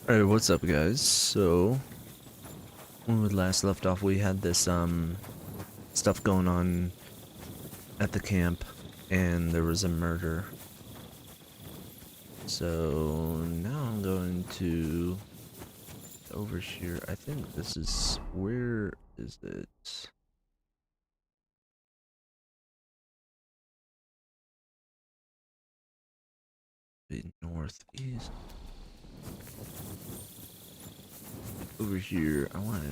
Alright, what's up guys? So, when we last left off, we had this, stuff going on at the camp, and there was a murder. So, now I'm going to over here. I think this is, where is it? The northeast. Over here, I want to...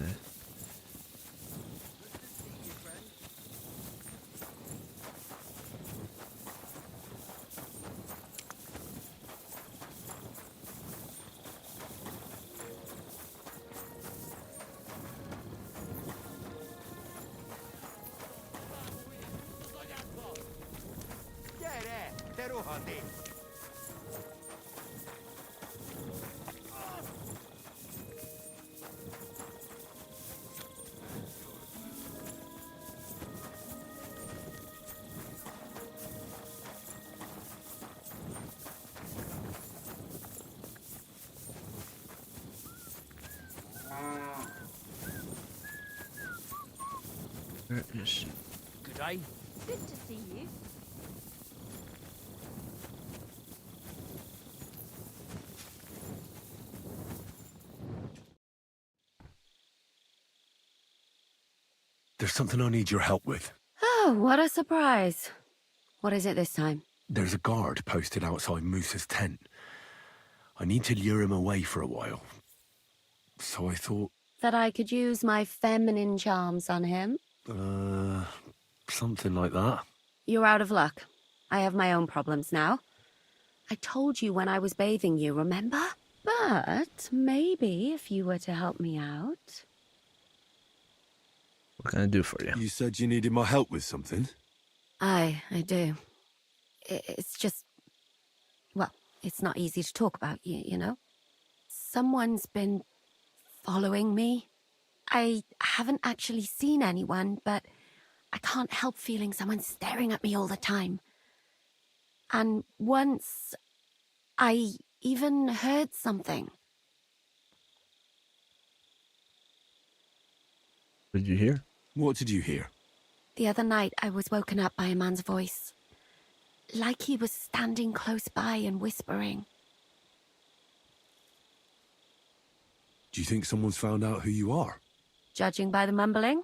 Where is she? Good day. Good to see you. There's something I need your help with. Oh, what a surprise. What is it this time? There's a guard posted outside Moose's tent. I need to lure him away for a while. So I thought, That I could use my feminine charms on him? something like that. You're out of luck. I have my own problems now. I told you when I was bathing you, remember? But maybe if you were to help me out... What can I do for you? You said you needed my help with something? I do. It's just... Well, it's not easy to talk about, you know? Someone's been following me. I haven't actually seen anyone, but I can't help feeling someone staring at me all the time. And once, I even heard something. What did you hear? What did you hear? The other night, I was woken up by a man's voice. Like he was standing close by and whispering. Do you think someone's found out who you are? Judging by the mumbling,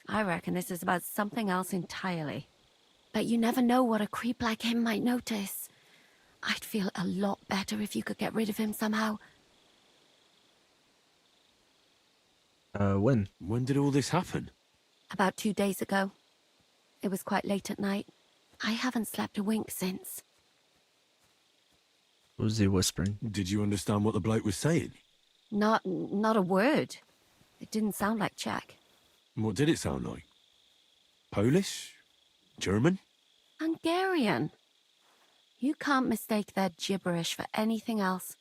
I reckon this is about something else entirely. But you never know what a creep like him might notice. I'd feel a lot better if you could get rid of him somehow. When? When did all this happen? About 2 days ago. It was quite late at night. I haven't slept a wink since. What was he whispering? Did you understand what the bloke was saying? Not a word. It didn't sound like Czech. What did it sound like? Polish? German? Hungarian. You can't mistake their gibberish for anything else.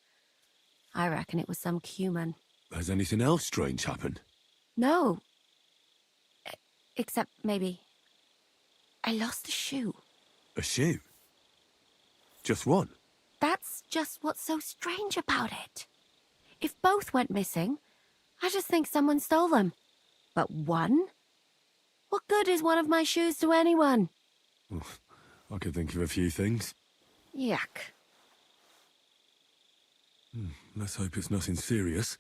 I reckon it was some Cuman. Has anything else strange happened? No. Except maybe... I lost a shoe. A shoe? Just one? That's just what's so strange about it. If both went missing, I just think someone stole them. But one? What good is one of my shoes to anyone? I could think of a few things. Yuck. Let's hope it's nothing serious.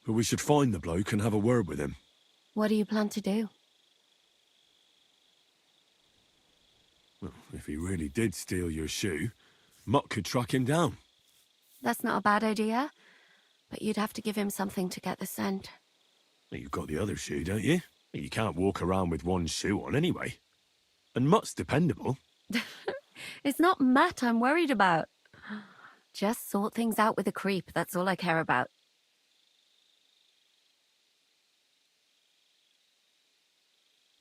But we should find the bloke and have a word with him. What do you plan to do? Well, if he really did steal your shoe, Mutt could track him down. That's not a bad idea. But you'd have to give him something to get the scent. You've got the other shoe, don't you? You can't walk around with one shoe on anyway. And Mutt's dependable. It's not Matt I'm worried about. Just sort things out with a creep, that's all I care about.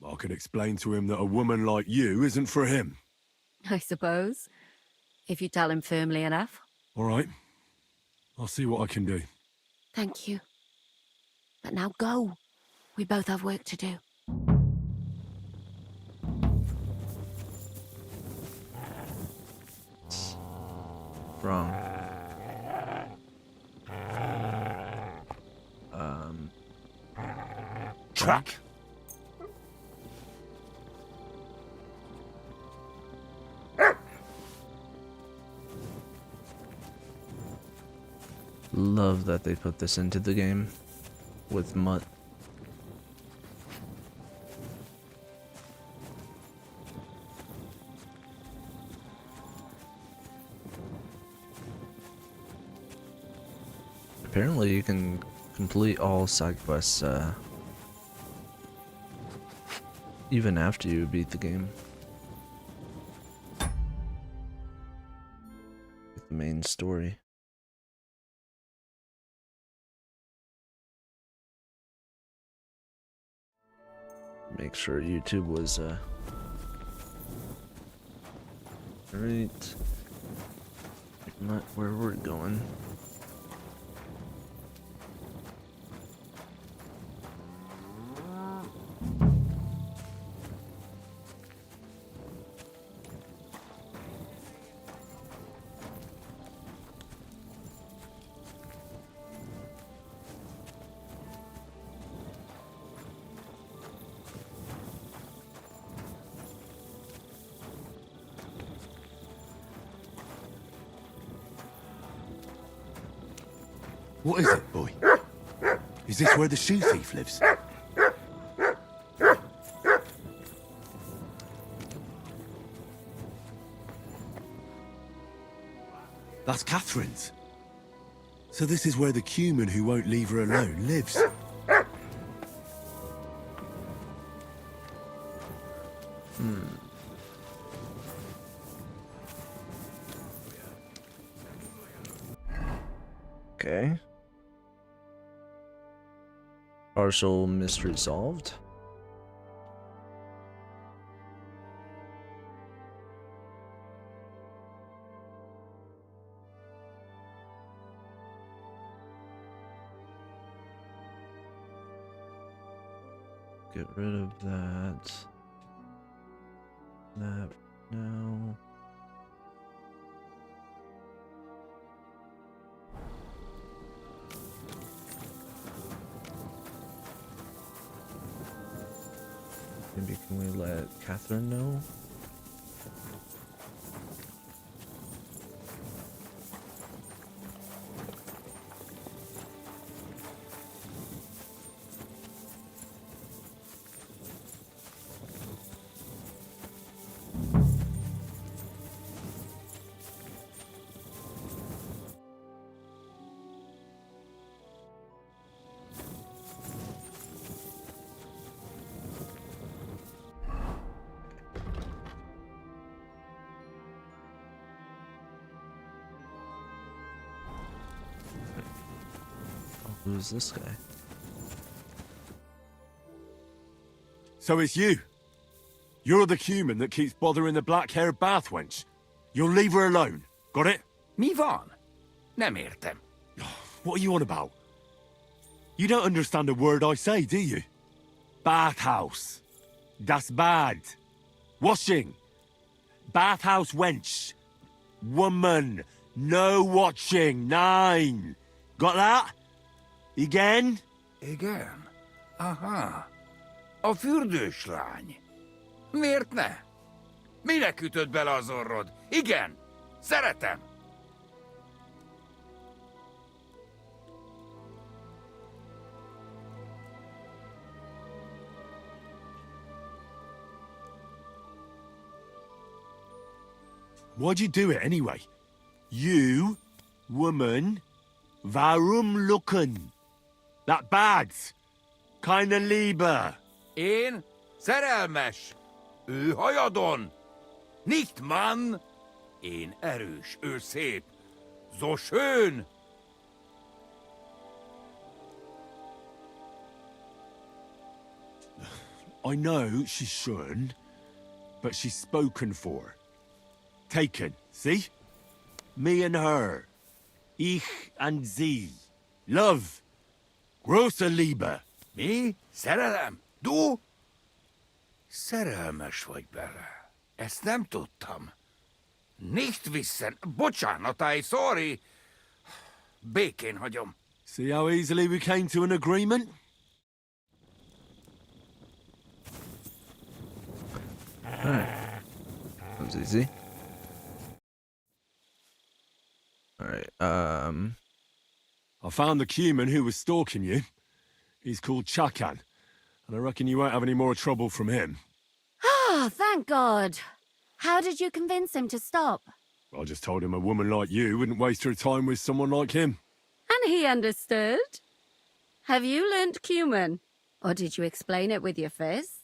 I could explain to him that a woman like you isn't for him. I suppose. If you tell him firmly enough. All right. I'll see what I can do. Thank you. But now go. We both have work to do. Wrong. crack? Love that they put this into the game with Mutt. Apparently you can complete all side quests even after you beat the game. The main story. Make sure YouTube was right. Not where we're going. What is it, boy? Is this where the shoe thief lives? That's Catherine's. So this is where the human who won't leave her alone lives. Okay. Partial mystery solved. Get rid of that. That now. Maybe can we let Catherine know? Who's this guy? So it's you. You're the human that keeps bothering the black-haired bath wench. You'll leave her alone. Got it? Mi van? Nem értem. What are you on about? You don't understand a word I say, do you? Bathhouse. Das Bad. Washing. Bathhouse wench. Woman. No watching. 9. Got that? Igen? Igen? Aha. A fürdős lány. Miért ne? Minek ütöd bele az orrod? Igen. Szeretem. Why'd you do it anyway? You, woman, warum looken? That bad. Keine Liebe. Én szerelmes. Ő hajadon. Nicht Mann. Én erős, ő szép. So schön. I know she's schön, but she's spoken for. Taken, see? Me and her. Ich and sie. Love. Große Liebe. Mi? Szerelem? Du? Szerelmes vagy bele. Ezt nem tudtam. Nicht wissen. Bocsánat, sorry. Békén hagyom. See how easily we came to an agreement? Alright. That was easy. Alright, I found the Cuman who was stalking you. He's called Chakan, and I reckon you won't have any more trouble from him. Ah, thank God. How did you convince him to stop? I just told him a woman like you wouldn't waste her time with someone like him. And he understood? Have you learnt Cuman? Or did you explain it with your fists?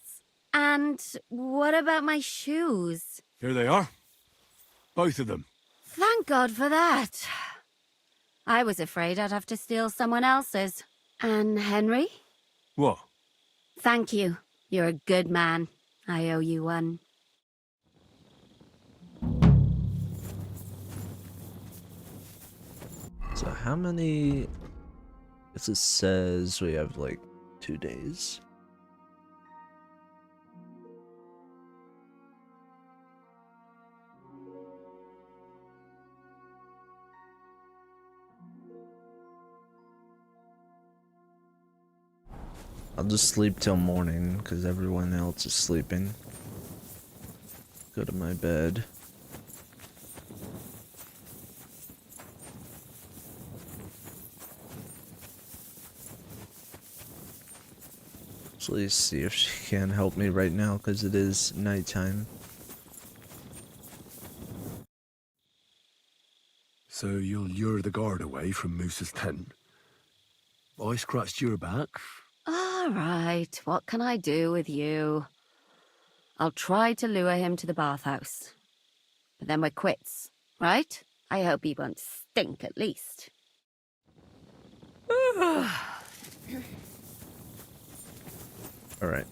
And what about my shoes? Here they are. Both of them. Thank God for that. I was afraid I'd have to steal someone else's. And Henry? What? Thank you. You're a good man. I owe you one. so how many... This says we have like 2 days. I'll just sleep till morning because everyone else is sleeping. Go to my bed. Actually, see if she can help me right now because it is nighttime. So you'll lure the guard away from Moose's tent? I scratched your back. All right, what can I do with you? I'll try to lure him to the bathhouse. But then we're quits, right? I hope he won't stink at least. Alright.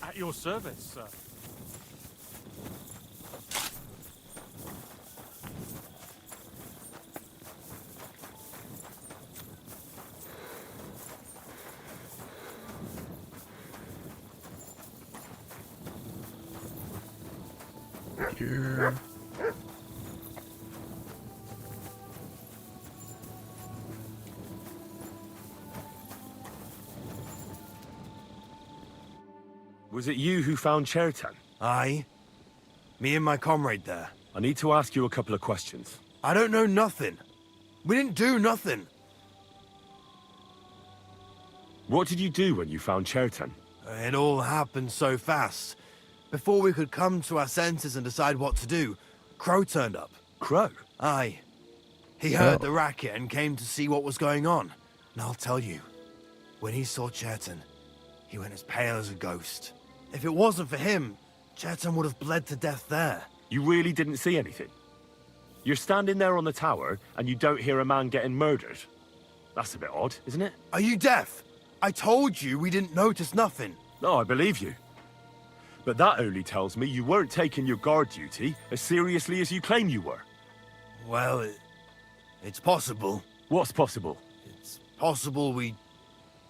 At your service, sir. Here. Was it you who found Chertan? Aye. Me and my comrade there. I need to ask you a couple of questions. I don't know nothing. We didn't do nothing. What did you do when you found Chertan? It all happened so fast. Before we could come to our senses and decide what to do, Crow turned up. Crow? Aye. He heard Oh. the racket and came to see what was going on. And I'll tell you, when he saw Chertan, he went as pale as a ghost. If it wasn't for him, Chertan would have bled to death there. You really didn't see anything? You're standing there on the tower and you don't hear a man getting murdered? That's a bit odd, isn't it? Are you deaf? I told you we didn't notice nothing. No, I believe you. But that only tells me you weren't taking your guard duty as seriously as you claim you were. Well, it's possible. What's possible? It's possible we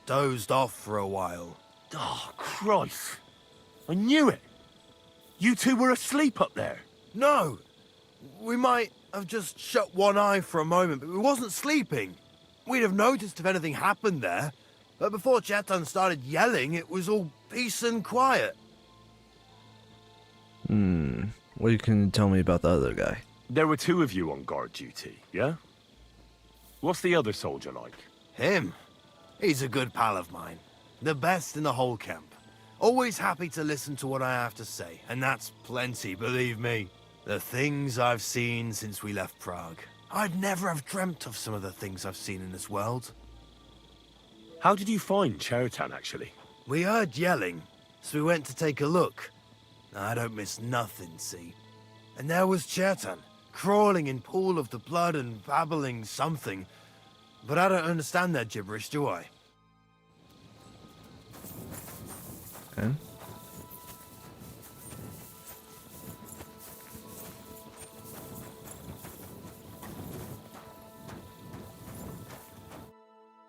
dozed off for a while. Oh, Christ. I knew it. You two were asleep up there. No! We might have just shut one eye for a moment, but we wasn't sleeping. We'd have noticed if anything happened there, but before Chetan started yelling, it was all peace and quiet. What can you tell me about the other guy? There were two of you on guard duty, yeah? What's the other soldier like? Him? He's a good pal of mine. The best in the whole camp. Always happy to listen to what I have to say, and that's plenty, believe me. The things I've seen since we left Prague. I'd never have dreamt of some of the things I've seen in this world. How did you find Chertan, actually? We heard yelling, so we went to take a look. I don't miss nothing, see? And there was Chertan, crawling in pool of the blood and babbling something. But I don't understand their gibberish, do I? Okay.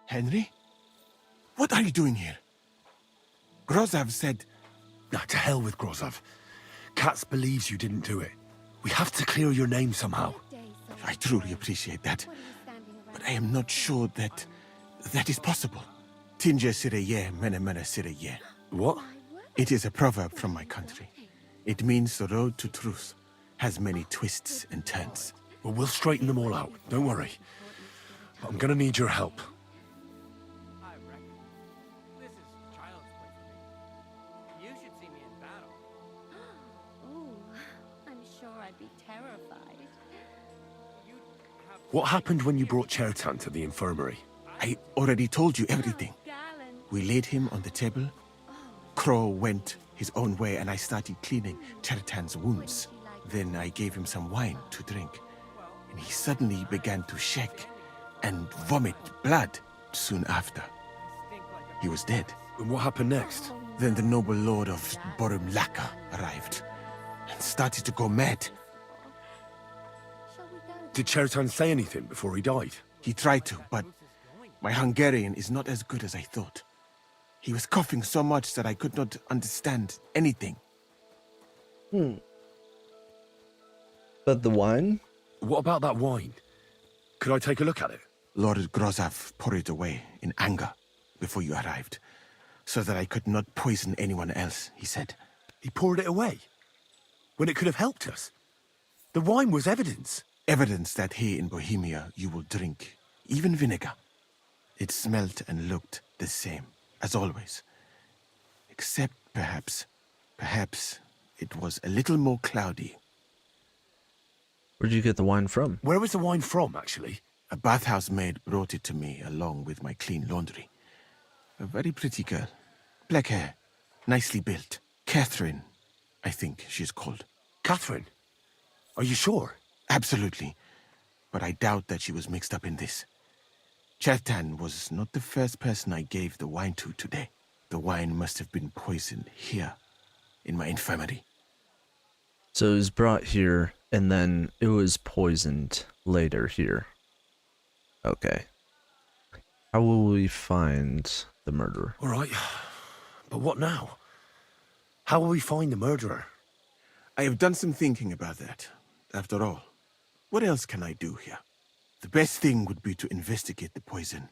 Henry? What are you doing here? Grozov said... Ah, to hell with Grozov. Katz believes you didn't do it. We have to clear your name somehow. I truly appreciate that, but I am not sure that that is possible. Tinja sireye, mene mene sireye. What? It is a proverb from my country. It means the road to truth has many twists and turns. Well, we'll straighten them all out. Don't worry. But I'm gonna need your help. I reckon. This is child's play for me. You should see me in battle. Ooh, I'm sure I'd be terrified. You'd have What happened when you brought Chertan to the infirmary? I already told you everything. Gallant. We laid him on the table. Crow went his own way and I started cleaning Chertan's wounds. Then I gave him some wine to drink. And he suddenly began to shake and vomit blood soon after. He was dead. And what happened next? Then the noble lord of Borumlaka arrived and started to go mad. Shall we go? Did Chertan say anything before he died? He tried to, but my Hungarian is not as good as I thought. He was coughing so much that I could not understand anything. But the wine? What about that wine? Could I take a look at it? Lord Grozav poured it away in anger before you arrived, so that I could not poison anyone else, he said. He poured it away? When it could have helped us? The wine was evidence. Evidence that here in Bohemia you will drink, even vinegar. It smelt and looked the same, as always. Except perhaps it was a little more cloudy. Where'd you get the wine from? Where was the wine from, actually? A bathhouse maid brought it to me along with my clean laundry. A very pretty girl. Black hair, nicely built. Catherine, I think she's called. Catherine? Are you sure? Absolutely. But I doubt that she was mixed up in this. Chertan was not the first person I gave the wine to today. The wine must have been poisoned here, in my infirmary. So it was brought here, and then it was poisoned later here. Okay. How will we find the murderer? All right. But what now? How will we find the murderer? I have done some thinking about that. After all, what else can I do here? The best thing would be to investigate the poison.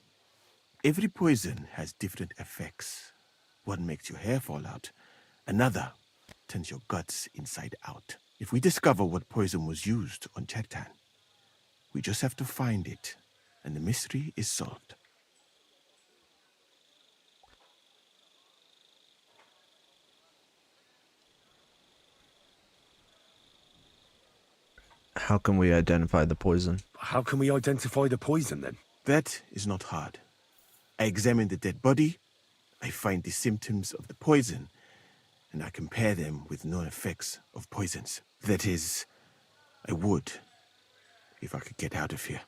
Every poison has different effects. One makes your hair fall out. Another turns your guts inside out. If we discover what poison was used on Chertan, we just have to find it, and the mystery is solved. How can we identify the poison? How can we identify the poison, then? That is not hard. I examine the dead body, I find the symptoms of the poison, and I compare them with known effects of poisons. That is, I would, if I could get out of here.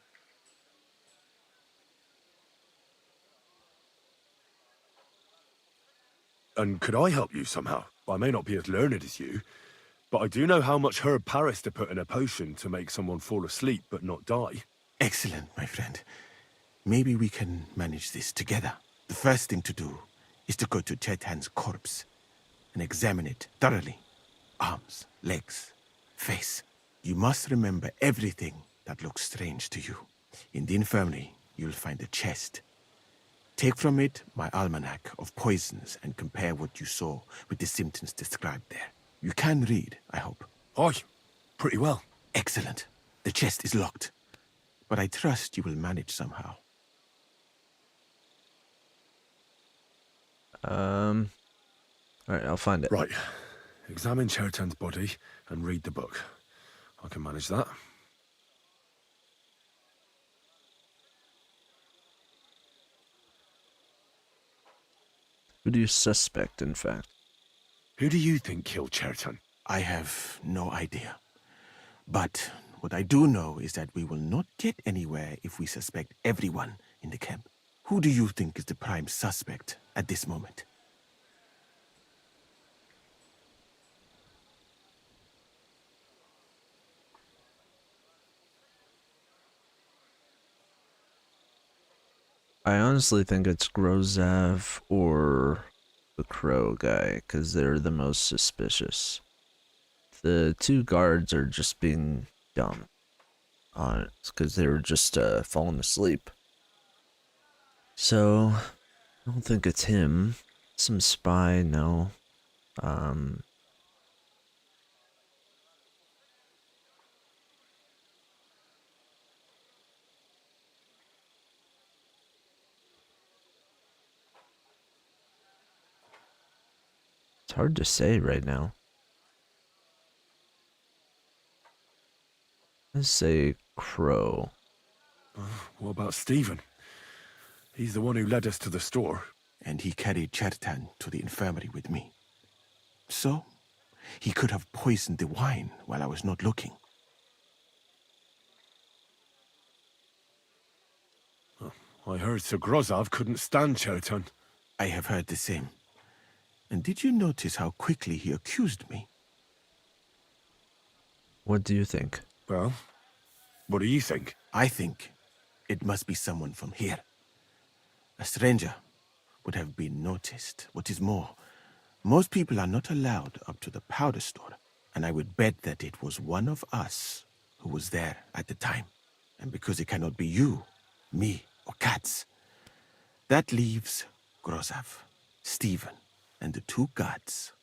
And could I help you somehow? I may not be as learned as you, but I do know how much herb Paris to put in a potion to make someone fall asleep but not die. Excellent, my friend. Maybe we can manage this together. The first thing to do is to go to Chertan's corpse and examine it thoroughly. Arms, legs, face. You must remember everything that looks strange to you. In the infirmary, you'll find a chest. Take from it my almanac of poisons and compare what you saw with the symptoms described there. You can read, I hope. Aye, pretty well. Excellent. The chest is locked, but I trust you will manage somehow. Alright, I'll find it. Right. Examine Chertan's body and read the book. I can manage that. Who do you suspect, in fact? Who do you think killed Chertan? I have no idea. But what I do know is that we will not get anywhere if we suspect everyone in the camp. Who do you think is the prime suspect at this moment? I honestly think it's Grozav or the Crow guy, because they're the most suspicious. The two guards are just being dumb on it because they were just falling asleep. So I don't think it's him. Some spy, no. It's hard to say right now. Let's say Crow. What about Stephen? He's the one who led us to the store. And he carried Chertan to the infirmary with me. So, he could have poisoned the wine while I was not looking. I heard Sir Grozov couldn't stand Chertan. I have heard the same. And did you notice how quickly he accused me? What do you think? Well, what do you think? I think it must be someone from here. A stranger would have been noticed. What is more, most people are not allowed up to the powder store, and I would bet that it was one of us who was there at the time. And because it cannot be you, me, or Katz, that leaves Grozov, Stephen, and the two guards.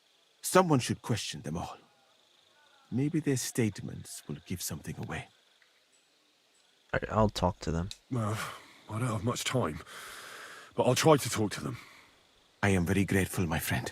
Someone should question them all. Maybe their statements will give something away. Alright, I'll talk to them. Well, I don't have much time, but I'll try to talk to them. I am very grateful, my friend.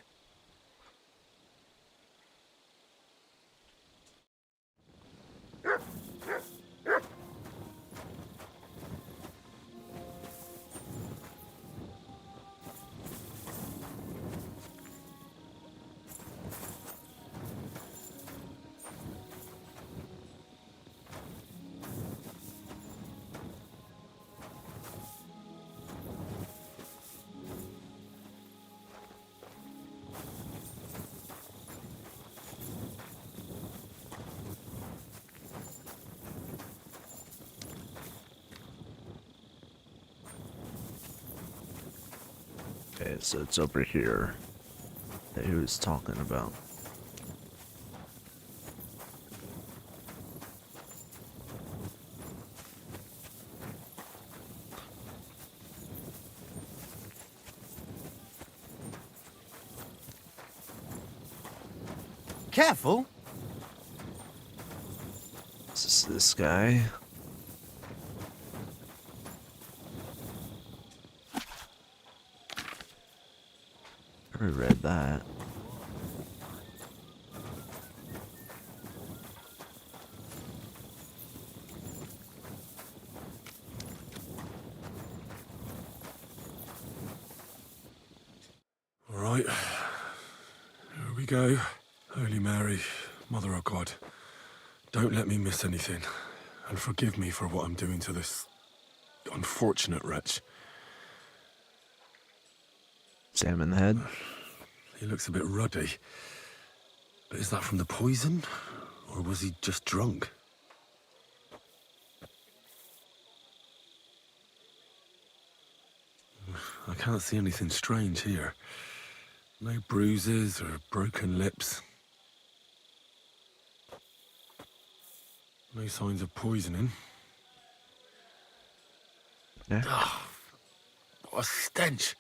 Okay, so it's over here that he was talking about. Careful! Is this guy? I already read that. All right, here we go. Holy Mary, Mother of God, don't let me miss anything, and forgive me for what I'm doing to this unfortunate wretch. Examine the head. He looks a bit ruddy. But is that from the poison? Or was he just drunk? I can't see anything strange here. No bruises or broken lips. No signs of poisoning. Yeah. What a stench!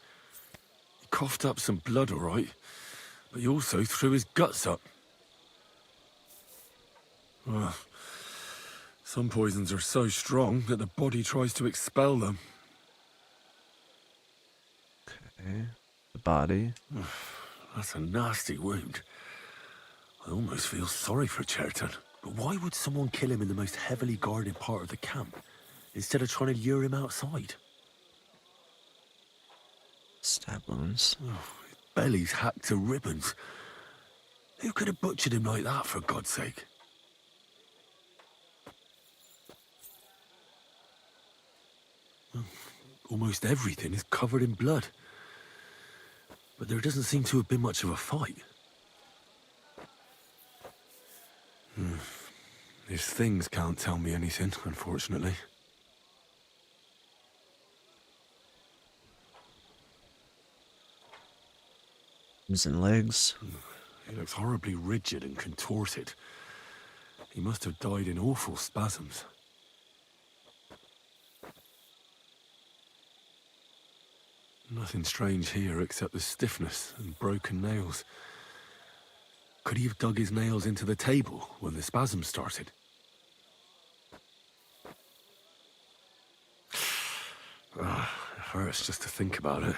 He coughed up some blood, all right, but he also threw his guts up. Well, some poisons are so strong that the body tries to expel them. Okay. The body. That's a nasty wound. I almost feel sorry for Chertan. But why would someone kill him in the most heavily guarded part of the camp, instead of trying to lure him outside? Stab wounds. His belly's hacked to ribbons. Who could have butchered him like that, for God's sake? Almost everything is covered in blood. But there doesn't seem to have been much of a fight. These things can't tell me anything, unfortunately. Arms and legs. He looks horribly rigid and contorted, He must have died in awful spasms. Nothing strange here except the stiffness and broken nails. Could he have dug his nails into the table when the spasms started? It hurts just to think about it.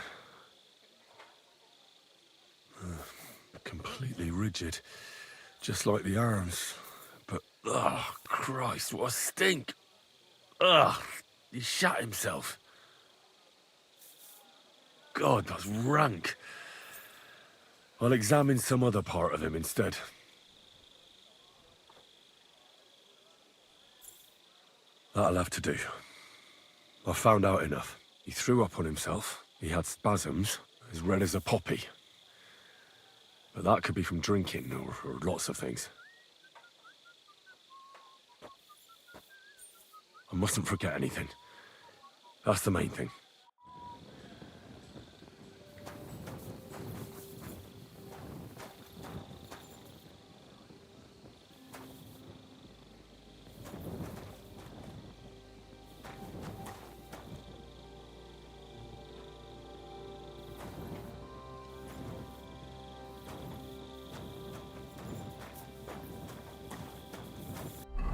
Completely rigid, just like the arms. But, oh, Christ, what a stink! Ugh, he shat himself. God, that's rank. I'll examine some other part of him instead. That'll have to do. I've found out enough. He threw up on himself. He had spasms, as red as a poppy. But that could be from drinking, or lots of things. I mustn't forget anything. That's the main thing.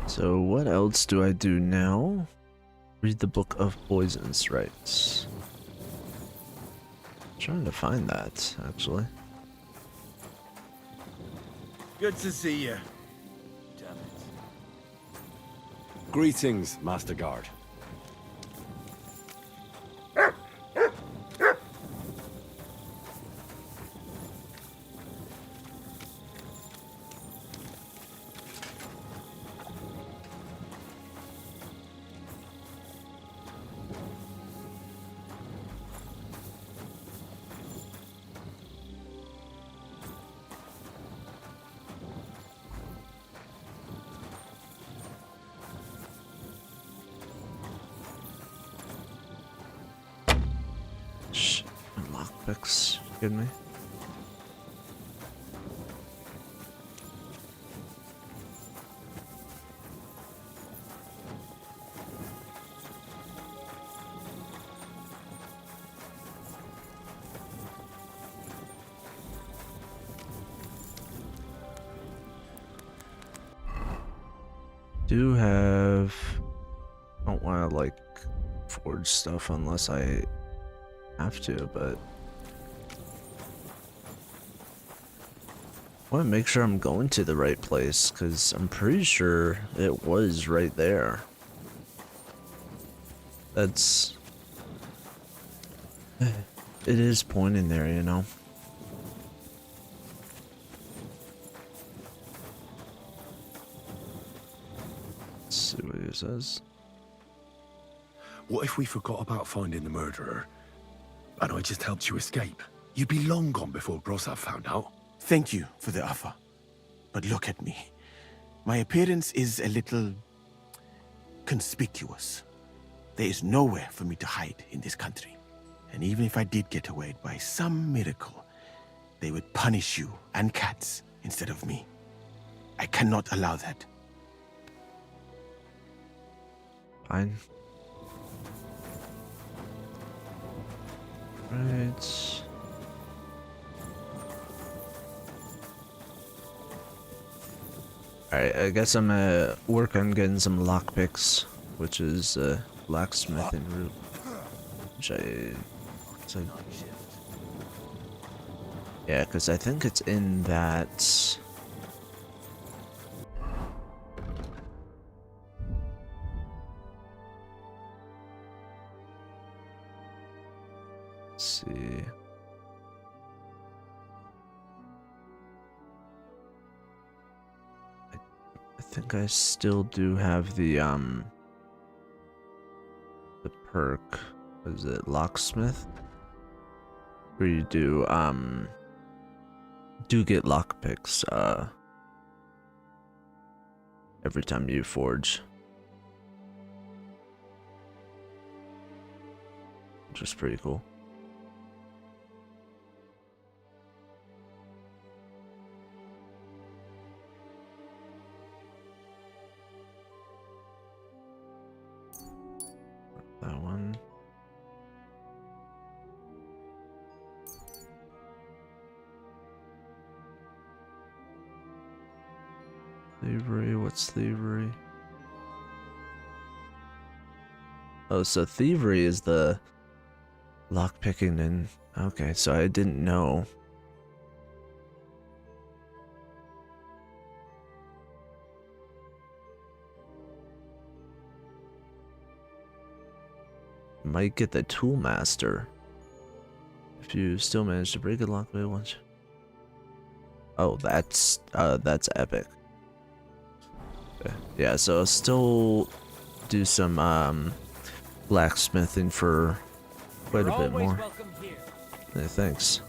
So what else do I do now? Read the Book of Poisons Rites. Trying to find that, actually. Good to see you. Damn it. Greetings, Master Guard. Shit, lockpicks, you kidding me? Do have, don't want to like forge stuff unless I have to, but I want to make sure I'm going to the right place because I'm pretty sure it was right there. That's, it is pointing there, you know. Let's see what he says. What if we forgot about finding the murderer, and I just helped you escape? You'd be long gone before Grossav found out. Thank you for the offer. But look at me. My appearance is a little conspicuous. There is nowhere for me to hide in this country. And even if I did get away by some miracle, they would punish you and cats instead of me. I cannot allow that. Fine. Right. Alright, I guess I'm gonna work on getting some lockpicks, which is blacksmithing route. Which it's like, yeah, because I think it's in that. Let's see. I think I still do have the perk. Is it locksmith? Where you do get lockpicks every time you forge. Which is pretty cool. Thievery, what's thievery? Oh, so thievery is the lockpicking and... Okay, so I didn't know. Might get the tool master. If you still manage to break a lockpick once. Oh, that's epic. Okay. Yeah, so I'll still do some blacksmithing for quite a bit more. Welcome here. Hey, thanks.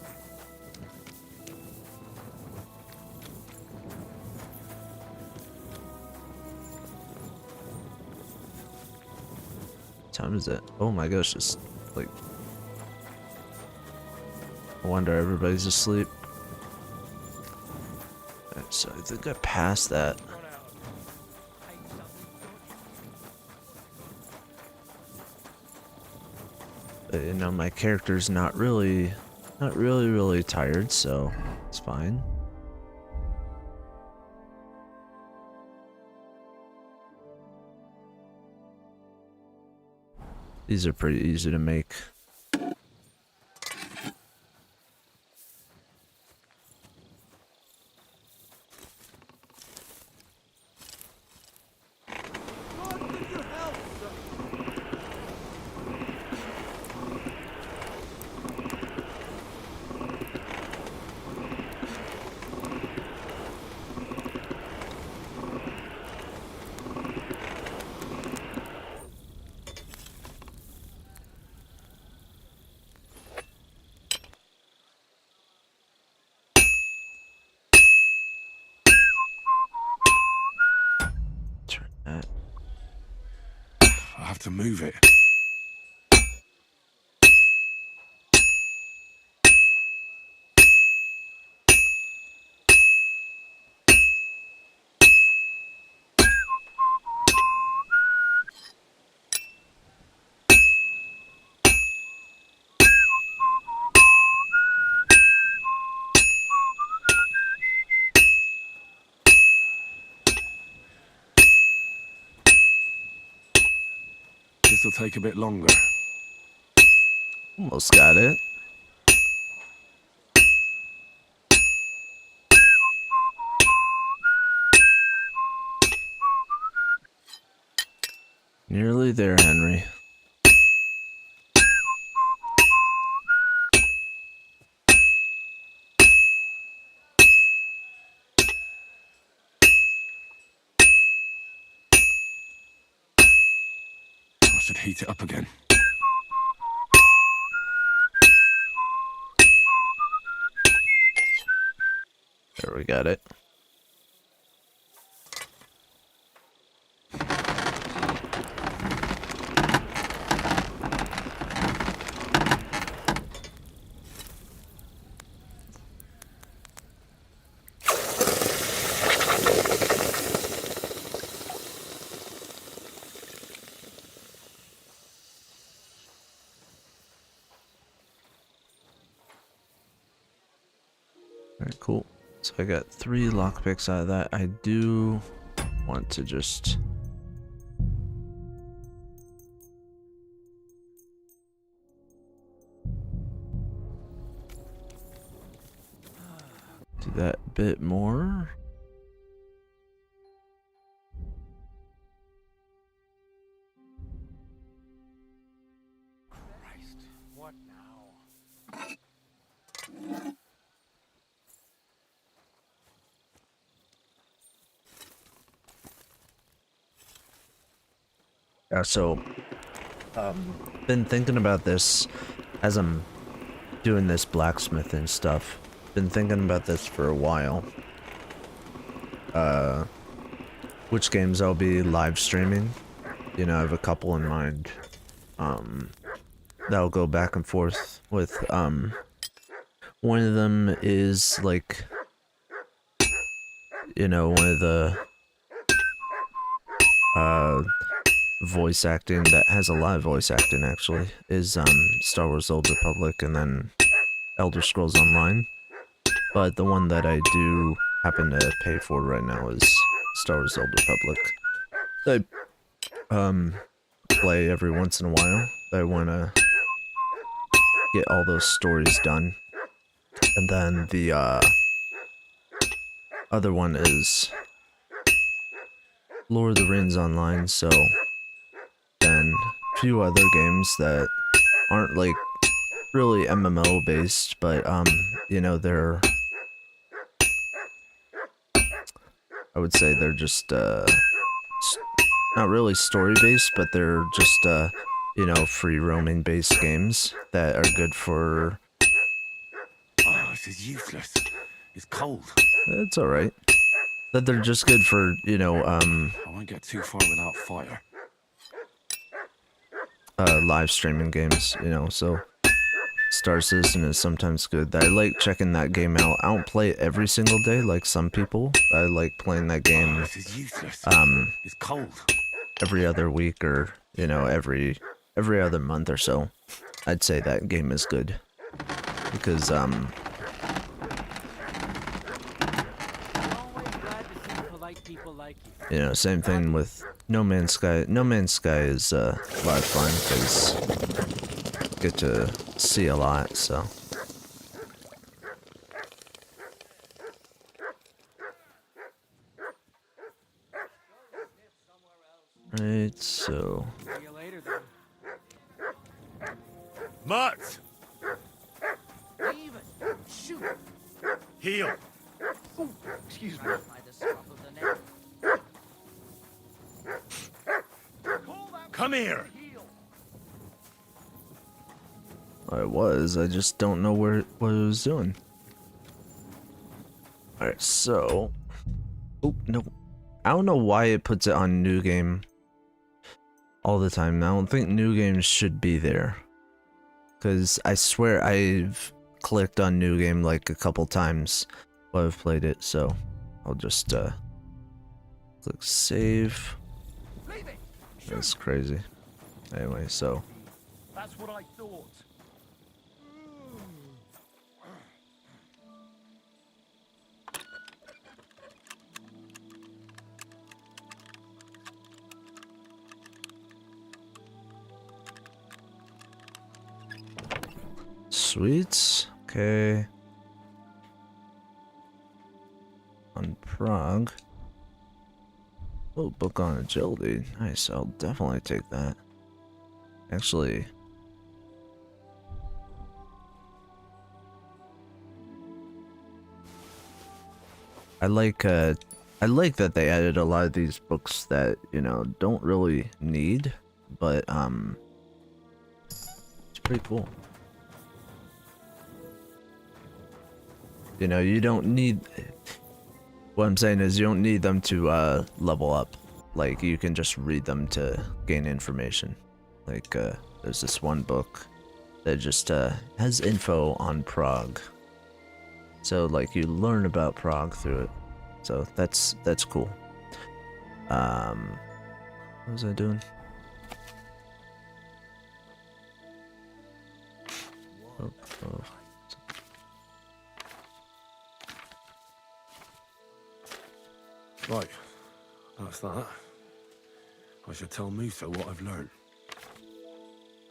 What time is it? Oh my gosh, it's like... I wonder everybody's asleep. Alright, so I think I passed that. But, you know, my character's not really tired, so it's fine. These are pretty easy to make. I have to move it. This'll take a bit longer. Almost got it. Nearly there, Henry. I should heat it up again. There, we got it. Alright, cool. So I got 3 lockpicks out of that. I do want to just... do that bit more. Christ, what now? Yeah, so been thinking about this as I'm doing this blacksmithing stuff. Been thinking about this for a while. Which games I'll be live streaming. You know, I have a couple in mind. That'll go back and forth with one of them is like, you know, one of the voice acting that has a lot of voice acting actually is Star Wars Old Republic and then Elder Scrolls Online. But the one that I do happen to pay for right now is Star Wars Old Republic. I play every once in a while. I wanna get all those stories done. And then the other one is Lord of the Rings Online, so then a few other games that aren't like really MMO based, but you know, they're, I would say they're just not really story based, but they're just you know, free roaming based games that are good for. Oh, this is useless. It's cold. It's all right. That they're just good for, you know, I won't get too far without fire. live streaming games, you know, so Star Citizen is sometimes good. I like checking that game out. I don't play it every single day like some people. I like playing that game Oh, this is useless. It's cold. every other week, or, you know, every other month or so. I'd say that game is good. Because Always glad to see polite people like you. you know, same thing with No Man's Sky. No Man's Sky is a lot of fun because get to see a lot, so. Right, so. See you later, then. Mutt! Leave it. Shoot. Heel! Excuse me. By the scruff of the neck. Come here! I just don't know what it was doing. Alright, so. Oh, no. I don't know why it puts it on new game all the time. I don't think new games should be there. Because I swear I've clicked on new game like a couple times while I've played it, so I'll just click save. That's crazy. Anyway, so. That's what I thought. Sweets. Okay. On Prague. Oh, book on agility. Nice. I'll definitely take that. Actually. I like that they added a lot of these books that, you know, don't really need, but it's pretty cool. You know, you don't need, what I'm saying is you don't need them to level up. Like, you can just read them to gain information. Like, there's this one book that just has info on Prague. So, like, you learn about Prague through it. So, that's cool. What was I doing? Oh. Right, that's that. I should tell Musa what I've learned.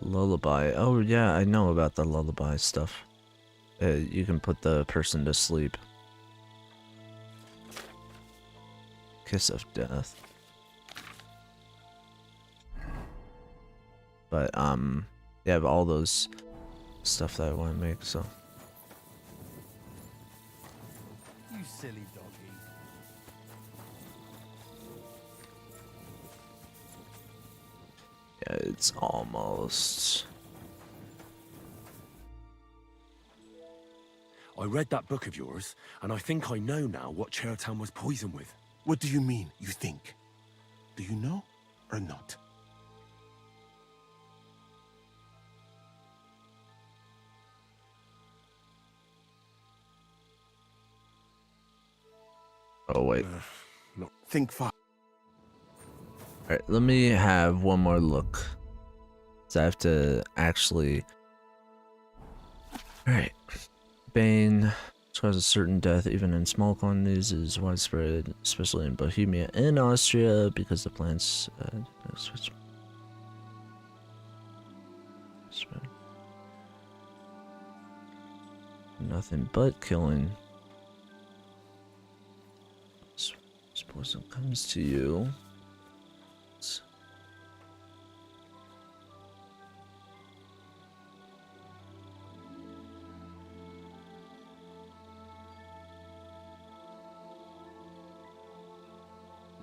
Lullaby. Oh, yeah, I know about the lullaby stuff. You can put the person to sleep. Kiss of death. But, you have all those stuff that I want to make, so. You silly doggy. Yeah, it's almost. I read that book of yours, and I think I know now what Chertown was poisoned with. What do you mean, you think? Do you know or not? Oh, wait. Think far. Alright, let me have one more look. So I have to actually. Alright. Bane. causes certain death even in small quantities. It is widespread, especially in Bohemia and Austria, because the plants switch. Nothing but killing. Suppose it comes to you.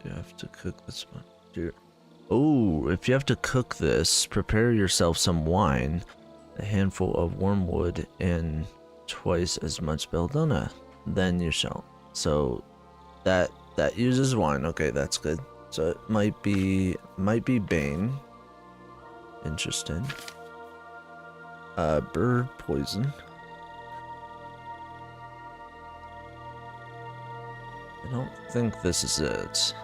You have to cook this one. Oh, if you have to cook this, prepare yourself some wine, a handful of wormwood, and twice as much belladonna. Then you shall. So that uses wine. Okay, that's good. So it might be Bane. Interesting. Bird poison. I don't think this is it.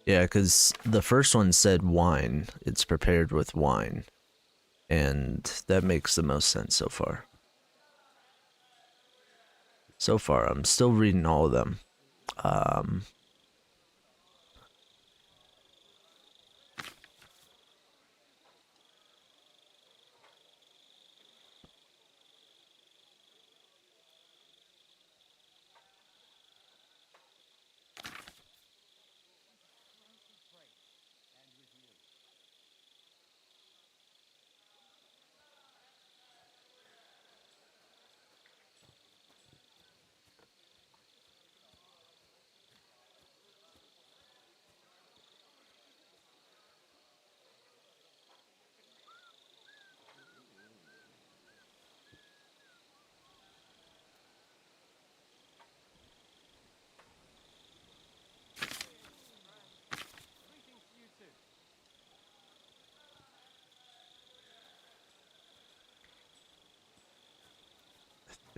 Yeah, because the first one said wine. It's prepared with wine. And that makes the most sense so far. So far, I'm still reading all of them.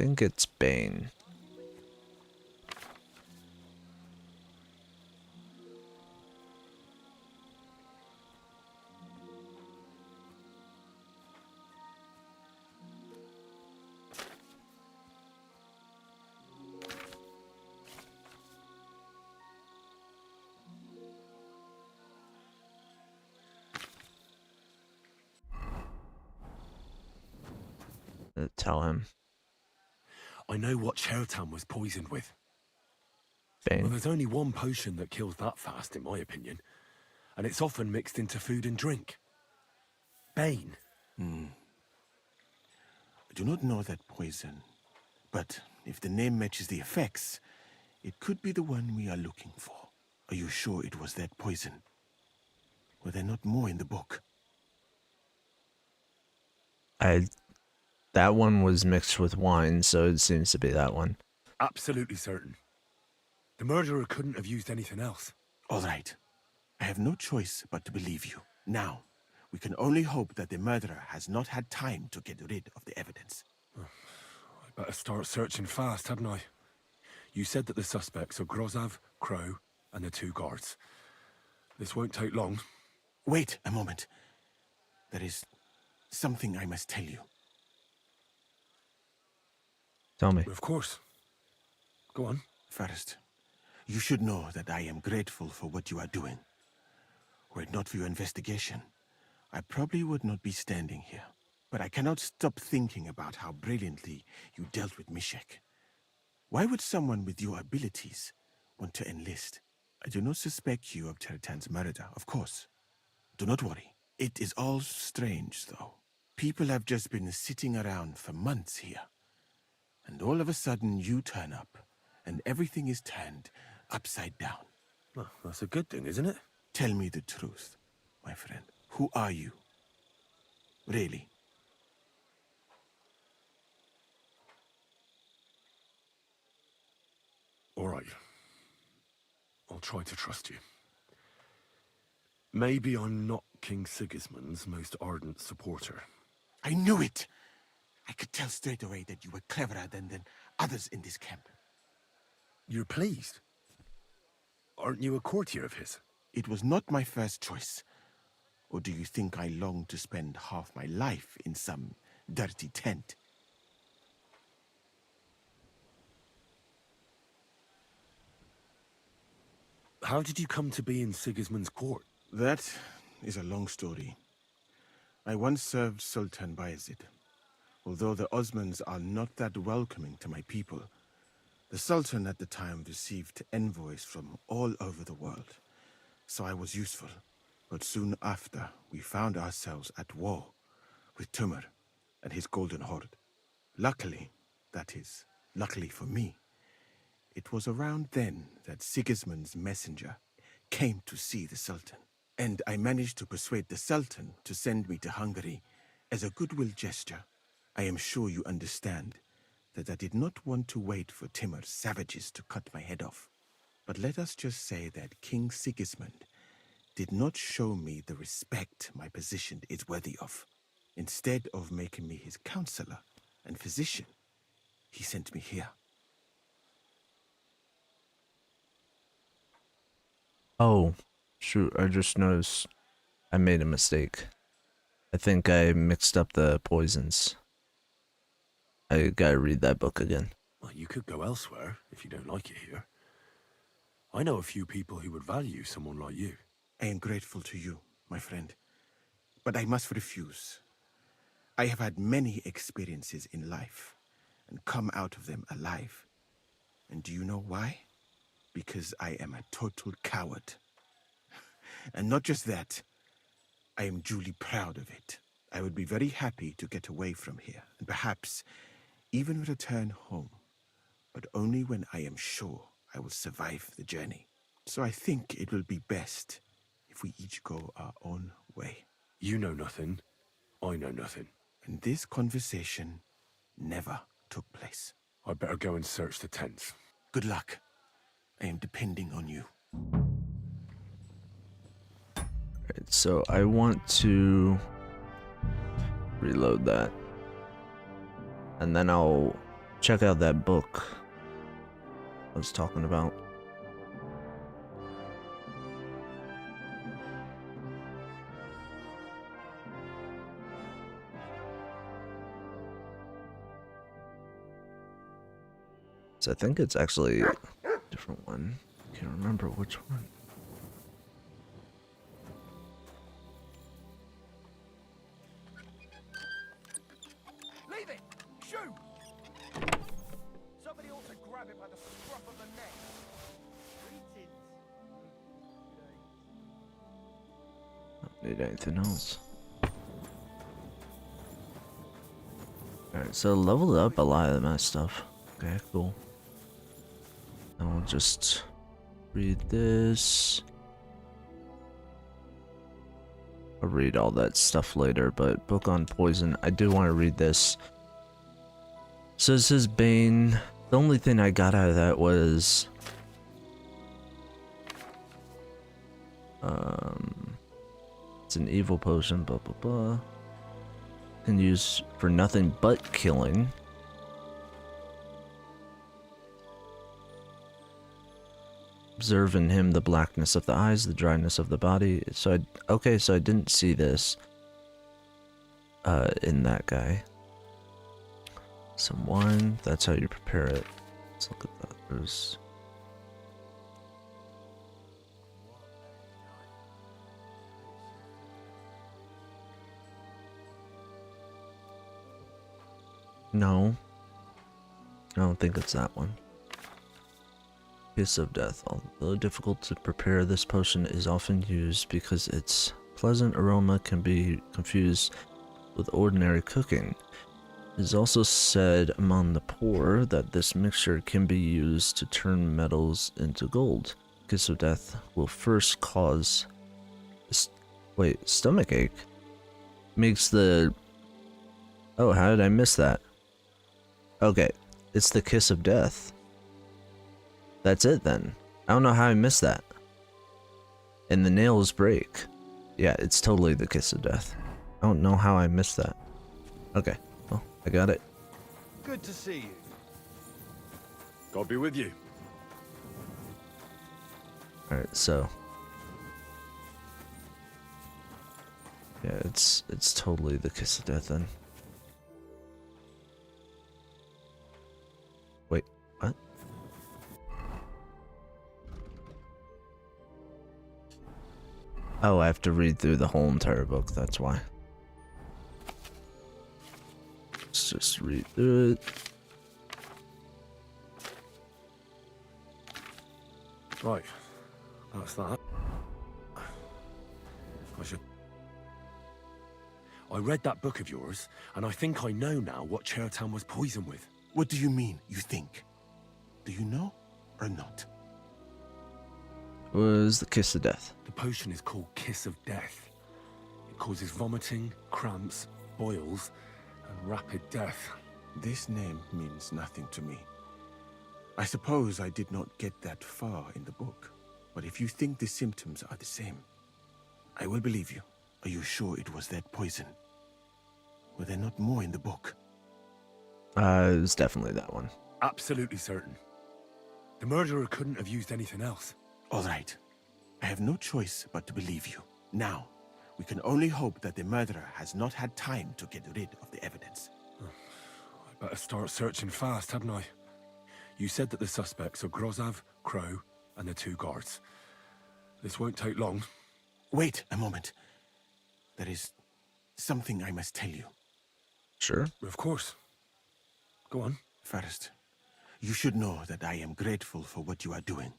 I think it's Bane. Tell him. I know what Chertan was poisoned with. Bane. Well, there's only one potion that kills that fast, in my opinion. And it's often mixed into food and drink. Bane. I do not know that poison, but if the name matches the effects, it could be the one we are looking for. Are you sure it was that poison? Were there not more in the book? That one was mixed with wine, so it seems to be that one. Absolutely certain. The murderer couldn't have used anything else. All right. I have no choice but to believe you. Now, we can only hope that the murderer has not had time to get rid of the evidence. I better start searching fast, hadn't I? You said that the suspects are Grozav, Crow, and the 2 guards. This won't take long. Wait a moment. There is something I must tell you. Tell me. Of course. Go on. First, you should know that I am grateful for what you are doing. Were it not for your investigation, I probably would not be standing here. But I cannot stop thinking about how brilliantly you dealt with Mishek. Why would someone with your abilities want to enlist? I do not suspect you of Chertan's murder, of course. Do not worry. It is all strange, though. People have just been sitting around for months here. And all of a sudden you turn up, and everything is turned upside down. Well, that's a good thing, isn't it? Tell me the truth, my friend. Who are you? Really? All right. I'll try to trust you. Maybe I'm not King Sigismund's most ardent supporter, I knew it. I could tell straight away that you were cleverer than others in this camp. You're pleased? Aren't you a courtier of his? It was not my first choice. Or do you think I long to spend half my life in some dirty tent? How did you come to be in Sigismund's court? That is a long story. I once served Sultan Bayezid. Although the Osmans are not that welcoming to my people, the Sultan at the time received envoys from all over the world, so I was useful. But soon after, we found ourselves at war with Timur and his Golden Horde. Luckily, that is, luckily for me, it was around then that Sigismund's messenger came to see the Sultan. And I managed to persuade the Sultan to send me to Hungary as a goodwill gesture. I am sure you understand that I did not want to wait for Timur's savages to cut my head off. But let us just say that King Sigismund did not show me the respect my position is worthy of. Instead of making me his counselor and physician, he sent me here. Oh, shoot, I just noticed I made a mistake. I think I mixed up the poisons. I gotta read that book again. Well, you could go elsewhere if you don't like it here. I know a few people who would value someone like you. I am grateful to you, my friend, but I must refuse. I have had many experiences in life and come out of them alive. And do you know why? Because I am a total coward. And not just that, I am duly proud of it. I would be very happy to get away from here, and perhaps even return home, but only when I am sure I will survive the journey. So I think it will be best if we each go our own way. You know nothing, I know nothing. And this conversation never took place. I'd better go and search the tents. Good luck. I am depending on you. Right, so I want to reload that. And then I'll check out that book I was talking about. So I think it's actually a different one. Can't remember which one. Leave it! Shoot! Somebody ought to grab it by the scruff of the neck. Don't need anything else. Alright, so leveled up a lot of my stuff. Okay, cool. I'll just read this. I'll read all that stuff later, but book on poison, I do want to read this. So this is Bane. The only thing I got out of that was it's an evil potion, blah blah blah. Can use for nothing but killing. Observe in him the blackness of the eyes, the dryness of the body. So I didn't see this in that guy. Some wine, that's how you prepare it. Let's look at that. There's no, I don't think it's that one. Kiss of Death. Although difficult to prepare, this potion is often used because its pleasant aroma can be confused with ordinary cooking. It is also said among the poor that this mixture can be used to turn metals into gold. Kiss of Death will first cause stomach ache. Makes the... Oh, how did I miss that? Okay, it's the Kiss of Death. That's it then. I don't know how I missed that. And the nails break. Yeah, it's totally the Kiss of Death. I don't know how I missed that. Okay, well, I got it. Good to see you. God be with you. Alright, so. Yeah, it's totally the kiss of death then. Wait, what? Oh, I have to read through the whole entire book, that's why. Let's just read through it. Right, that's that. I read that book of yours, and I think I know now what Chertan was poisoned with. What do you mean, you think? Do you know or not? Was the kiss of death. The potion is called Kiss of Death. It causes vomiting, cramps, boils, and rapid death. This name means nothing to me. I suppose I did not get that far in the book, but if you think the symptoms are the same, I will believe you. Are you sure it was that poison? Were there not more in the book? It was definitely that one. Absolutely certain. The murderer couldn't have used anything else. All right. I have no choice but to believe you. Now, we can only hope that the murderer has not had time to get rid of the evidence. I better start searching fast, hadn't I? You said that the suspects are Grozav, Crow, and the 2 guards. This won't take long. Wait a moment. There is something I must tell you. Sure. Of course. Go on. First, you should know that I am grateful for what you are doing.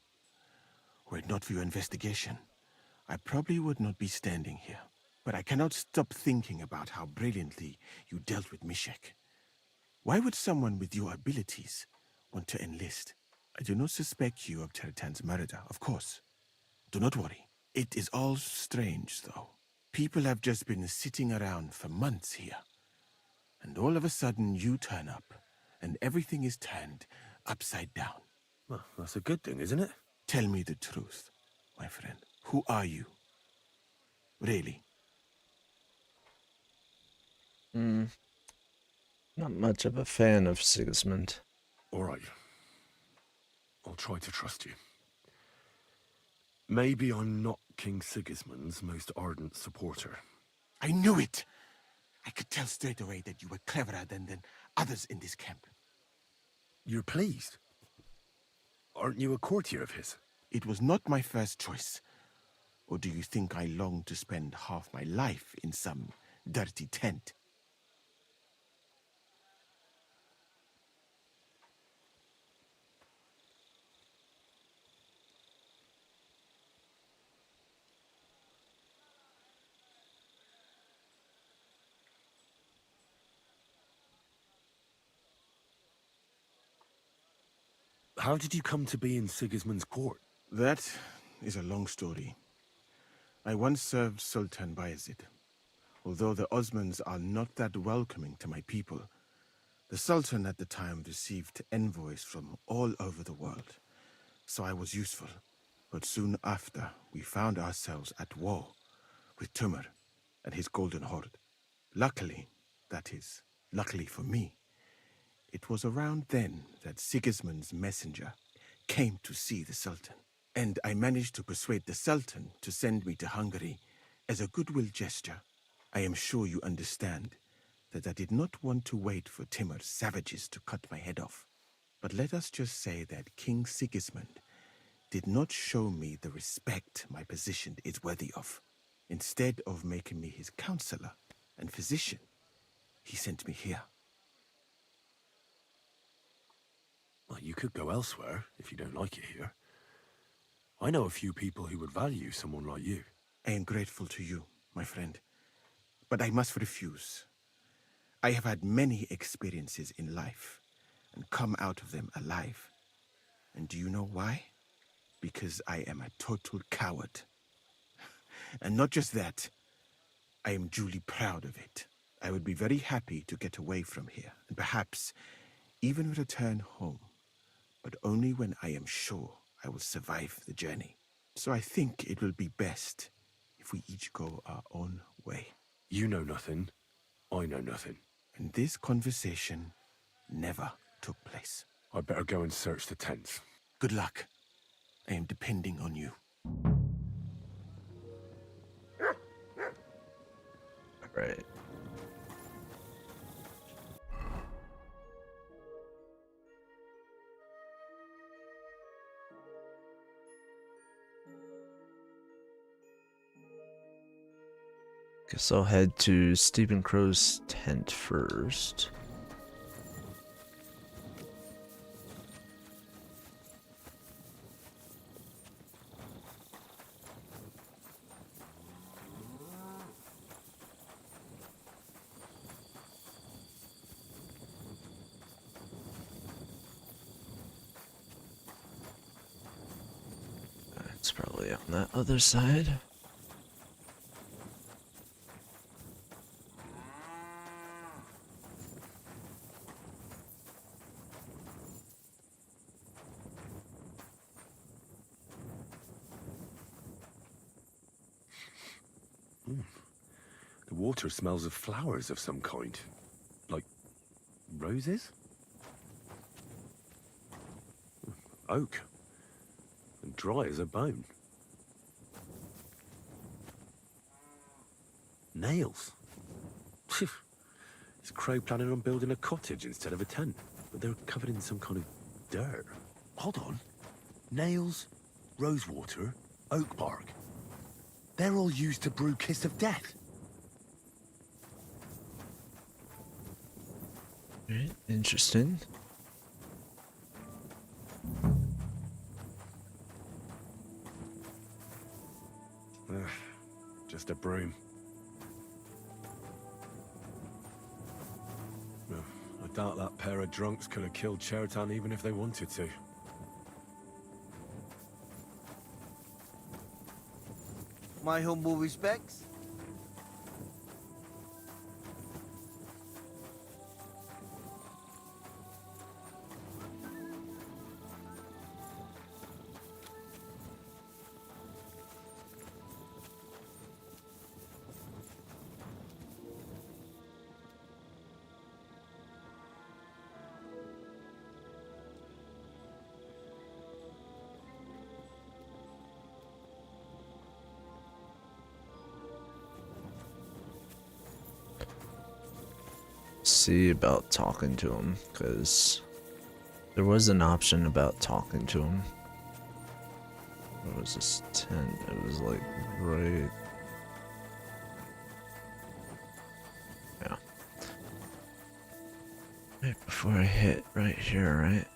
Were it not for your investigation, I probably would not be standing here. But I cannot stop thinking about how brilliantly you dealt with Mishek. Why would someone with your abilities want to enlist? I do not suspect you of Chertan's murder, of course. Do not worry. It is all strange, though. People have just been sitting around for months here. And all of a sudden you turn up, and everything is turned upside down. Well, that's a good thing, isn't it? Tell me the truth, my friend. Who are you? Really? Not much of a fan of Sigismund. All right. I'll try to trust you. Maybe I'm not King Sigismund's most ardent supporter. I knew it! I could tell straight away that you were cleverer than others in this camp. You're pleased? Aren't you a courtier of his? It was not my first choice. Or do you think I long to spend half my life in some dirty tent? How did you come to be in Sigismund's court? That is a long story. I once served Sultan Bayezid. Although the Osmans are not that welcoming to my people, the Sultan at the time received envoys from all over the world, so I was useful. But soon after, we found ourselves at war with Tumor and his Golden Horde. Luckily, that is, luckily for me, it was around then that Sigismund's messenger came to see the Sultan. And I managed to persuade the Sultan to send me to Hungary as a goodwill gesture. I am sure you understand that I did not want to wait for Timur's savages to cut my head off. But let us just say that King Sigismund did not show me the respect my position is worthy of. Instead of making me his counselor and physician, he sent me here. Well, you could go elsewhere if you don't like it here. I know a few people who would value someone like you. I am grateful to you, my friend, but I must refuse. I have had many experiences in life and come out of them alive. And do you know why? Because I am a total coward. And not just that, I am duly proud of it. I would be very happy to get away from here and perhaps even return home, but only when I am sure I will survive the journey. So I think it will be best if we each go our own way. You know nothing. I know nothing. And this conversation never took place. I'd better go and search the tents. Good luck. I am depending on you. Right. Guess I'll head to Stephen Crow's tent first. It's probably on that other side. The water smells of flowers of some kind. Like roses? Oak. And dry as a bone. Nails. Is Crow planning on building a cottage instead of a tent? But they're covered in some kind of dirt. Hold on. Nails, rosewater, oak bark. They're all used to brew Kiss of Death. Right, interesting. Just a broom. I doubt that pair of drunks could have killed Chertan even if they wanted to. My humble respects. See about talking to him, because there was an option about talking to him. Where was this tent? It was like right. Yeah. Right before I hit right here, right?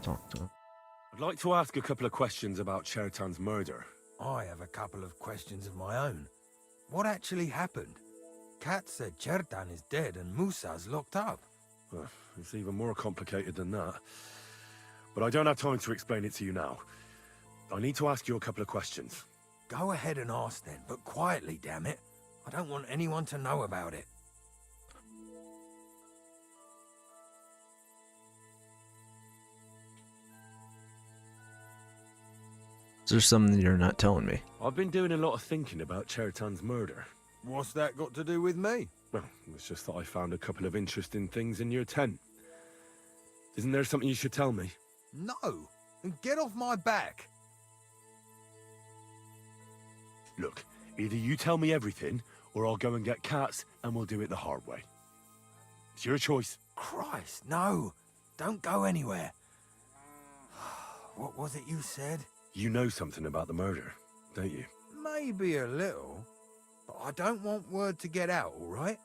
Talk to him. I'd like to ask a couple of questions about Chertan's murder. I have a couple of questions of my own. What actually happened? Kat said Chertan is dead and Musa's locked up. It's even more complicated than that. But I don't have time to explain it to you now. I need to ask you a couple of questions. Go ahead and ask then, but quietly, damn it. I don't want anyone to know about it. Is there something you're not telling me? I've been doing a lot of thinking about Chertan's murder. What's that got to do with me? Well, it's just that I found a couple of interesting things in your tent. Isn't there something you should tell me? No, and get off my back. Look, either you tell me everything, or I'll go and get Cats, and we'll do it the hard way. It's your choice. Christ, no. Don't go anywhere. What was it you said? You know something about the murder, don't you? Maybe a little, but I don't want word to get out, all right?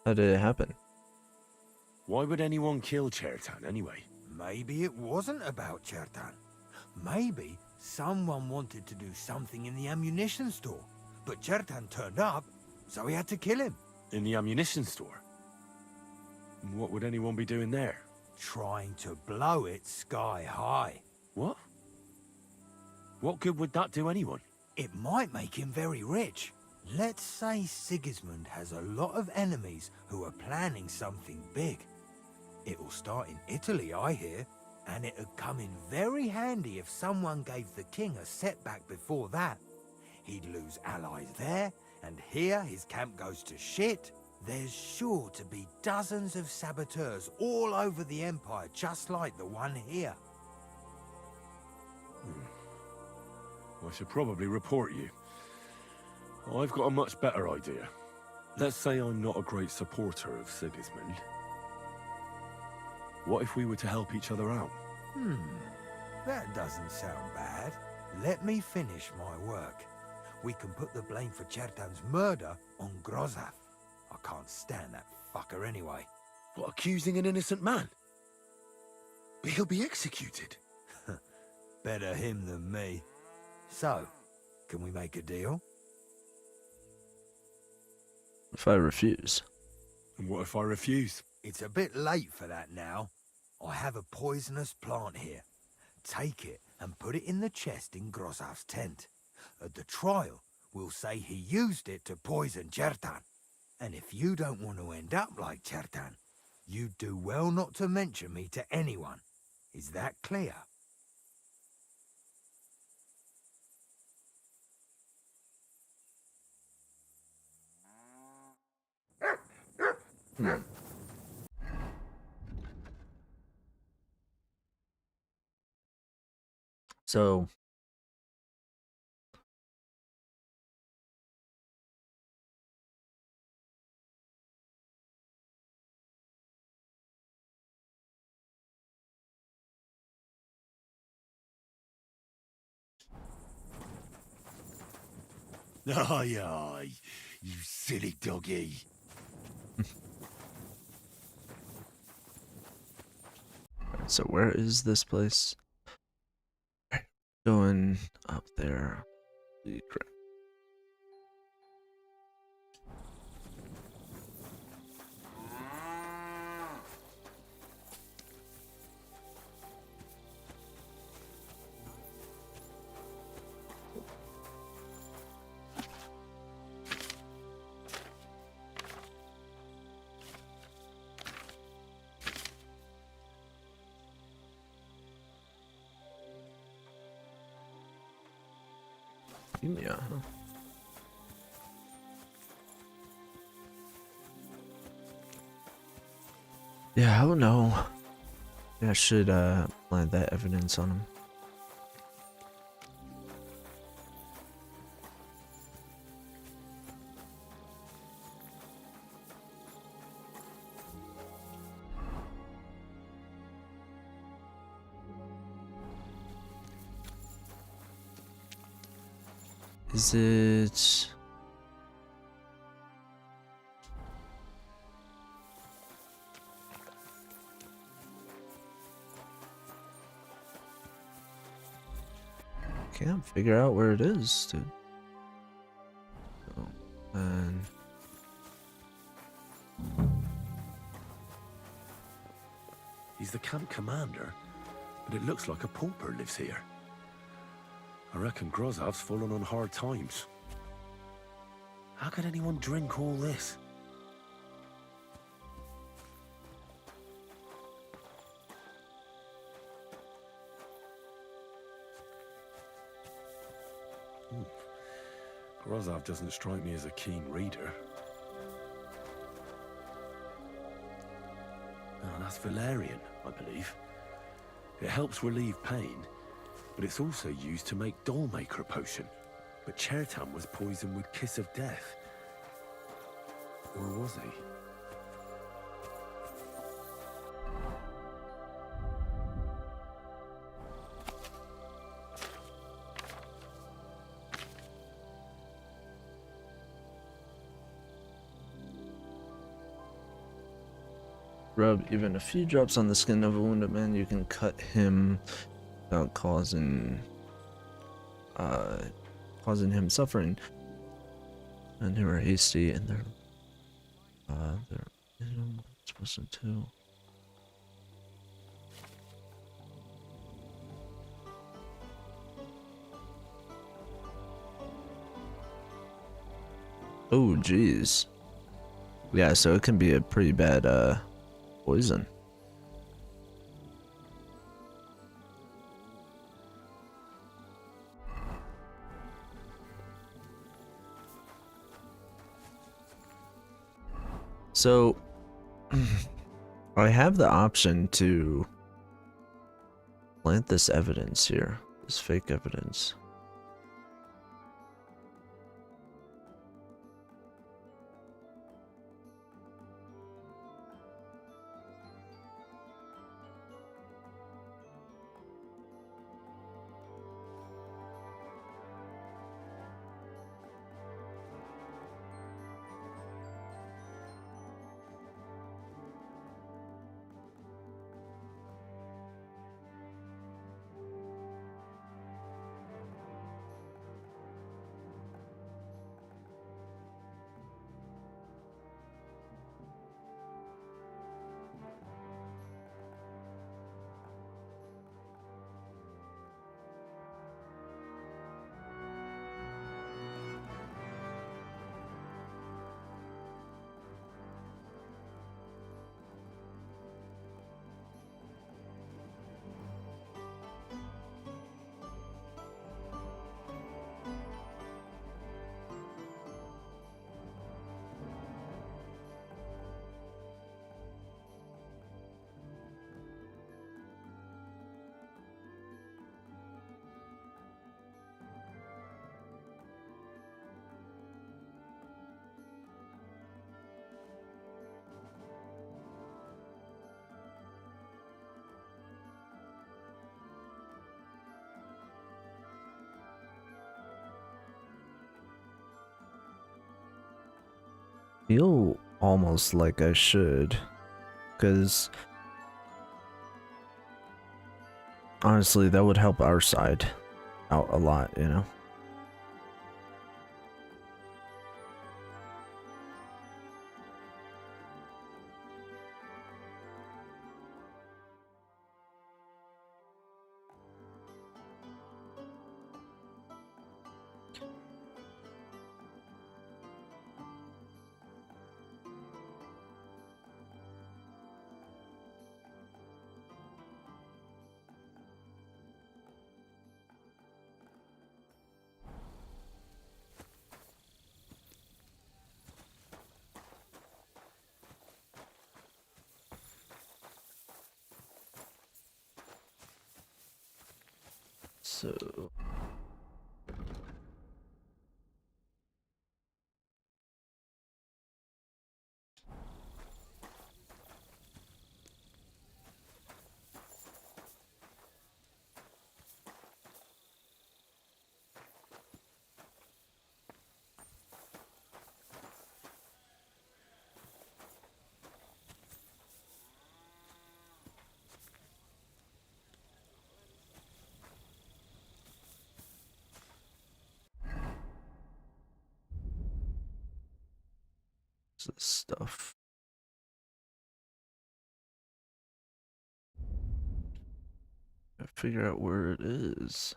How did it happen? Why would anyone kill Chertan anyway? Maybe it wasn't about Chertan. Maybe someone wanted to do something in the ammunition store, but Chertan turned up, so he had to kill him. In the ammunition store? What would anyone be doing there? Trying to blow it sky high. What? What good would that do anyone? It might make him very rich. Let's say Sigismund has a lot of enemies who are planning something big. It will start in Italy, I hear, and it'd come in very handy if someone gave the king a setback before that. He'd lose allies there, and here his camp goes to shit, there's sure to be dozens of saboteurs all over the Empire just like the one here. I should probably report you. I've got a much better idea. Let's say I'm not a great supporter of Sigismund. What if we were to help each other out? That doesn't sound bad. Let me finish my work. We can put the blame for Chertan's murder on Grozav. I can't stand that fucker anyway. What, accusing an innocent man? But he'll be executed. Better him than me. So, can we make a deal? If I refuse? And what if I refuse? It's a bit late for that now. I have a poisonous plant here. Take it and put it in the chest in Grozav's tent. At the trial, we'll say he used it to poison Chertan. And if you don't want to end up like Chertan, you'd do well not to mention me to anyone. Is that clear? So Aye, aye, you silly doggy. so where is this place? Going up there. Yeah. Yeah, I don't know. Yeah, I should plant that evidence on him. Is it? Can't figure out where it is, dude. Oh, and He's the camp commander, but it looks like a pauper lives here. I reckon Grozav's fallen on hard times. How could anyone drink all this? Grozav doesn't strike me as a keen reader. Oh, that's valerian, I believe. It helps relieve pain, but it's also used to make Dollmaker potion. But Chertan was poisoned with Kiss of Death. Or was he? rub even a few drops on the skin of a wounded man. You can cut him without causing him suffering. And who are hasty and they're supposed to too. Oh geez. Yeah, so it can be a pretty bad poison. So, I have the option to plant this evidence here, this fake evidence. Feel almost like I should, because honestly, that would help our side out a lot, you know? So what's this stuff. I figure out where it is.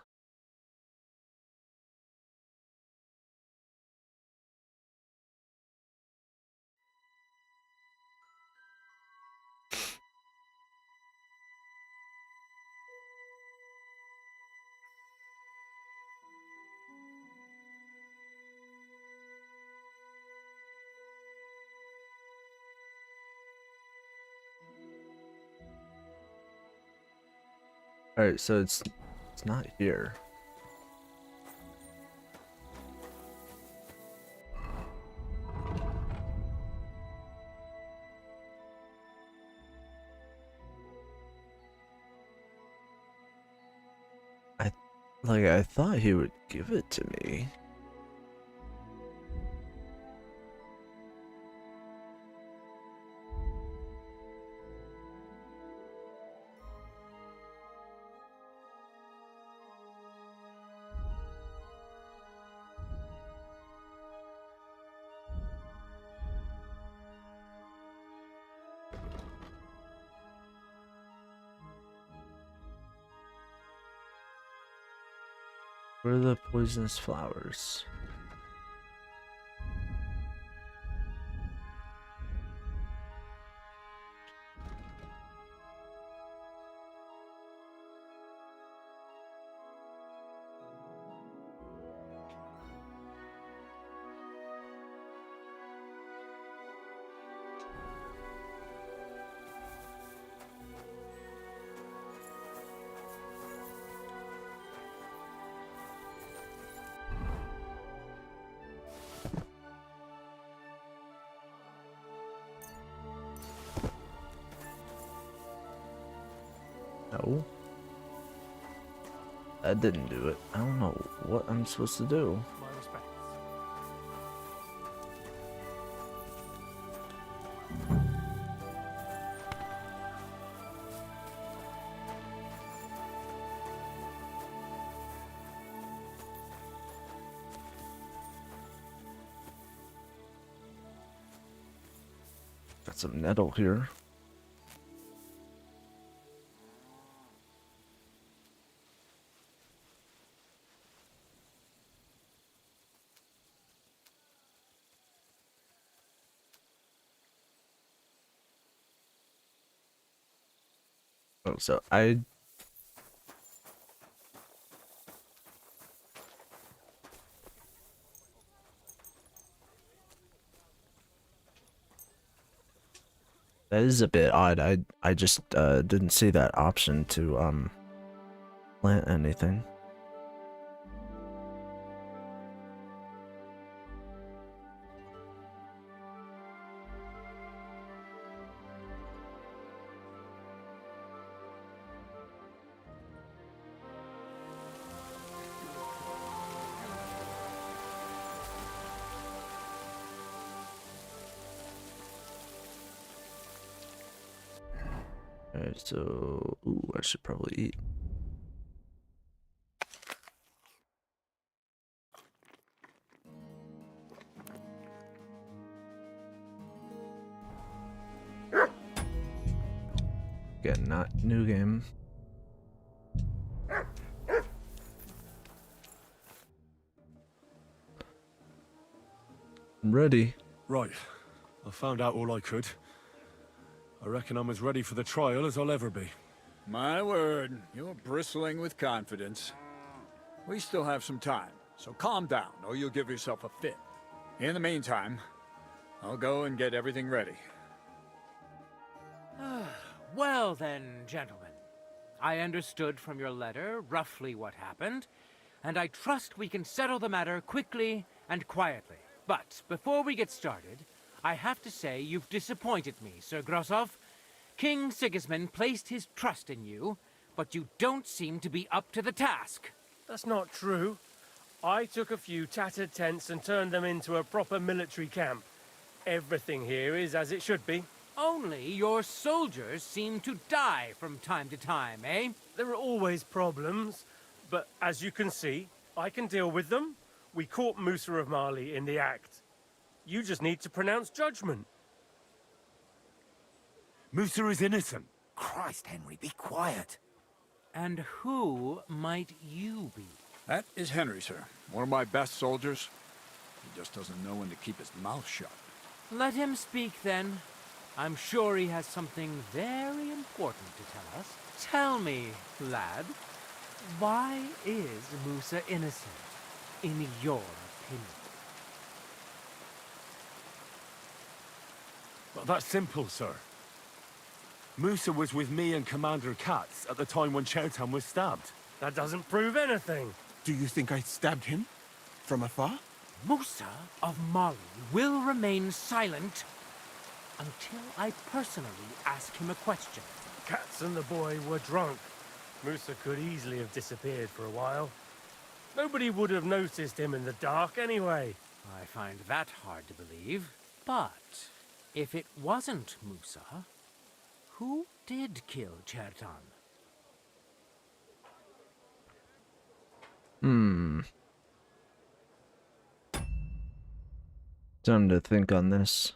Alright, so it's not here. I thought he would give it to me. Where are the poisonous flowers? That didn't do it. I don't know what I'm supposed to do. My respects. Got some nettle here. Oh, so that is a bit odd. I just didn't see that option to plant anything. Alright, so ooh, I should probably eat. Again, not new game. I'm ready. Right. I found out all I could. I reckon I'm as ready for the trial as I'll ever be. My word, you're bristling with confidence. We still have some time, so calm down, or you'll give yourself a fit. In the meantime, I'll go and get everything ready. Well then, gentlemen. I understood from your letter roughly what happened, and I trust we can settle the matter quickly and quietly. But before we get started, I have to say you've disappointed me, Sir Grosov. King Sigismund placed his trust in you, but you don't seem to be up to the task. That's not true. I took a few tattered tents and turned them into a proper military camp. Everything here is as it should be. Only your soldiers seem to die from time to time, eh? There are always problems, but as you can see, I can deal with them. We caught Musa of Mali in the act. You just need to pronounce judgment. Musa is innocent. Christ, Henry, be quiet. And who might you be? That is Henry, sir. One of my best soldiers. He just doesn't know when to keep his mouth shut. Let him speak then. I'm sure he has something very important to tell us. Tell me, lad, why is Musa innocent, in your opinion? Well, that's simple, sir. Musa was with me and Commander Katz at the time when Chertan was stabbed. That doesn't prove anything. Do you think I stabbed him? From afar? Musa of Mali will remain silent until I personally ask him a question. Katz and the boy were drunk. Musa could easily have disappeared for a while. Nobody would have noticed him in the dark anyway. I find that hard to believe. But if it wasn't Musa, who did kill Chertan? Time to think on this.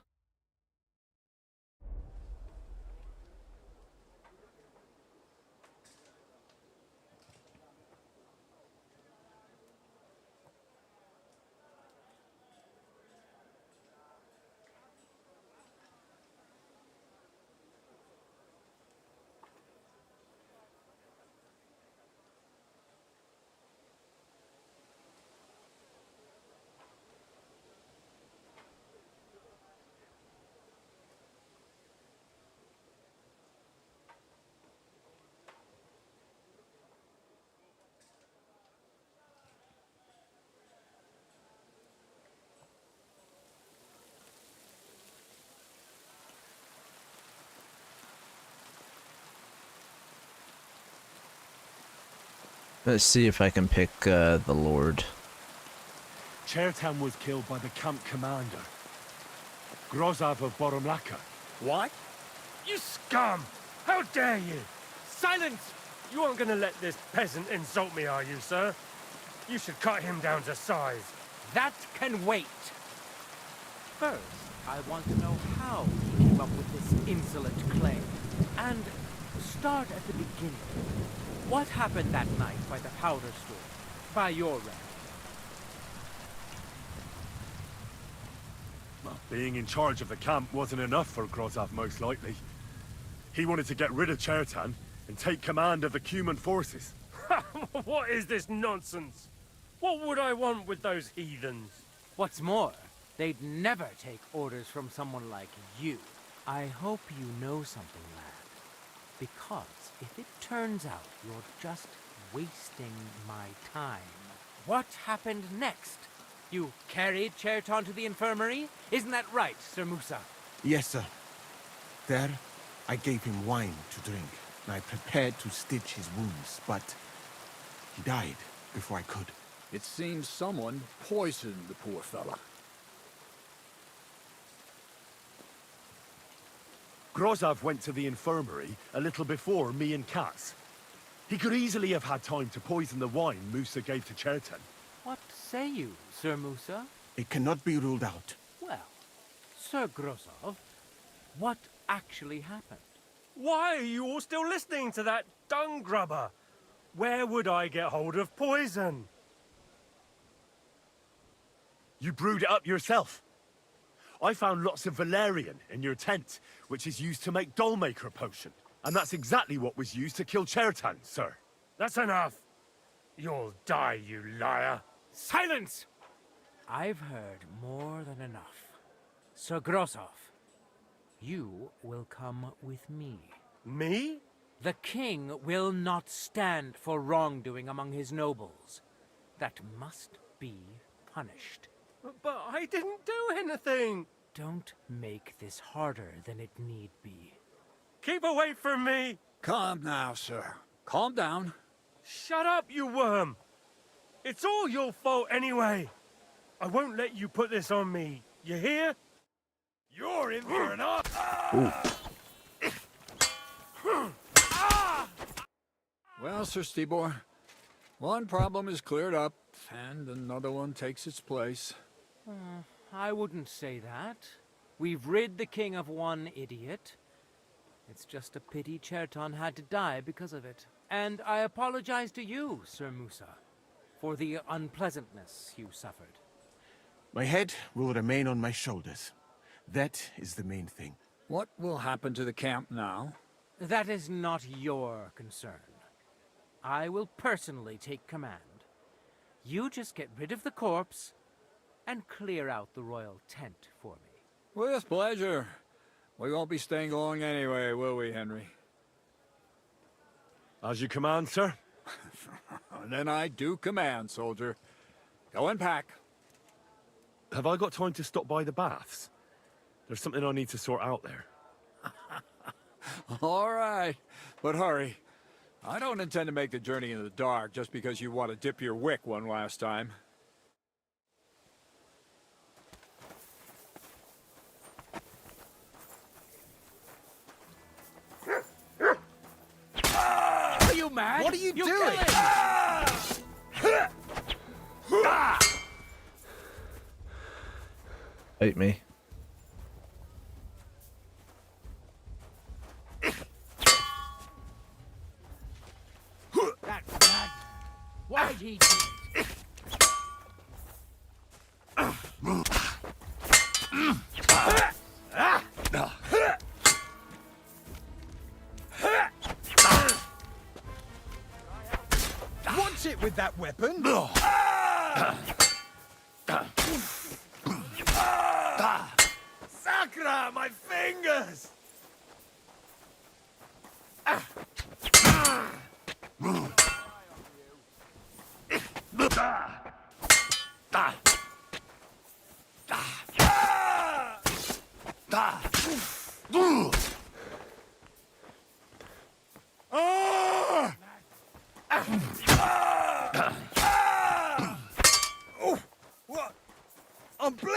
Let's see if I can pick the Lord. Chertan was killed by the camp commander, Grozav of Boromlaka. What? You scum! How dare you! Silence! You aren't going to let this peasant insult me, are you, sir? You should cut him down to size. That can wait. First, I want to know how he came up with this insolent claim. And start at the beginning. What happened that night by the powder store? By your rank? Well, being in charge of the camp wasn't enough for Grozav, most likely. He wanted to get rid of Chertan and take command of the Cuman forces. What is this nonsense? What would I want with those heathens? What's more, they'd never take orders from someone like you. I hope you know something, lad. Because if it turns out you're just wasting my time, what happened next? You carried Chertan to the infirmary? Isn't that right, Sir Musa? Yes, sir. There, I gave him wine to drink, and I prepared to stitch his wounds, but he died before I could. It seems someone poisoned the poor fella. Grozav went to the infirmary a little before me and Katz. He could easily have had time to poison the wine Musa gave to Chertan. What say you, Sir Musa? It cannot be ruled out. Well, Sir Grozov, what actually happened? Why are you all still listening to that dung grubber? Where would I get hold of poison? You brewed it up yourself. I found lots of valerian in your tent, which is used to make Dollmaker potion. And that's exactly what was used to kill Chertan, sir. That's enough. You'll die, you liar. Silence! I've heard more than enough. Sir Grozov, you will come with me. Me? The king will not stand for wrongdoing among his nobles. That must be punished. But I didn't do anything. Don't make this harder than it need be. Keep away from me. Calm now, sir. Calm down. Shut up, you worm. It's all your fault anyway. I won't let you put this on me. You hear? You're in for an up. Well, Sir Stibor, one problem is cleared up, and another one takes its place. I wouldn't say that. We've rid the king of one idiot. It's just a pity Chertan had to die because of it. And I apologize to you, Sir Musa, for the unpleasantness you suffered. My head will remain on my shoulders. That is the main thing. What will happen to the camp now? That is not your concern. I will personally take command. You just get rid of the corpse and clear out the royal tent for me. With pleasure. We won't be staying long anyway, will we, Henry? As you command, sir. Then I do command, soldier. Go and pack. Have I got time to stop by the baths? There's something I need to sort out there. All right, but hurry. I don't intend to make the journey in the dark just because you want to dip your wick one last time. Are you mad? What are you doing? Kill him! Bite me. That madman. Why did he do it? Watch it with that weapon. Sakra, my fingers!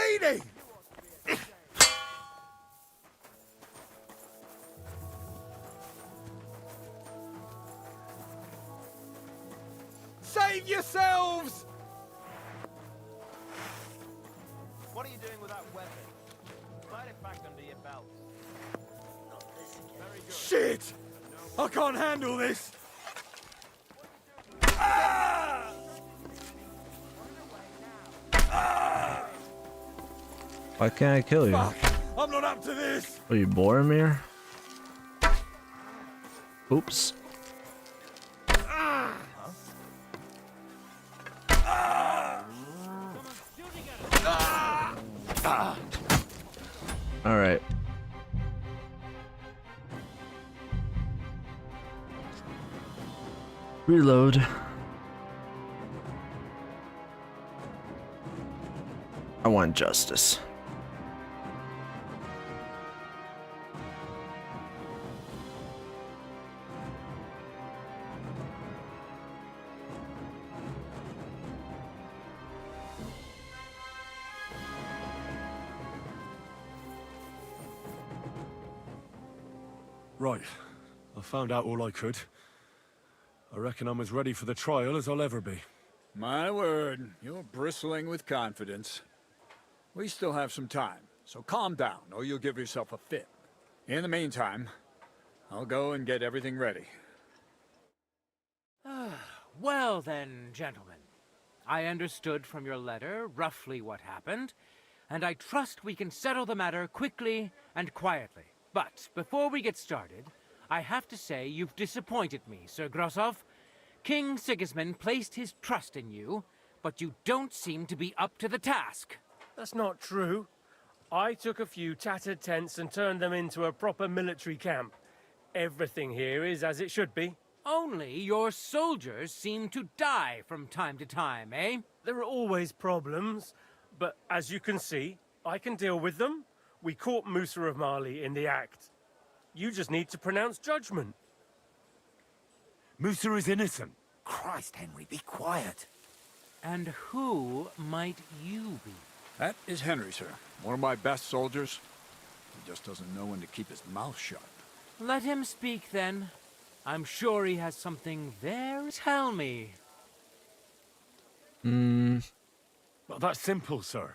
lady! Save yourselves! What are you doing with that weapon? Slide it back under your belt. Very good. Shit! I can't handle this! Ah! Ah! Why can't I kill you? Fuck! I'm not up to this! Are you Boromir? Oops. Alright. Reload. I want justice. Right. I found out all I could. I reckon I'm as ready for the trial as I'll ever be. My word, you're bristling with confidence. We still have some time, so calm down, or you'll give yourself a fit. In the meantime, I'll go and get everything ready. Well then, gentlemen. I understood from your letter roughly what happened, and I trust we can settle the matter quickly and quietly. But before we get started, I have to say you've disappointed me, Sir Grosov. King Sigismund placed his trust in you, but you don't seem to be up to the task. That's not true. I took a few tattered tents and turned them into a proper military camp. Everything here is as it should be. Only your soldiers seem to die from time to time, eh? There are always problems, but as you can see, I can deal with them. We caught Musa of Mali in the act. You just need to pronounce judgment. Musa is innocent. Christ, Henry, be quiet. And who might you be? That is Henry, sir. One of my best soldiers. He just doesn't know when to keep his mouth shut. Let him speak, then. I'm sure he has something very... Tell me. Well, that's simple, sir.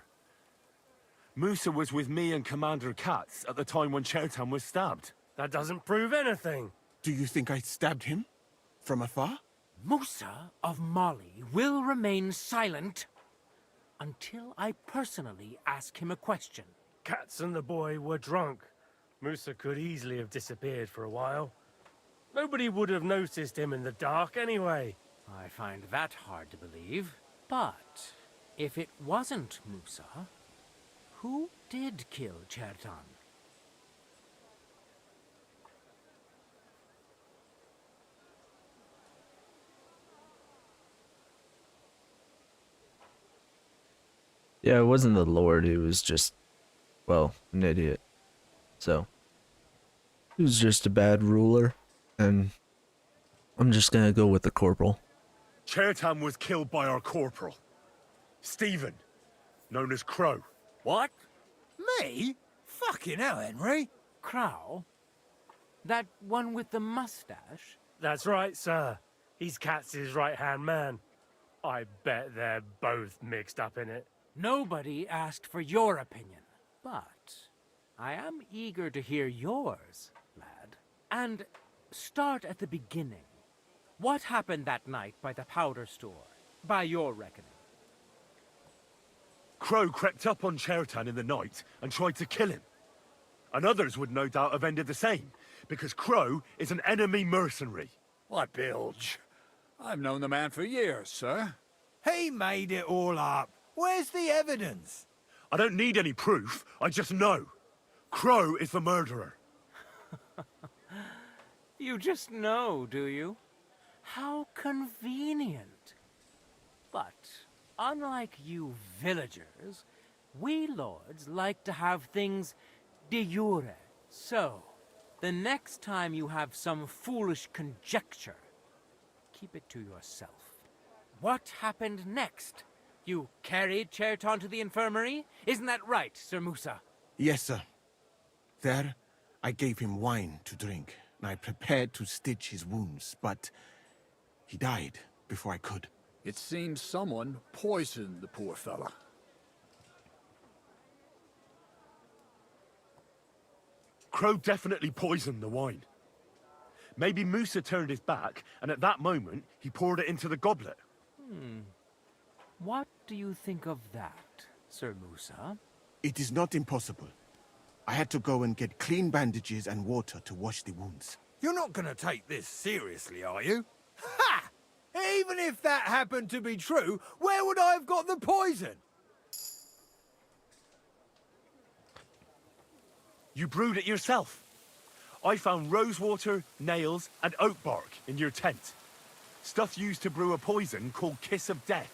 Musa was with me and Commander Katz at the time when Chertan was stabbed. That doesn't prove anything. Do you think I stabbed him? From afar? Musa of Mali will remain silent until I personally ask him a question. Katz and the boy were drunk. Musa could easily have disappeared for a while. Nobody would have noticed him in the dark anyway. I find that hard to believe. But if it wasn't Musa, who did kill Chertan? Yeah, it wasn't the Lord, he was just, well, an idiot. So, he was just a bad ruler, and I'm just gonna go with the corporal. Chertan was killed by our corporal, Stephen, known as Crow. What? Me? Fucking hell, Henry. Crow? That one with the mustache? That's right, sir. He's Katz's right-hand man. I bet they're both mixed up in it. Nobody asked for your opinion, but I am eager to hear yours, lad. And start at the beginning. What happened that night by the powder store, by your reckoning? Crow crept up on Chertan in the night and tried to kill him. And others would no doubt have ended the same, because Crow is an enemy mercenary. What bilge? I've known the man for years, sir. He made it all up. Where's the evidence? I don't need any proof, I just know. Crow is the murderer. You just know, do you? How convenient. But unlike you villagers, we lords like to have things de jure. So, the next time you have some foolish conjecture, keep it to yourself. What happened next You carried Cherton to the infirmary? Isn't that right, Sir Musa? Yes, sir. There, I gave him wine to drink, and I prepared to stitch his wounds, but he died before I could. It seems someone poisoned the poor fella. Crow definitely poisoned the wine. Maybe Musa turned his back, and at that moment, he poured it into the goblet. What do you think of that, Sir Musa? It is not impossible. I had to go and get clean bandages and water to wash the wounds. You're not gonna take this seriously, are you? Ha! Even if that happened to be true, where would I have got the poison? You brewed it yourself. I found rosewater, nails, and oak bark in your tent. Stuff used to brew a poison called Kiss of Death.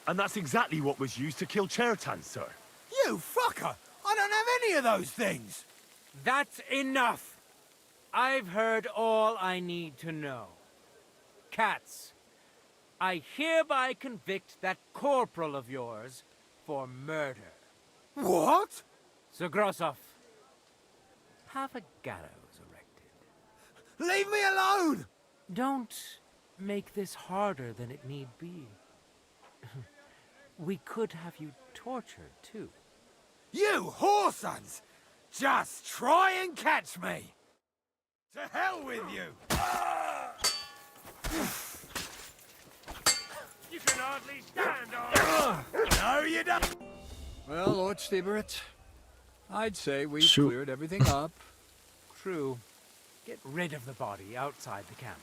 And that's exactly what was used to kill Chertan, sir. You fucker! I don't have any of those things! That's enough! I've heard all I need to know. Cats, I hereby convict that corporal of yours for murder. What? Sir Grossoff, have a gallows erected. Leave me alone! Don't make this harder than it need be. We could have you tortured, too. You whoresons! Just try and catch me! To hell with you! You can hardly stand on. No, you don't! Well, Lord Stieberitz, I'd say we've Shoot. cleared everything up. True. Get rid of the body outside the camp.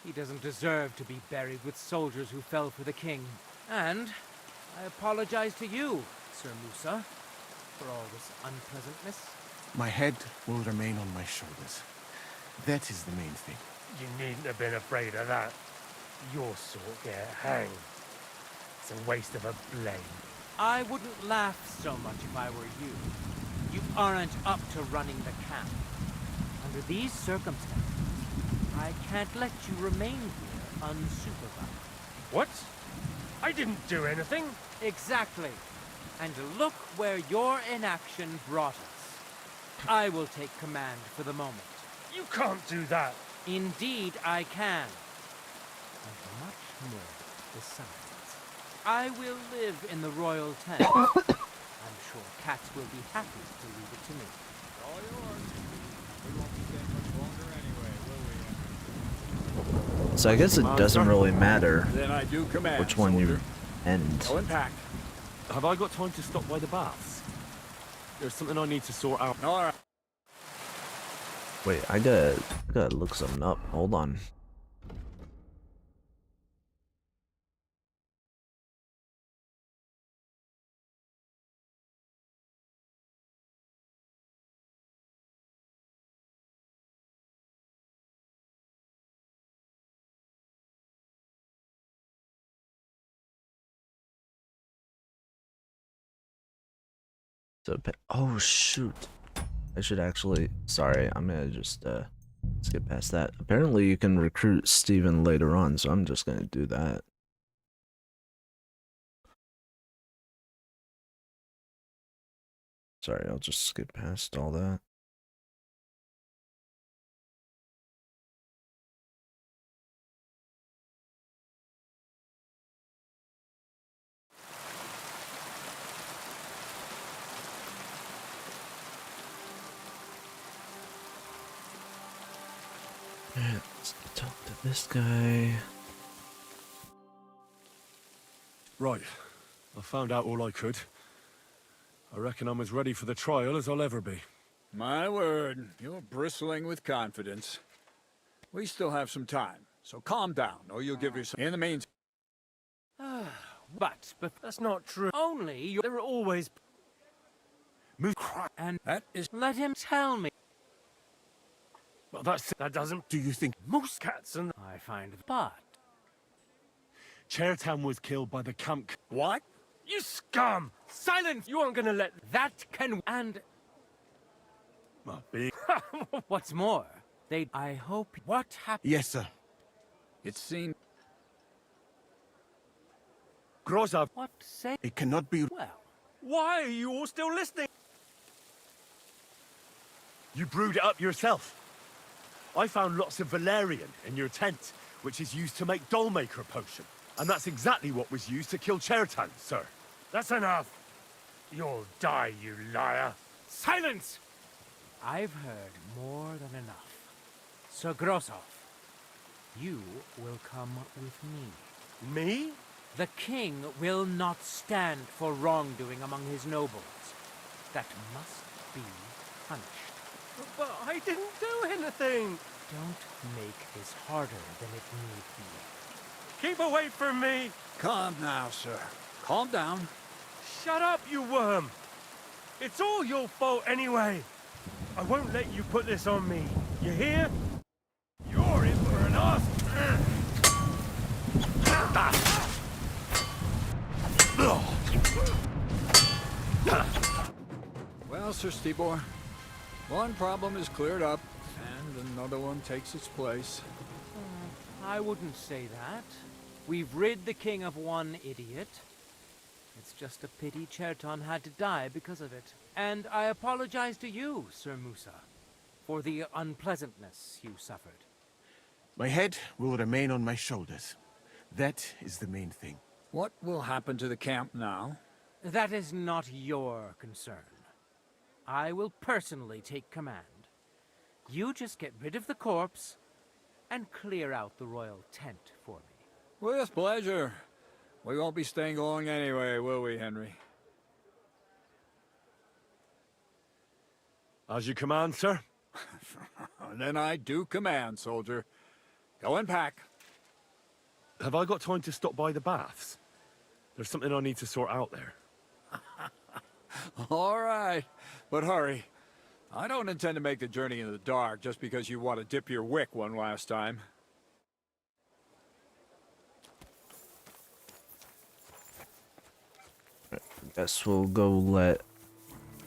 He doesn't deserve to be buried with soldiers who fell for the king. And I apologize to you, Sir Musa, for all this unpleasantness. My head will remain on my shoulders. That is the main thing. You needn't have been afraid of that. Your sort get hanged. It's a waste of a blade. I wouldn't laugh so much if I were you. You aren't up to running the camp. Under these circumstances, I can't let you remain here unsupervised. What? I didn't do anything. Exactly. And look where your inaction brought us. I will take command for the moment. You can't do that. Indeed, I can. And much more besides. I will live in the royal tent. I'm sure cats will be happy to leave it to me. All yours. We won't be staying much longer anyway, will we? So I guess it doesn't really matter Then I do command, which one you soldier. end. Go and pack. Have I got time to stop by the baths? There's something I need to sort out. All right. Wait, I gotta look something up. Hold on. So, oh shoot. I should actually, sorry, I'm gonna just skip past that. Apparently you can recruit Steven later on, so I'm just gonna do that. Sorry, I'll just skip past all that. Alright, let's talk to this guy. Right. I found out all I could. I reckon I'm as ready for the trial as I'll ever be. My word, you're bristling with confidence. We still have some time, so calm down, or you'll give yourself... In the meantime... But That's not true. only you... There are always... Move. And That is... let him tell me. Well, that doesn't... Do you think... Moose cats and... I find... But... Chertan was killed by the camp... What? You scum! Silence! You aren't gonna let... That can... And... Big. What's more, I hope... What happened? Yes, sir. It seemed... Grozov. What say? It cannot be. Well, Why are you all still listening? You brewed it up yourself. I found lots of valerian in your tent, which is used to make Dollmaker potion. And that's exactly what was used to kill Chertan, sir. That's enough. You'll die, you liar. Silence! I've heard more than enough. Sir Grosov, you will come with me. Me? The king will not stand for wrongdoing among his nobles. That must be punished. But I didn't do anything. Don't make this harder than it need be. Keep away from me. Calm now, sir. Calm down. Shut up, you worm. It's all your fault anyway. I won't let you put this on me. You hear? You're in for an ass. Well, Sir Stibor, one problem is cleared up, and another one takes its place. I wouldn't say that. We've rid the king of one idiot. It's just a pity Cherton had to die because of it. And I apologize to you, Sir Musa, for the unpleasantness you suffered. My head will remain on my shoulders. That is the main thing. What will happen to the camp now? That is not your concern. I will personally take command. You just get rid of the corpse and clear out the royal tent for me. With pleasure. We won't be staying long anyway, will we, Henry? As you command, sir. Then I do command, soldier. Go and pack. Have I got time to stop by the baths? There's something I need to sort out there. All right, but hurry. I don't intend to make the journey in the dark just because you want to dip your wick one last time. Guess we'll go let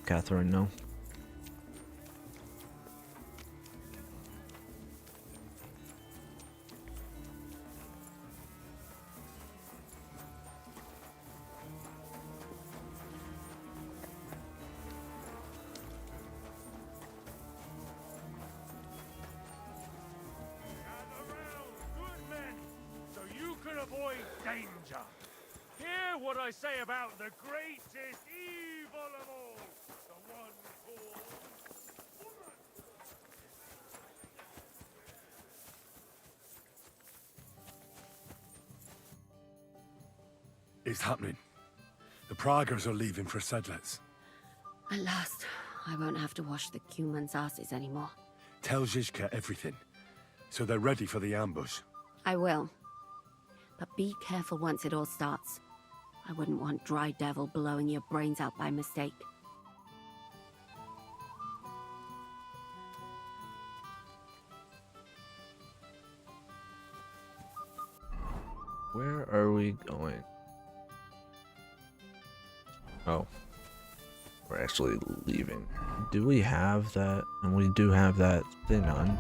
Catherine know. Avoid danger. Hear what I say about the greatest evil of all, the one called woman. It's happening. The Praggers are leaving for Sedlets. At last, I won't have to wash the Cumans' asses anymore. Tell Zizka everything, so they're ready for the ambush. I will. But be careful once it all starts. I wouldn't want Dry Devil blowing your brains out by mistake. Where are we going? Oh. We're actually leaving. Do we have that? And we do have that thing on.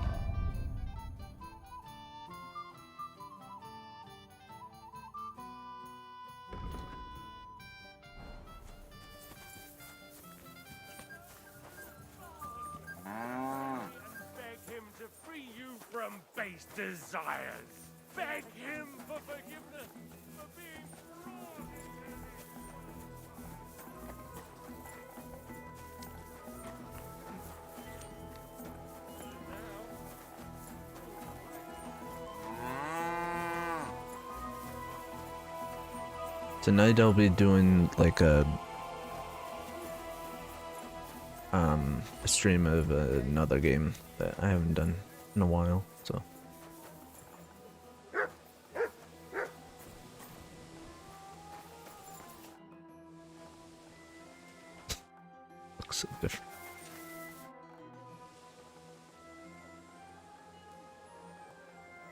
Base desires. Beg him for forgiveness for being wrong. Tonight I'll be doing like a stream of another game that I haven't done in a while, so. Looks so different.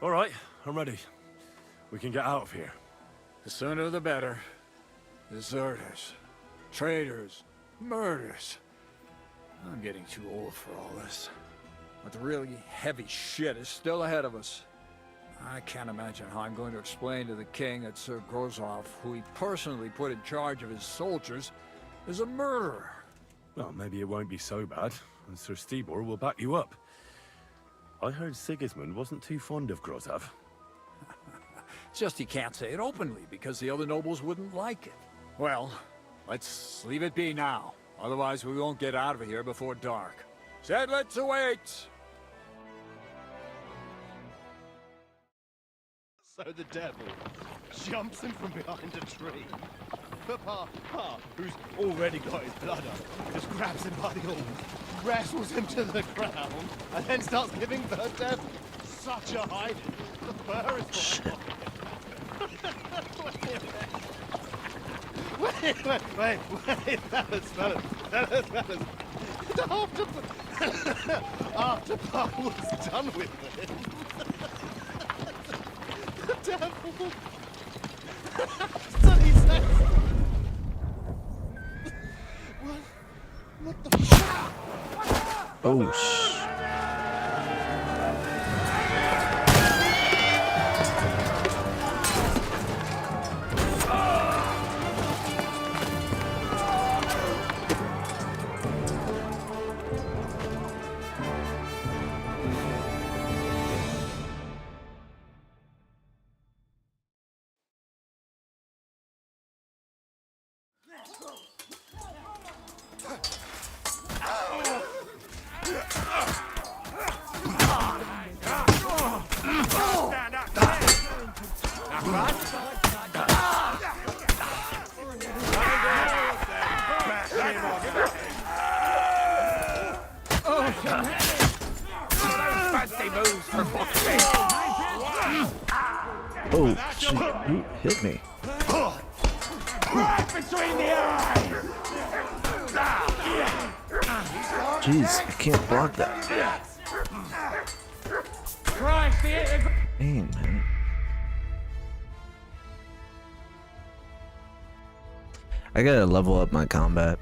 All right, I'm ready. We can get out of here. The sooner the better. Deserters, traitors, murders. I'm getting too old for all this. But the really heavy shit is still ahead of us. I can't imagine how I'm going to explain to the king that Sir Grozov, who he personally put in charge of his soldiers, is a murderer. Well, maybe it won't be so bad, and Sir Stibor will back you up. I heard Sigismund wasn't too fond of Grozov. It's just he can't say it openly because the other nobles wouldn't like it. Well, let's leave it be now. Otherwise we won't get out of here before dark. Said let's await! So the devil jumps in from behind a tree. But Pa, who's already got his blood up, just grabs him by the arm, wrestles him to the ground, and then starts giving the devil such a hiding. The fur is Shit. Wait, fellas. After Pa was done with it, the devil. So he says, what the fuck? Oh, shh. Oh, shit. Who hit me? Right between the eyes! Jeez, I can't block that. Dang, man. I gotta level up my combat.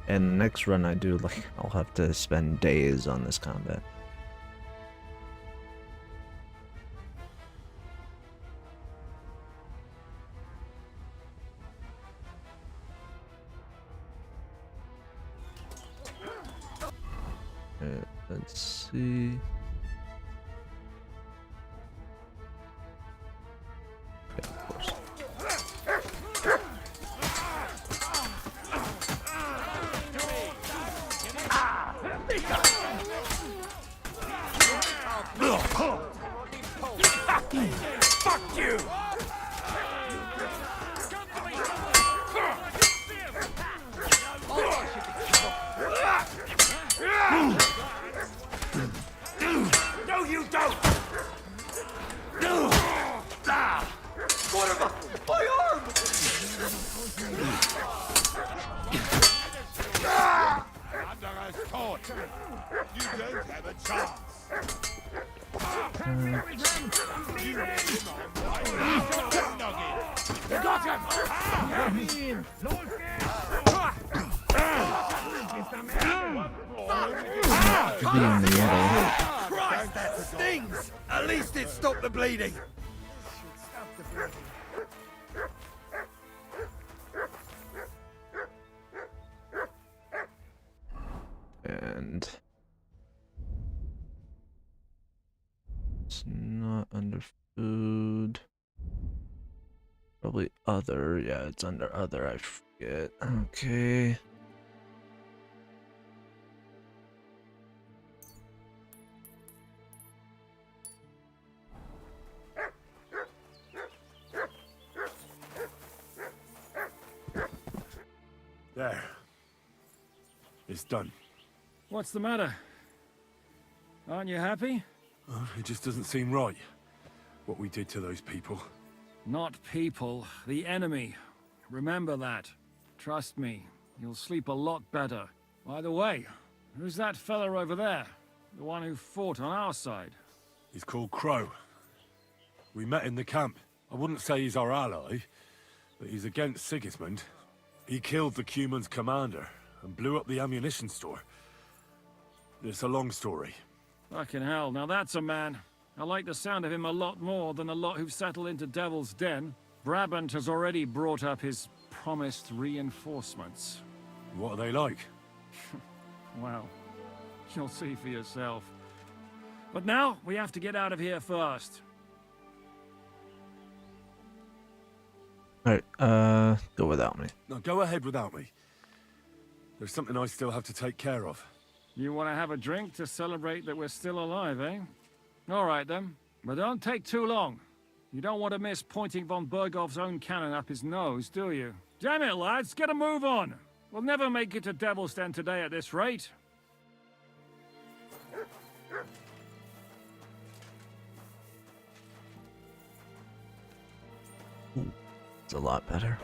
And next run I do, like, I'll have to spend days on this combat. Let's see. Okay, of course. Fuck you! No, you don't! What about my arm? Under escort, you don't have a chance. You let him on. You got him! Could be in the middle. Christ, that stings! At least it stopped the bleeding. And it's not under food. Probably other. Yeah, it's under other. I forget. Okay. There. It's done. What's the matter? Aren't you happy? Oh, it just doesn't seem right. What we did to those people. Not people, the enemy. Remember that. Trust me, you'll sleep a lot better. By the way, who's that fella over there? The one who fought on our side? He's called Crow. We met in the camp. I wouldn't say he's our ally, but he's against Sigismund. He killed the Cuman's commander and blew up the ammunition store. It's a long story. Fucking hell, now that's a man. I like the sound of him a lot more than a lot who've settled into Devil's Den. Brabant has already brought up his promised reinforcements. What are they like? Well, you'll see for yourself. But now, we have to get out of here first. Alright, go without me. No, go ahead without me. There's something I still have to take care of. You want to have a drink to celebrate that we're still alive, eh? All right, then. But don't take too long. You don't want to miss pointing von Bergov's own cannon up his nose, do you? Damn it, lads, get a move on! We'll never make it to Devil's Den today at this rate. It's a lot better.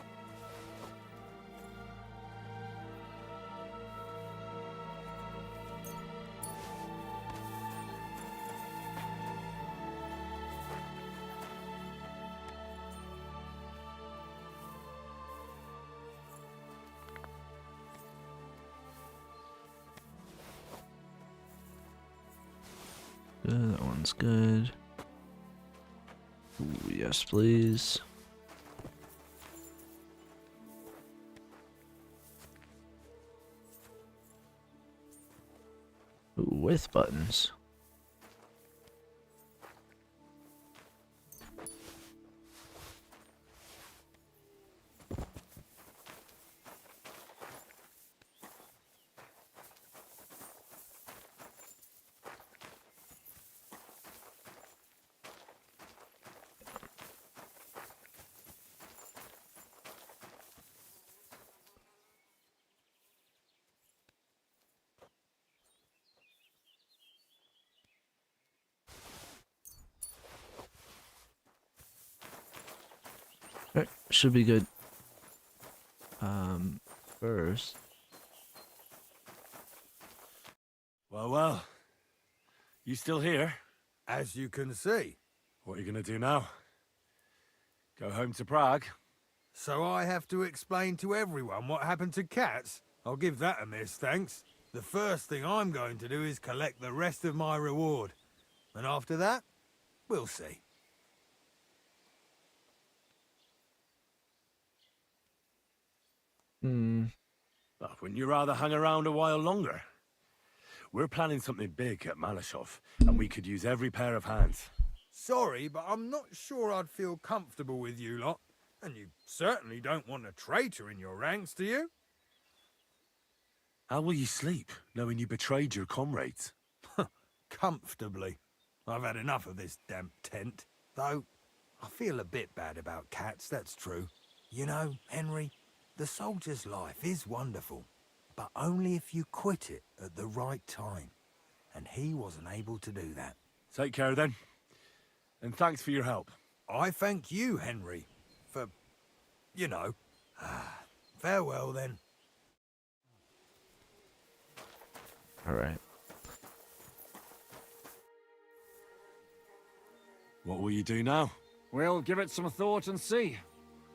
Good, that one's good. Ooh, yes, please. Ooh, with buttons. Alright, should be good. First. Well. You still here? As you can see. What are you gonna do now? Go home to Prague? So I have to explain to everyone what happened to Cats? I'll give that a miss, thanks. The first thing I'm going to do is collect the rest of my reward. And after that, we'll see. Wouldn't you rather hang around a while longer? We're planning something big at Malashov, and we could use every pair of hands. Sorry, but I'm not sure I'd feel comfortable with you lot. And you certainly don't want a traitor in your ranks, do you? How will you sleep, knowing you betrayed your comrades? Comfortably. I've had enough of this damp tent. Though, I feel a bit bad about Cats, that's true. You know, Henry, the soldier's life is wonderful, but only if you quit it at the right time. And he wasn't able to do that. Take care, then. And thanks for your help. I thank you, Henry, for, you know. Farewell, then. Alright. What will you do now? We'll give it some thought and see.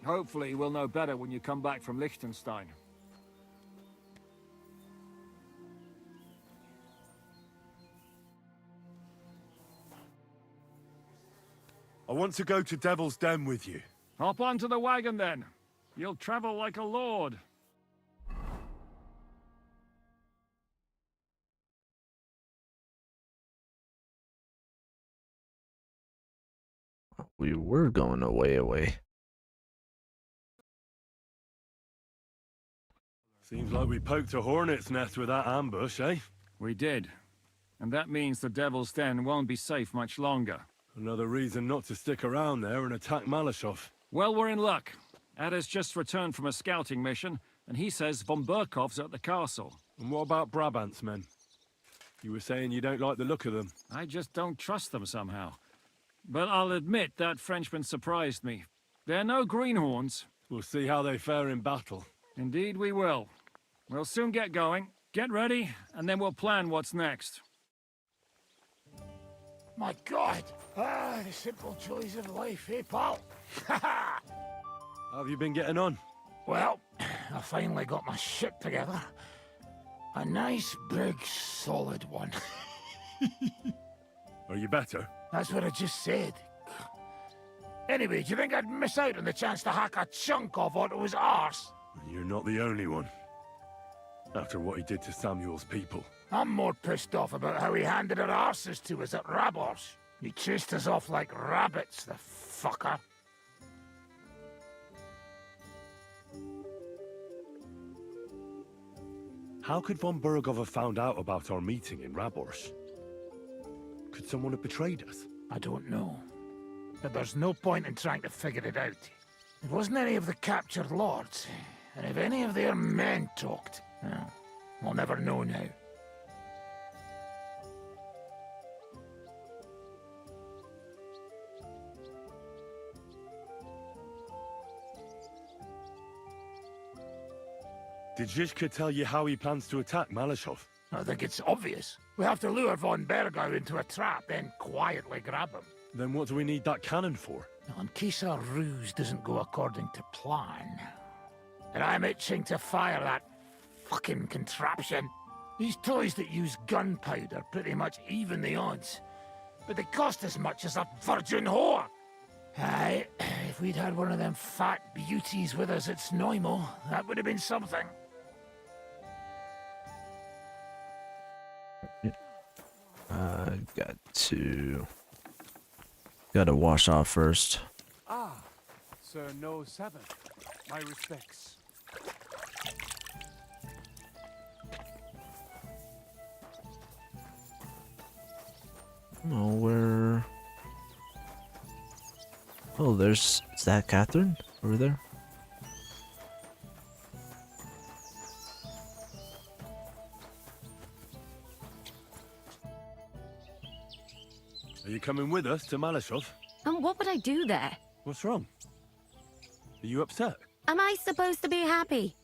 Hopefully we'll know better when you come back from Liechtenstein. I want to go to Devil's Den with you. Hop onto the wagon then. You'll travel like a lord. We were going away. Seems like we poked a hornet's nest with that ambush, eh? We did. And that means the Devil's Den won't be safe much longer. Another reason not to stick around there and attack Malashov. Well, we're in luck. Ada's just returned from a scouting mission, and he says von Berkov's at the castle. And what about Brabant's men? You were saying you don't like the look of them. I just don't trust them somehow. But I'll admit that Frenchman surprised me. They're no greenhorns. We'll see how they fare in battle. Indeed we will. We'll soon get going. Get ready, and then we'll plan what's next. My God! The simple joys of life, eh, pal? How have you been getting on? Well, I finally got my ship together. A nice, big, solid one. Are you better? That's what I just said. Anyway, do you think I'd miss out on the chance to hack a chunk off Otto's arse? You're not the only one. After what he did to Samuel's people. I'm more pissed off about how he handed our arses to us at Rabos. He chased us off like rabbits, the fucker. How could von Bergov have found out about our meeting in Rabors? Could someone have betrayed us? I don't know. But there's no point in trying to figure it out. It wasn't any of the captured lords. And if any of their men talked, well, we'll never know now. Did Zizka tell you how he plans to attack Malashov? I think it's obvious. We have to lure von Bergau into a trap, then quietly grab him. Then what do we need that cannon for? In case our ruse doesn't go according to plan. And I'm itching to fire that fucking contraption. These toys that use gunpowder pretty much even the odds. But they cost as much as a virgin whore. Aye, if we'd had one of them fat beauties with us at Snoimo, that would have been something. Gotta wash off first. Ah, Sir No 7. My respects. Oh, where? Oh, is that Catherine over there? Are you coming with us to Malashov? And what would I do there? What's wrong? Are you upset? Am I supposed to be happy?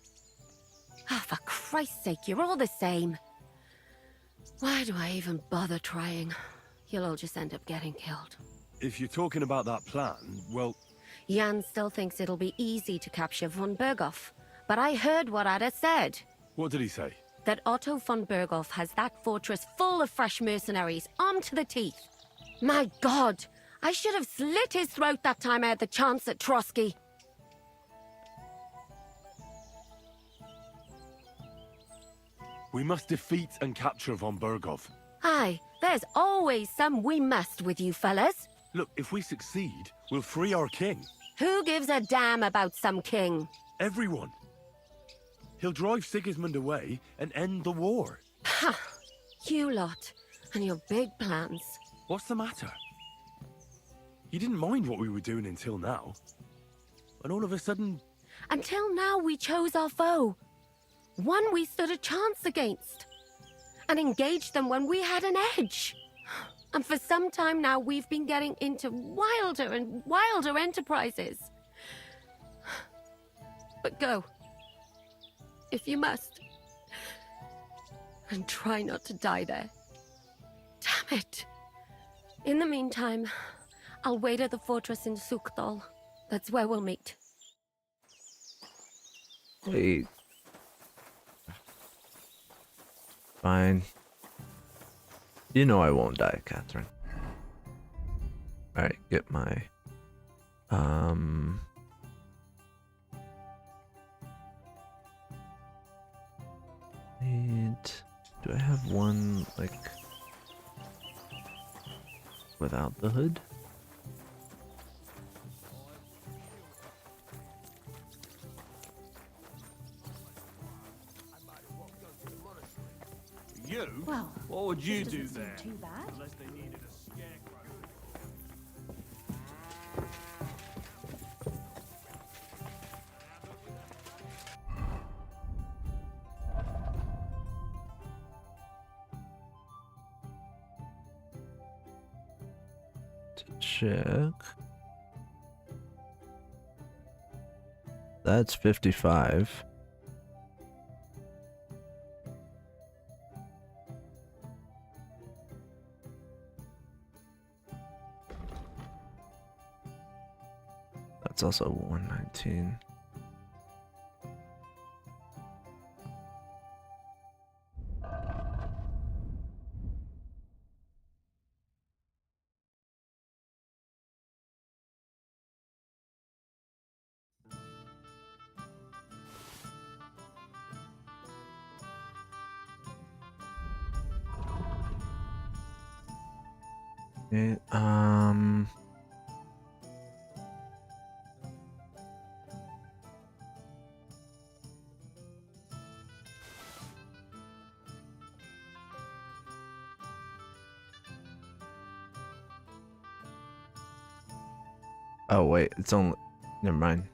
Ah, for Christ's sake, you're all the same. Why do I even bother trying? You'll all just end up getting killed. If you're talking about that plan, well... Jan still thinks it'll be easy to capture von Berghoff. But I heard what Ada said. What did he say? That Otto von Berghoff has that fortress full of fresh mercenaries, armed to the teeth. My God! I should have slit his throat that time I had the chance at Trotsky. We must defeat and capture von Berghoff. Aye, there's always some we must with you fellas. Look, if we succeed, we'll free our king. Who gives a damn about some king? Everyone. He'll drive Sigismund away and end the war. Ha! You lot, and your big plans. What's the matter? You didn't mind what we were doing until now. And all of a sudden... Until now we chose our foe. One we stood a chance against. And engaged them when we had an edge. And for some time now we've been getting into wilder and wilder enterprises. But go. If you must. And try not to die there. Damn it. In the meantime, I'll wait at the fortress in Sukdal. That's where we'll meet. Wait. Fine. You know I won't die, Catherine. Alright, get my... Do I have one, like... without the hood? You? Well, what would you it do doesn't seem there? too bad. Unless they needed a scarecrow. Check. That's 55. That's also 119. Okay, oh wait, it's only, never mind.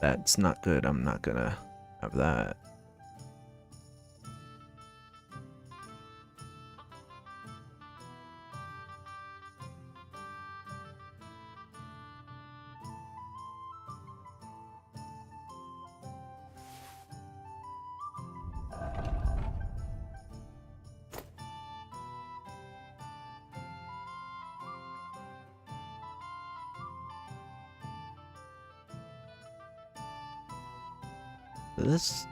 That's not good. I'm not gonna have that. This.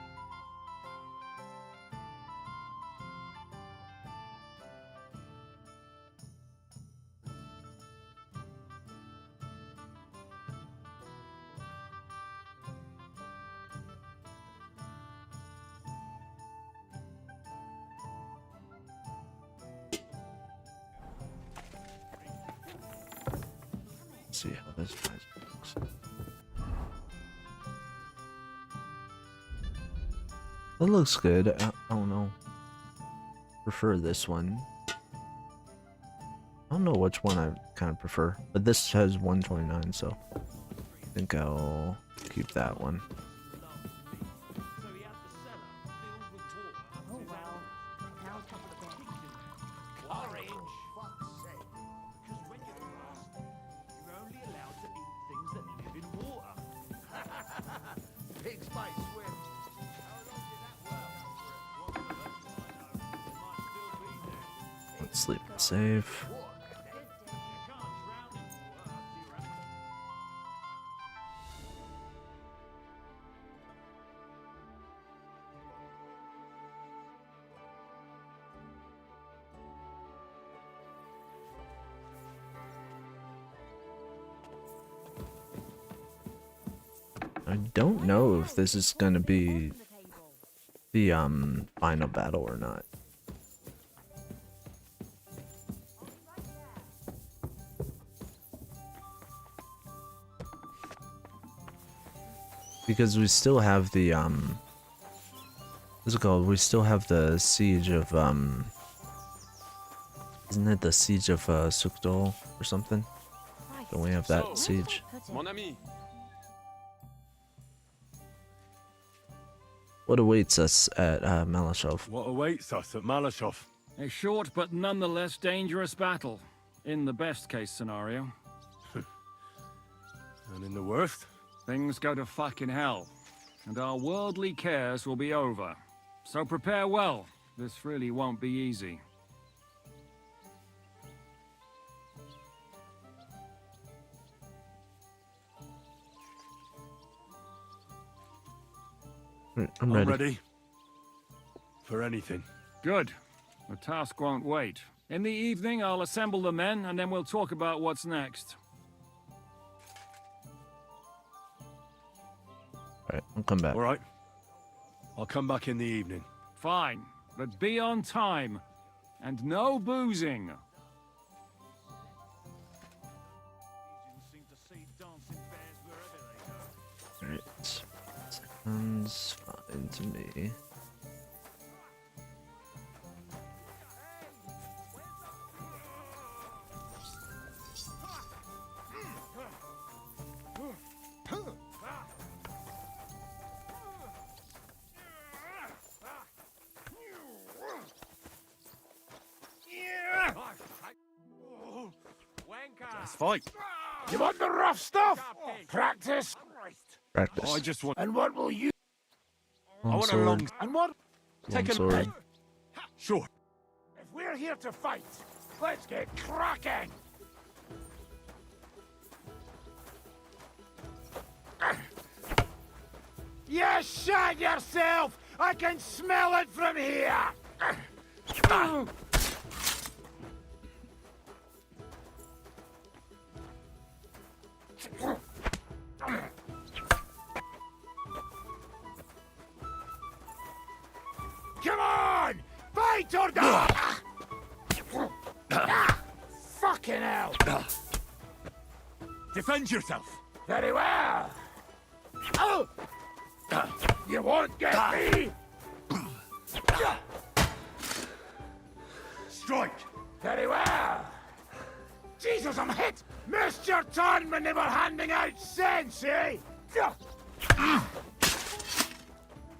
Let's see how this looks. That looks good. I don't know. Prefer this one. I don't know which one I kind of prefer, but this has 129, so I think I'll keep that one. Let's sleep and save. I don't know if this is gonna be the final battle or not. Because we still have the what's it called? We still have the siege of isn't it the siege of Sukdol or something? Don't we have that siege? Mon ami. What awaits us at Malashov? What awaits us at Malashov? A short but nonetheless dangerous battle, in the best case scenario. And in the worst? Things go to fucking hell, and our worldly cares will be over. So prepare well, this really won't be easy. I'm ready. Ready. For anything. Good. The task won't wait. In the evening, I'll assemble the men, and then we'll talk about what's next. Alright, I'll come back. Alright. I'll come back in the evening. Fine, but be on time. And no boozing. Alright. Sounds fine to me. Let's fight. You want the rough stuff? Practice. Practice. I just want. And what will you? I want a sword. long. And what? Long sword. Sure. If we're here to fight, let's get cracking. You shot yourself! I can smell it from here! Come on! Fight or die! Defend yourself! Very well. Oh! You won't get me! Strike! Very well. Jesus, I'm hit! Missed your turn when they were handing out sense, eh?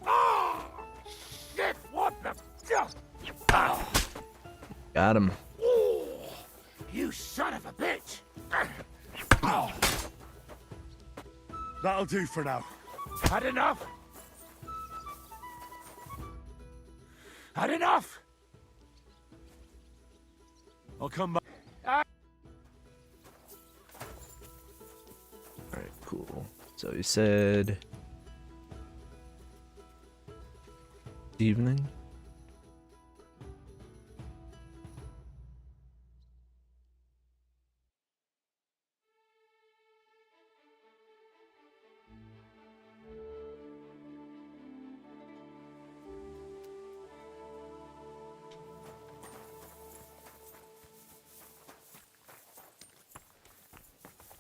Oh! Shit, what the... Got him. Oh, you son of a bitch! That'll do for now. Had enough? Had enough? I'll come back. Alright, cool. So you said... evening?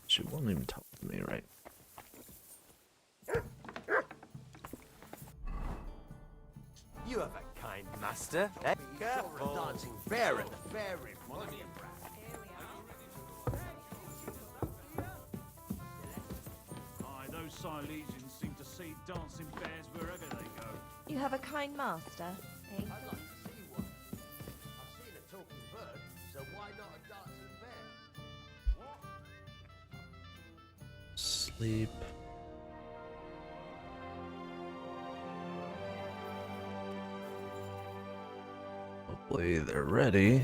She won't even talk to me, right? You have a kind master. Eh? Careful. Dancing bear at the fairy. Aye, those Silesians seem to see dancing bears wherever they go. You have a kind master, eh? I'd like to see one. I've seen a talking bird, so why not a dancing bear? What? Sleep. Hopefully they're ready.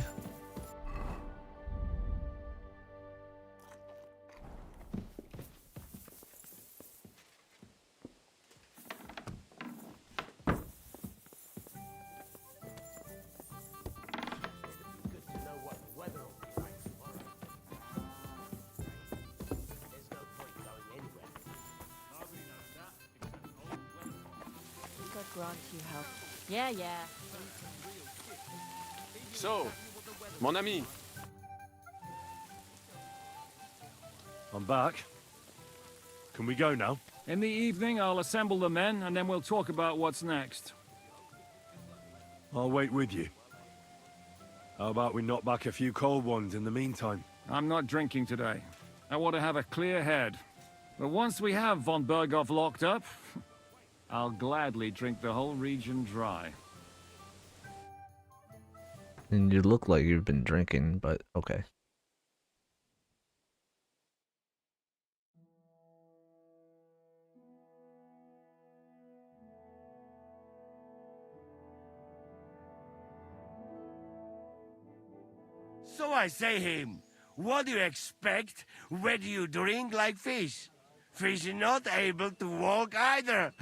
Good to know what the weather will be like tomorrow. There's no point going anywhere. God grant you help. Yeah. So, mon ami. I'm back. Can we go now? In the evening, I'll assemble the men, and then we'll talk about what's next. I'll wait with you. How about we knock back a few cold ones in the meantime? I'm not drinking today. I want to have a clear head. But once we have von Berghoff locked up, I'll gladly drink the whole region dry. And you look like you've been drinking, but okay. So I say him, what do you expect? Where do you drink like fish? Fish is not able to walk either.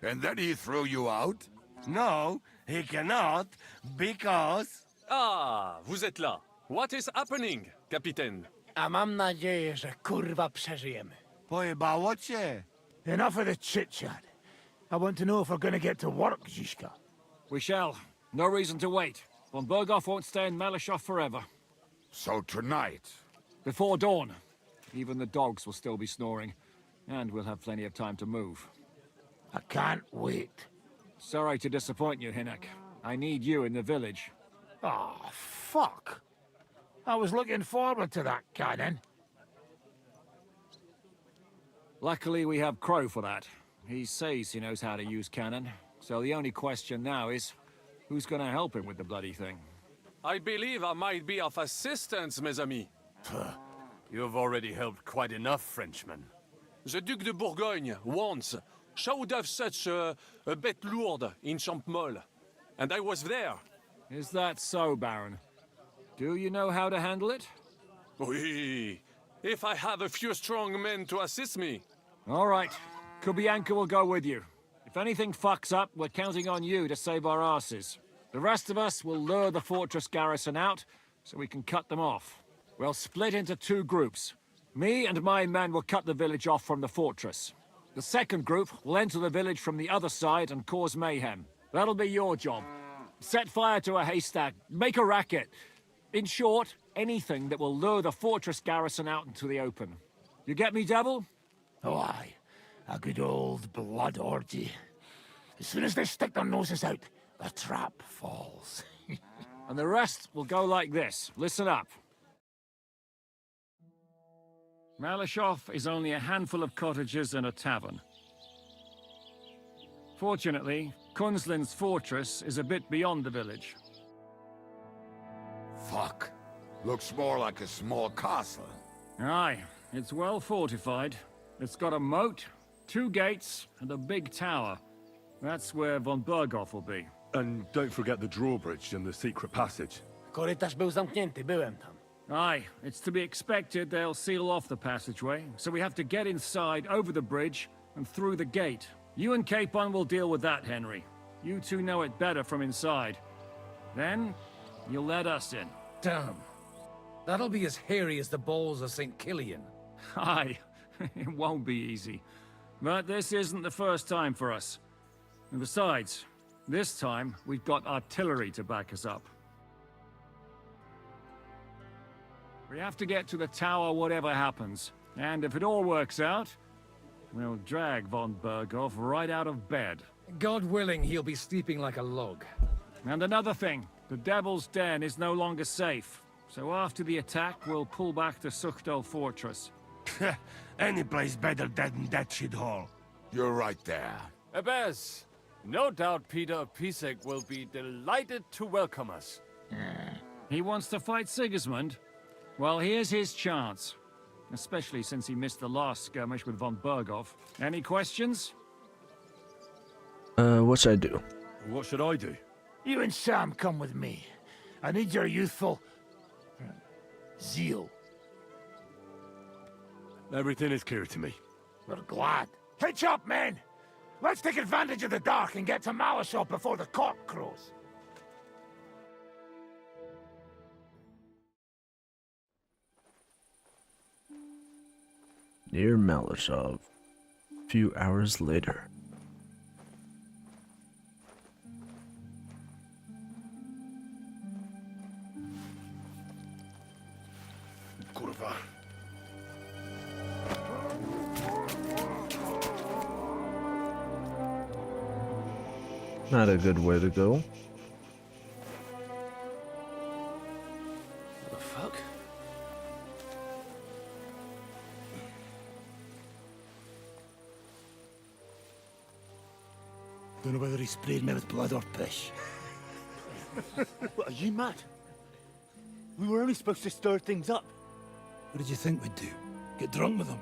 And then he threw you out? No, he cannot, because... Ah, vous êtes là. What is happening, Capitaine? A mam nadzieję, że kurwa przeżyjemy. Pojebało cię. Enough of the chit-chat. I want to know if we're gonna get to work, Zizka. We shall. No reason to wait. Von Berghoff won't stay in Malishov forever. So tonight? Before dawn. Even the dogs will still be snoring. And we'll have plenty of time to move. I can't wait. Sorry to disappoint you, Hinek. I need you in the village. Oh, fuck. I was looking forward to that, Cannon. Luckily, we have Crow for that. He says he knows how to use cannon. So the only question now is, who's gonna help him with the bloody thing? I believe I might be of assistance, mes amis. You've already helped quite enough, Frenchman. The Duc de Bourgogne, once, showed off such a bête lourde in Champmol. And I was there. Is that so, Baron? Do you know how to handle it? Oui. If I have a few strong men to assist me. All right. Kubianka will go with you. If anything fucks up, we're counting on you to save our asses. The rest of us will lure the fortress garrison out, so we can cut them off. We'll split into two groups. Me and my men will cut the village off from the fortress. The second group will enter the village from the other side and cause mayhem. That'll be your job. Set fire to a haystack, make a racket. In short, anything that will lure the fortress garrison out into the open. You get me, Devil? Oh, aye. A good old blood orgy. As soon as they stick their noses out, the trap falls. And the rest will go like this. Listen up. Malashov is only a handful of cottages and a tavern. Fortunately, Kunzlin's fortress is a bit beyond the village. Fuck. Looks more like a small castle. Aye, it's well fortified. It's got a moat, 2 gates, and a big tower. That's where von Berghoff will be. And don't forget the drawbridge and the secret passage. Korytarz był zamknięty, byłem tam. Aye, it's to be expected they'll seal off the passageway, so we have to get inside, over the bridge, and through the gate. You and Capon will deal with that, Henry. You two know it better from inside. Then, you'll let us in. Damn. That'll be as hairy as the balls of St. Killian. Aye, it won't be easy. But this isn't the first time for us. And besides, this time we've got artillery to back us up. We have to get to the tower whatever happens. And if it all works out, we'll drag von Berghoff right out of bed. God willing, he'll be sleeping like a log. And another thing, the Devil's Den is no longer safe. So after the attack, we'll pull back to Suchdol Fortress. Any place better than that shithole. You're right there. Abbas, no doubt Peter of Pisek will be delighted to welcome us. He wants to fight Sigismund? Well, here's his chance. Especially since he missed the last skirmish with von Berghoff. Any questions? What should I do? What should I do? You and Sam come with me. I need your youthful... zeal. Everything is clear to me. We're glad. Hitch up, men! Let's take advantage of the dark and get to Malashov before the cock crows. Near Malashov. A few hours later. Kurwa. Not a good way to go. What the fuck? Don't know whether he sprayed me with blood or piss. What, are you mad? We were only supposed to stir things up. What did you think we'd do? Get drunk with them?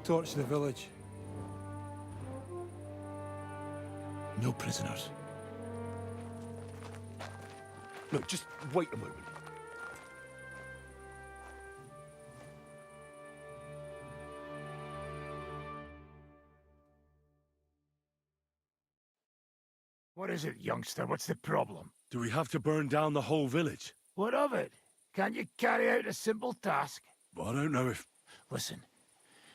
Torch the village. No prisoners. Look, just wait a moment. What is it, youngster? What's the problem? Do we have to burn down the whole village? What of it? Can't you carry out a simple task? Well, I don't know if... Listen,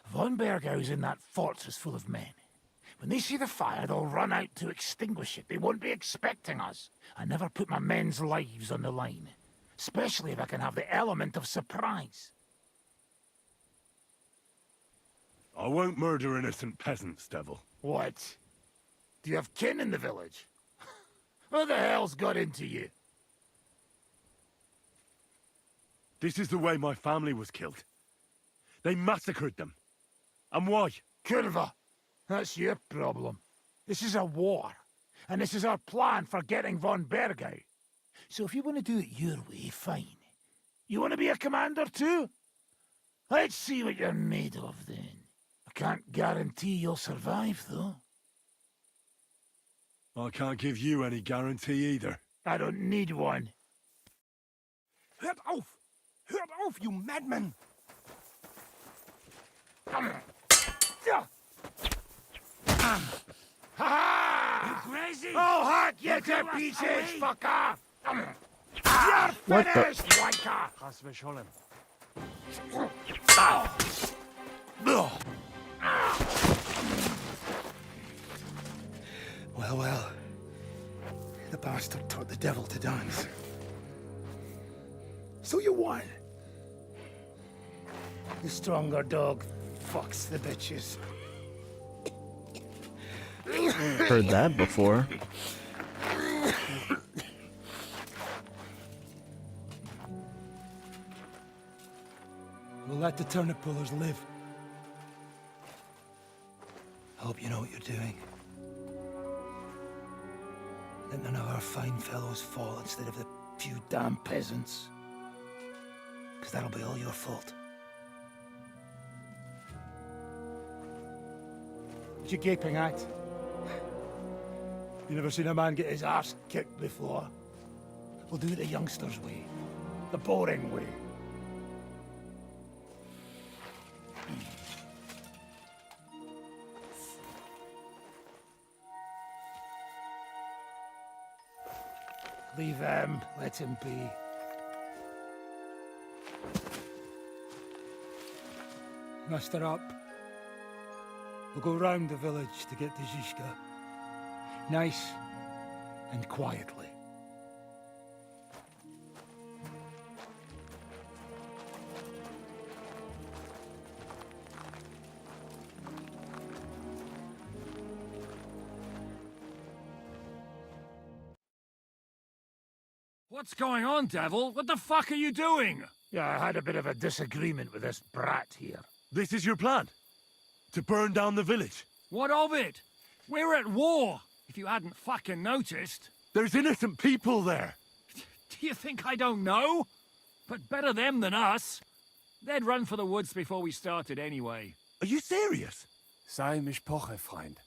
von Bergau's in that fortress full of men. When they see the fire, they'll run out to extinguish it. They won't be expecting us. I never put my men's lives on the line. Especially if I can have the element of surprise. I won't murder innocent peasants, Devil. What? Do you have kin in the village? Who the hell's got into you? This is the way my family was killed. They massacred them. And why? Kurva, that's your problem. This is a war. And this is our plan for getting von Bergau. So if you want to do it your way, fine. You want to be a commander too? Let's see what you're made of then. I can't guarantee you'll survive, though. I can't give you any guarantee either. I don't need one. Hört auf! Hört auf, you madman! Ha! You crazy? Oh, hack you to pieces, fucker! What You're the- finished, wanker! Chas v'sholem. Well, well. The bastard taught the devil to dance. So you won. The stronger dog fucks the bitches. Heard that before. We'll let the turnip pullers live. Hope you know what you're doing. Let none of our fine fellows fall instead of the few damn peasants. Because that'll be all your fault. What you gaping at? You never seen a man get his arse kicked before? We'll do it the youngsters' way. The boring way. Leave him. Let him be. Muster up. We'll go round the village to get to Zizka. Nice and quietly. What's going on, Devil? What the fuck are you doing? Yeah, I had a bit of a disagreement with this brat here. This is your plan? To burn down the village? What of it? We're at war, if you hadn't fucking noticed. There's innocent people there. Do you think I don't know? But better them than us. They'd run for the woods before we started anyway. Are you serious? Sei mishpoche, Freund.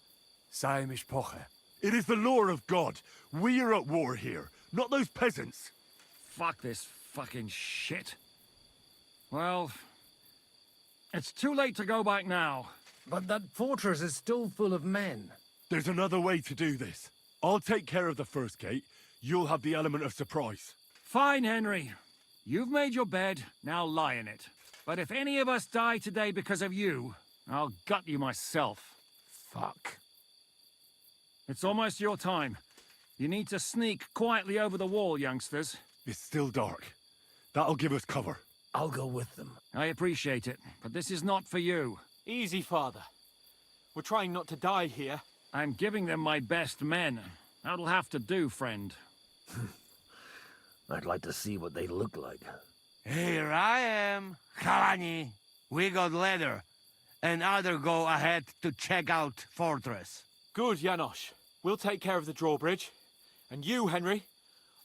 Sei mishpoche. It is the law of God. We are at war here, not those peasants. Fuck this fucking shit. Well, it's too late to go back now. But that fortress is still full of men. There's another way to do this. I'll take care of the first gate. You'll have the element of surprise. Fine, Henry. You've made your bed, now lie in it. But if any of us die today because of you, I'll gut you myself. Fuck. It's almost your time. You need to sneak quietly over the wall, youngsters. It's still dark. That'll give us cover. I'll go with them. I appreciate it, but this is not for you. Easy, Father. We're trying not to die here. I'm giving them my best men. That'll have to do, friend. I'd like to see what they look like. Here I am, Kalani. We got leather, and other go ahead to check out fortress. Good, Janosch. We'll take care of the drawbridge. And you, Henry,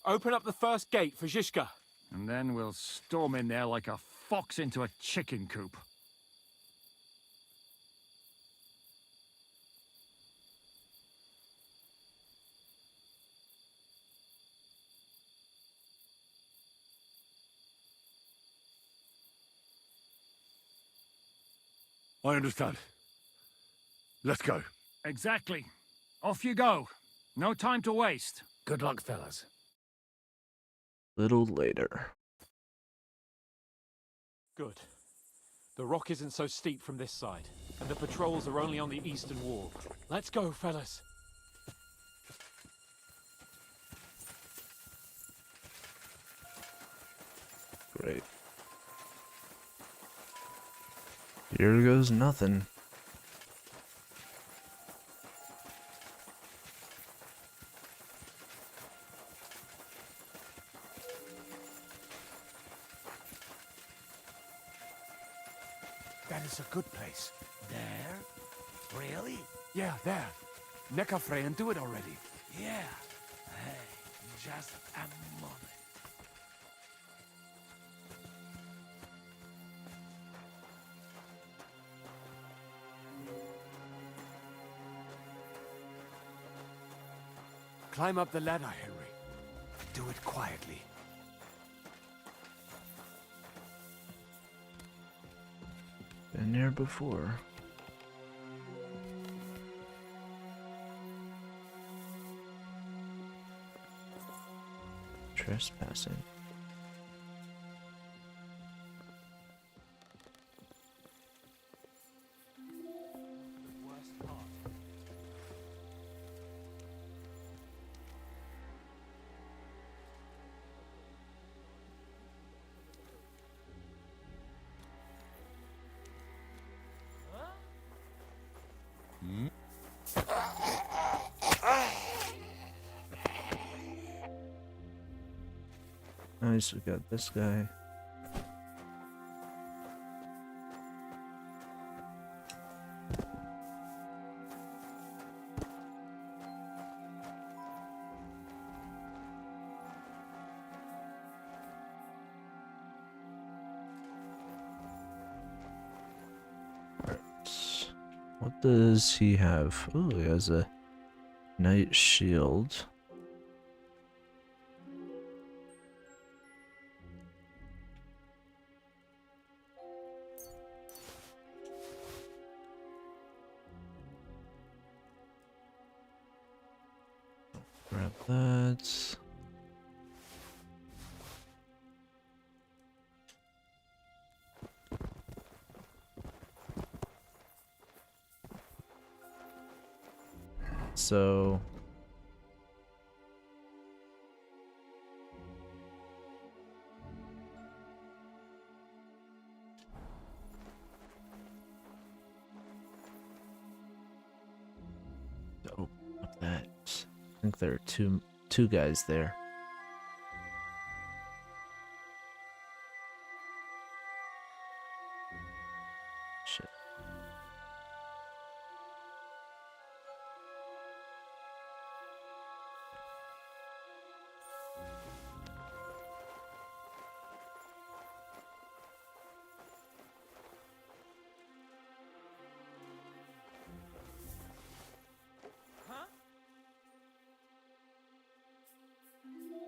open up the first gate for Zizka. And then we'll storm in there like a fox into a chicken coop. I understand. Let's go. Exactly. Off you go. No time to waste. Good luck, fellas. Little later. Good. The rock isn't so steep from this side, and the patrols are only on the eastern wall. Let's go, fellas. Great. Here goes nothing. That is a good place. There? Really? Yeah, there. Neckarfreien do it already. Yeah. Hey, just a moment. Climb up the ladder, Henry. Do it quietly. Been there before. Trespassing. Nice, we got this guy. What does he have? Oh, he has a knight shield. Grab that. So open up that. I think there are two guys there. Shit.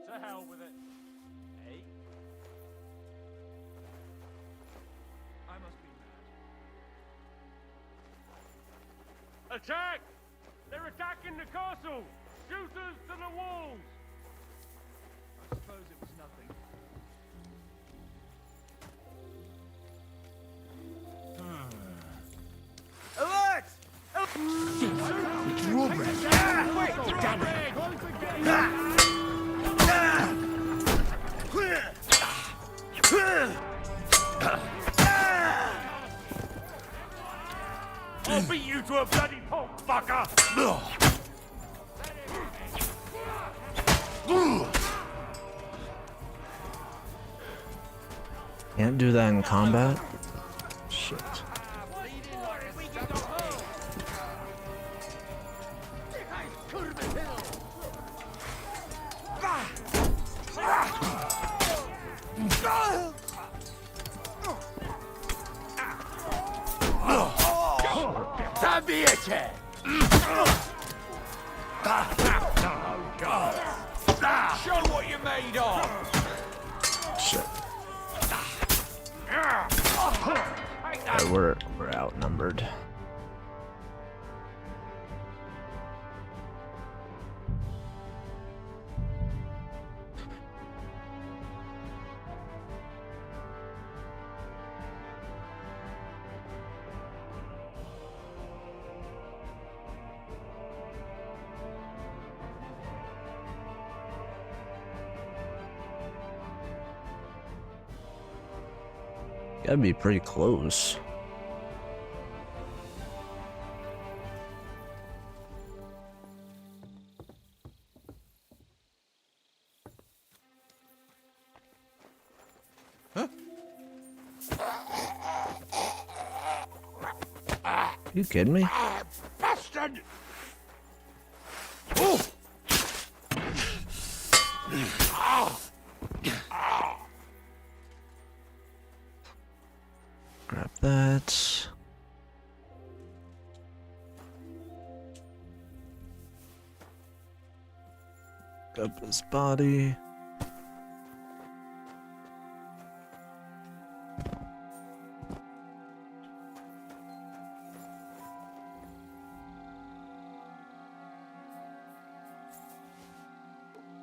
To hell with it. Hey? I must be mad. Attack! They're attacking the castle! Shooters to the walls! I suppose it was nothing. Alert! It's rubbish. Wait, damn it! I'll beat you to a bloody pulp, fucker! Can't do that in combat? Shit. Zabijecie! Oh, God. Show what you're made of! Shit. Yeah, we're outnumbered. Gotta be pretty close. Huh? You kidding me? Bastard! Grab that. Up his body.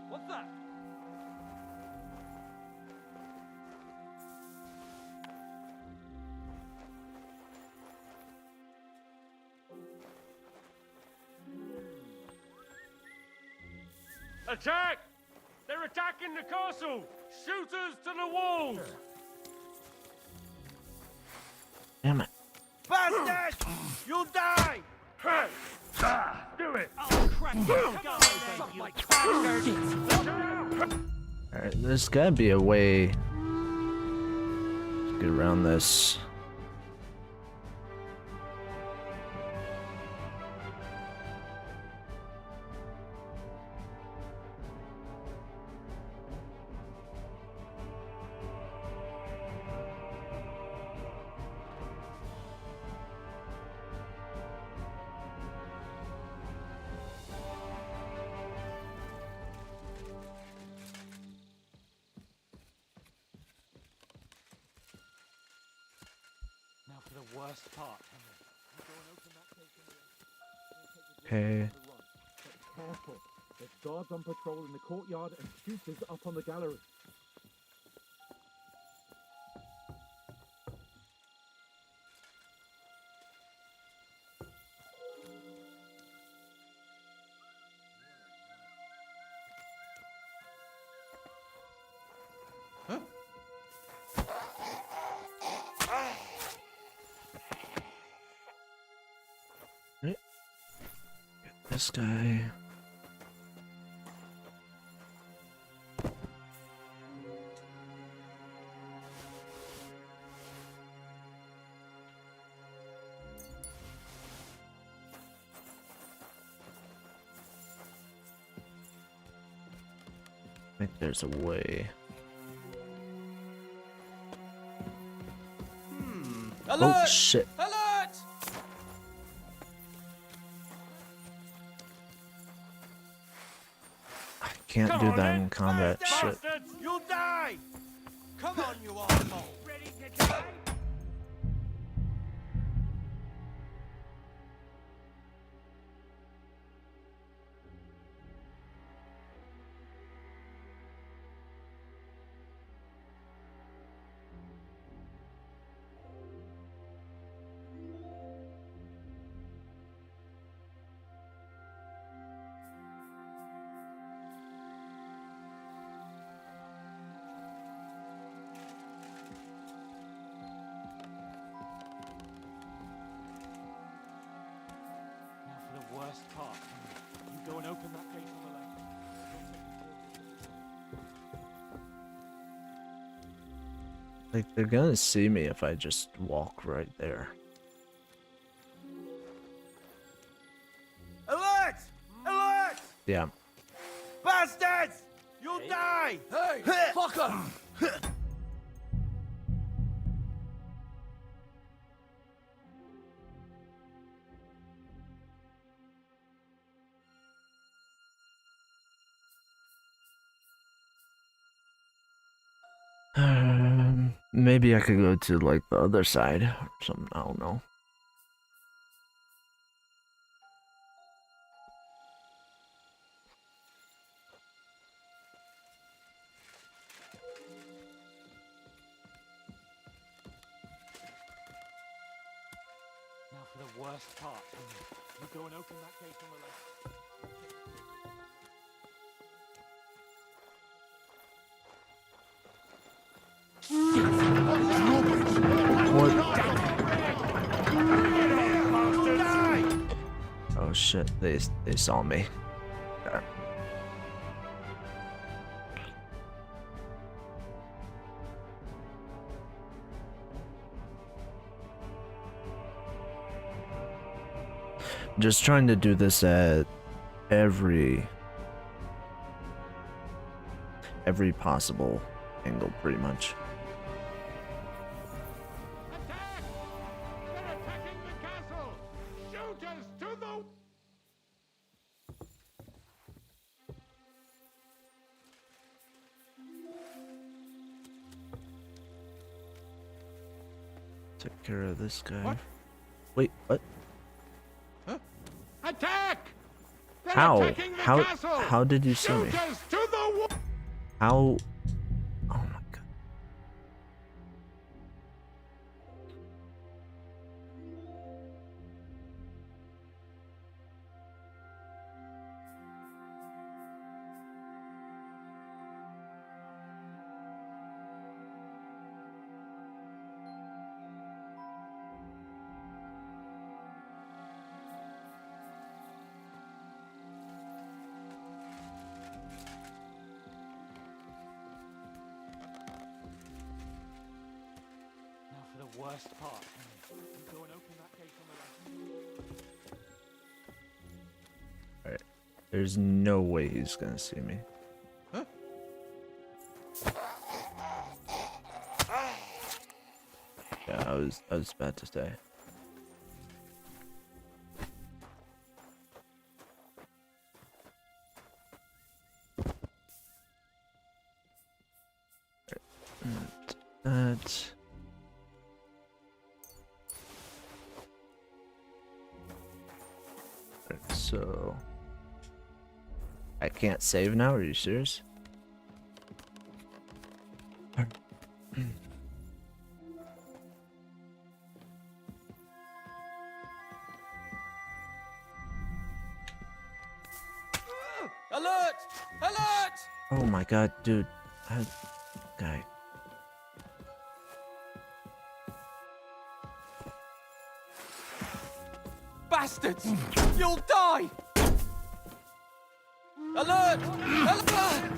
What's that? Attack! They're attacking the castle! Shooters to the walls! Damn it. Bastard! You'll die! Hey! Do it! Oh, crack! Alright, There's gotta be a way to get around this. Now for the worst part, Henry. You go and open that case in the Okay. Careful. There's guards on patrol in the courtyard and shooters up on the gallery. Right. Get this guy. I think there's a way. Oh shit. Alert! I can't do that in combat. Shit. Bastards! You'll die! Come on, you asshole! Ready to die? Now for the worst part, Henry. You go and open that gate on the left. Like, they're gonna see me if I just walk right there. Alert! Alert! Yeah. Bastards! You'll die! Hey, fucker! Maybe I could go to like the other side or something. I don't know. Now for the worst part, Henry. You go and open that gate on the left. Oh shit, they saw me. Just trying to do this at every possible angle, pretty much. Take care of this guy. What? Wait, what? Attack! They're How? attacking the castle! How did you see me? Shooters to the wall! How? Oh my god. worst part. You go and open that gate on the left. Alright. There's no way he's gonna see me. Huh? Yeah, I was about to say. That. So I can't save now. Are you serious? Alert! Alert! Oh my god, dude. Guy. Bastards! You'll die! Alert! Alert!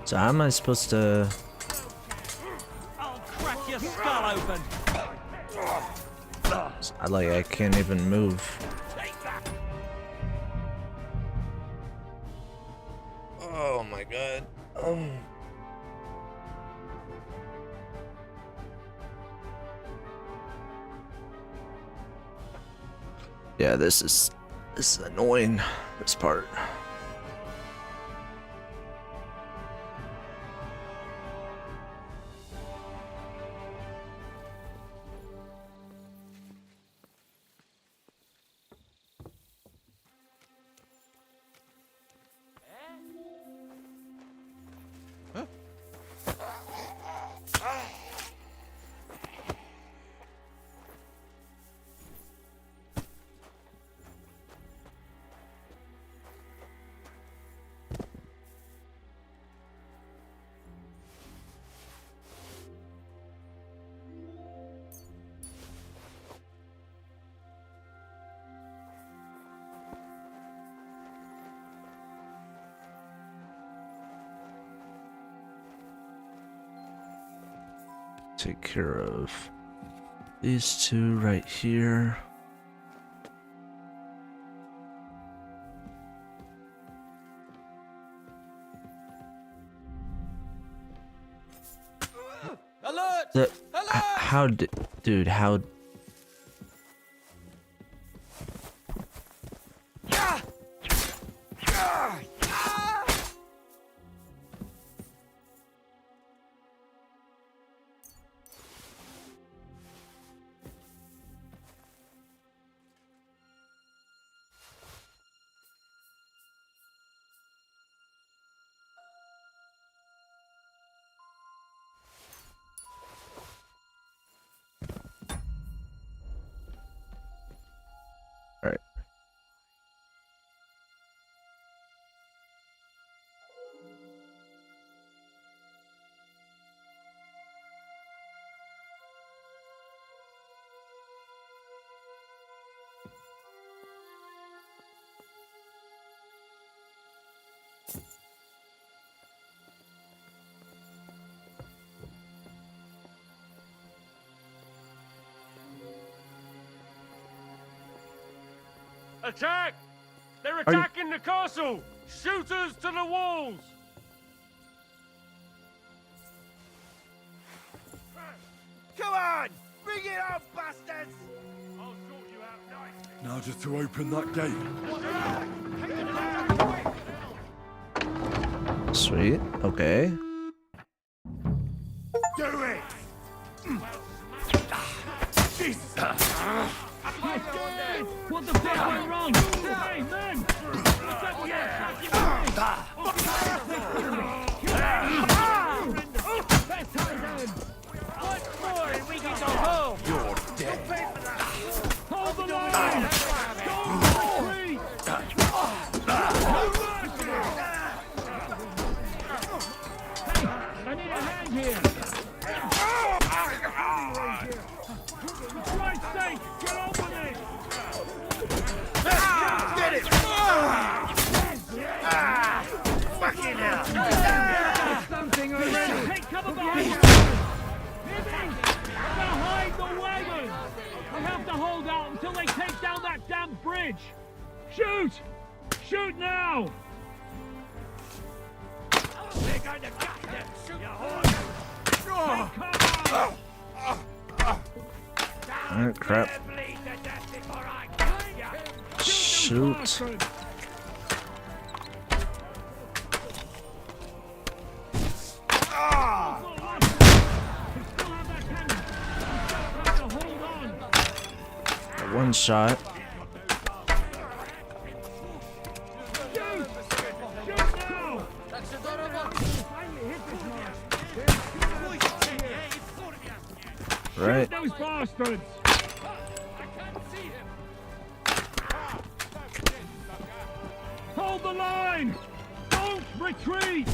So how am I supposed to? I'll crack your skull open! I can't even move. Oh my god. Oh. Yeah, this is annoying, this part. Take care of these two right here. Alert! How did, dude? How? All right. Attack! They're attacking the castle! Shooters to the walls! Come on! Bring it on, bastards! I'll sort you out nicely. Now just to open that gate. Sweet. Okay. Do it! What the fuck went wrong? Hey, men! What more and we can go home? You're dead. Hold the line! Don't retreat! Hey, I need a hand here! Behind the wagon! We have to hold out until they take down that damn bridge! Shoot! Shoot now! We're going to gut them, you horse! Oh crap. Shoot. One shot. Right. Those bastards! Hold the line! Don't retreat!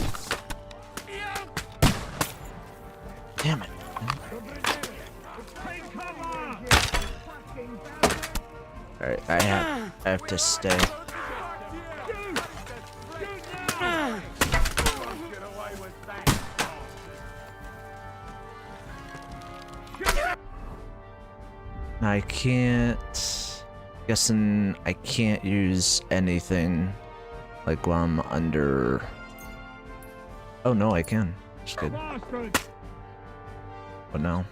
Damn it. Take cover! Alright, I have to stay. I can't. Guessing I can't use anything like while I'm under. Oh no, I can. Just kidding. But no.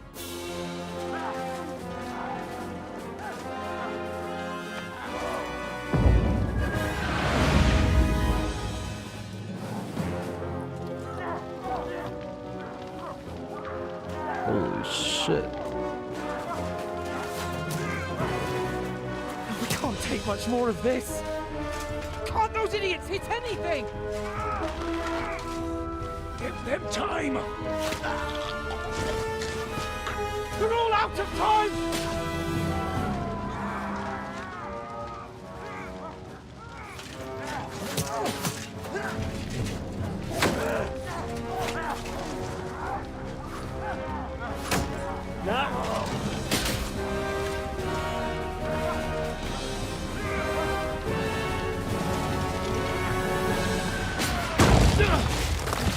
Holy shit. We can't take much more of this. Can't those idiots hit anything? Give them time! They're all out of time!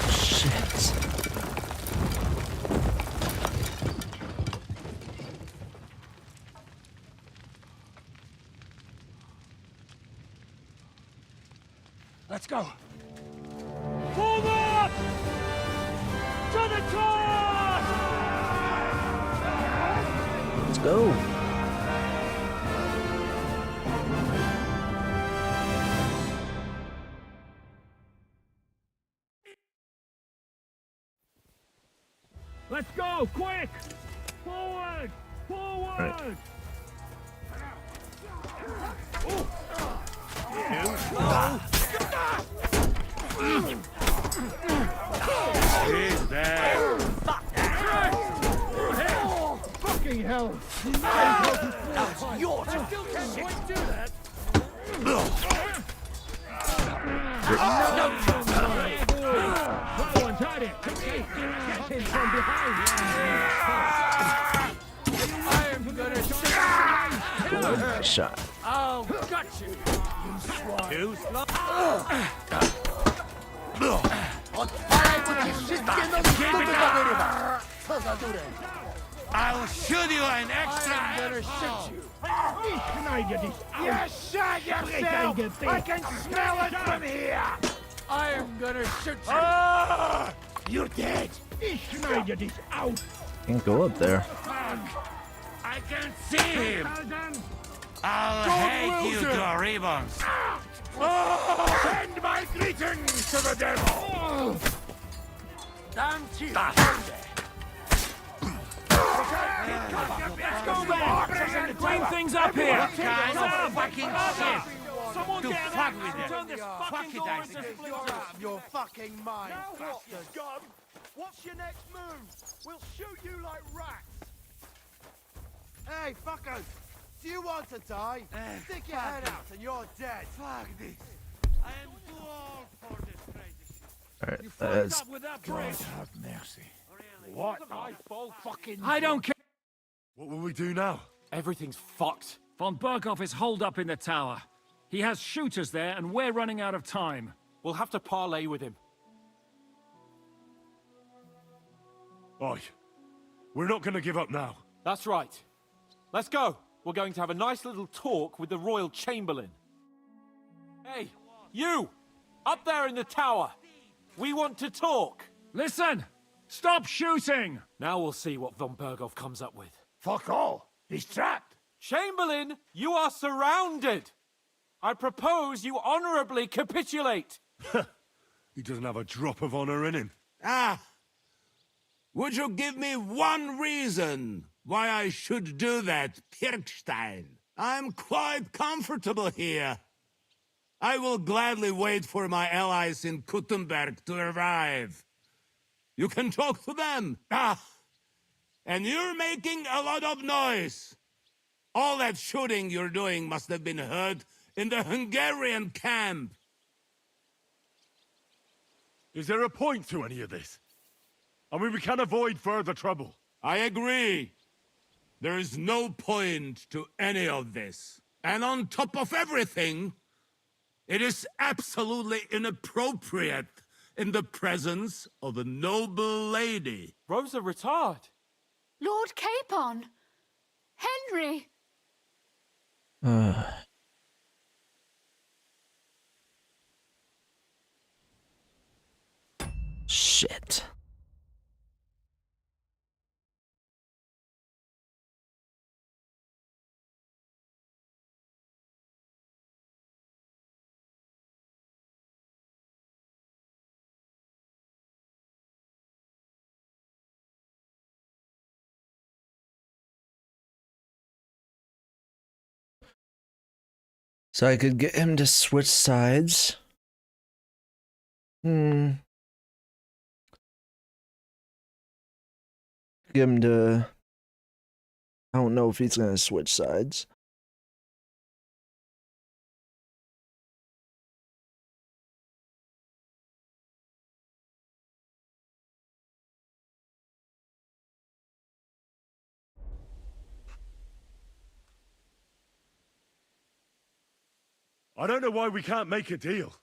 Shit. Let's go! Forward! To the top! Let's go. Let's go! Quick! Forward! Forward! Right. He's there. Fucking hell! That's your turn. Can't do that! That one's had it! Get him from behind! I am gonna shoot. Shot. Oh, got you! You swine. I'll shoot you an extra. I'm gonna shoot you. You shot yourself! I can smell it from here! I am gonna shoot you! You're dead! Ich schneide dich out! Can't go up there. I can see him. I'll hate you, Doribons. Send my greetings to the devil! Damn you! Let's go back! Clean things up here! What kind of fucking shit? Someone To get an fuck axe with and it. turn this fucking door Fuck it, into I said. splinters! You're out of your fucking mind, Now what, bastard. scum? What's your next move? We'll shoot you like rats! Hey, fuckers! Do you want to die? Stick your head out and you're dead. Fuck this. I am too old for this crazy shit. Alright, You fucked that's up with that God bridge! have mercy. Really? What the fucking... I don't care! What will we do now? Everything's fucked. Von Berghoff is holed up in the tower. He has shooters there, and we're running out of time. We'll have to parley with him. Oi, we're not gonna give up now. That's right. Let's go. We're going to have a nice little talk with the Royal Chamberlain. Hey, you! Up there in the tower! We want to talk! Listen! Stop shooting! Now we'll see what von Berghoff comes up with. Fuck all! He's trapped! Chamberlain, you are surrounded! I propose you honorably capitulate! He doesn't have a drop of honor in him. Ah! Would you give me one reason why I should do that, Pirkstein? I'm quite comfortable here. I will gladly wait for my allies in Kuttenberg to arrive. You can talk to them. Ah! And you're making a lot of noise. All that shooting you're doing must have been heard in the Hungarian camp. Is there a point to any of this? I mean, we can avoid further trouble. I agree. There is no point to any of this. And on top of everything, it is absolutely inappropriate in the presence of a noble lady. Rosa Retard. Lord Capon! Henry! Shit. So I could get him to switch sides. Get him to... I don't know if he's gonna switch sides. I don't know why we can't make a deal.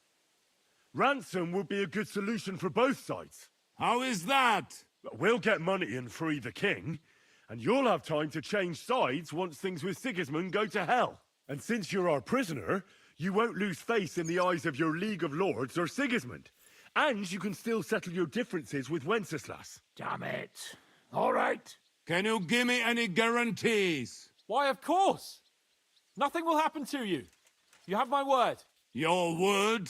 Ransom would be a good solution for both sides. How is that? We'll get money and free the king, and you'll have time to change sides once things with Sigismund go to hell. And since you're our prisoner, you won't lose face in the eyes of your League of Lords or Sigismund. And you can still settle your differences with Wenceslas. Damn it. All right. Can you give me any guarantees? Why, of course. Nothing will happen to you. You have my word. Your word,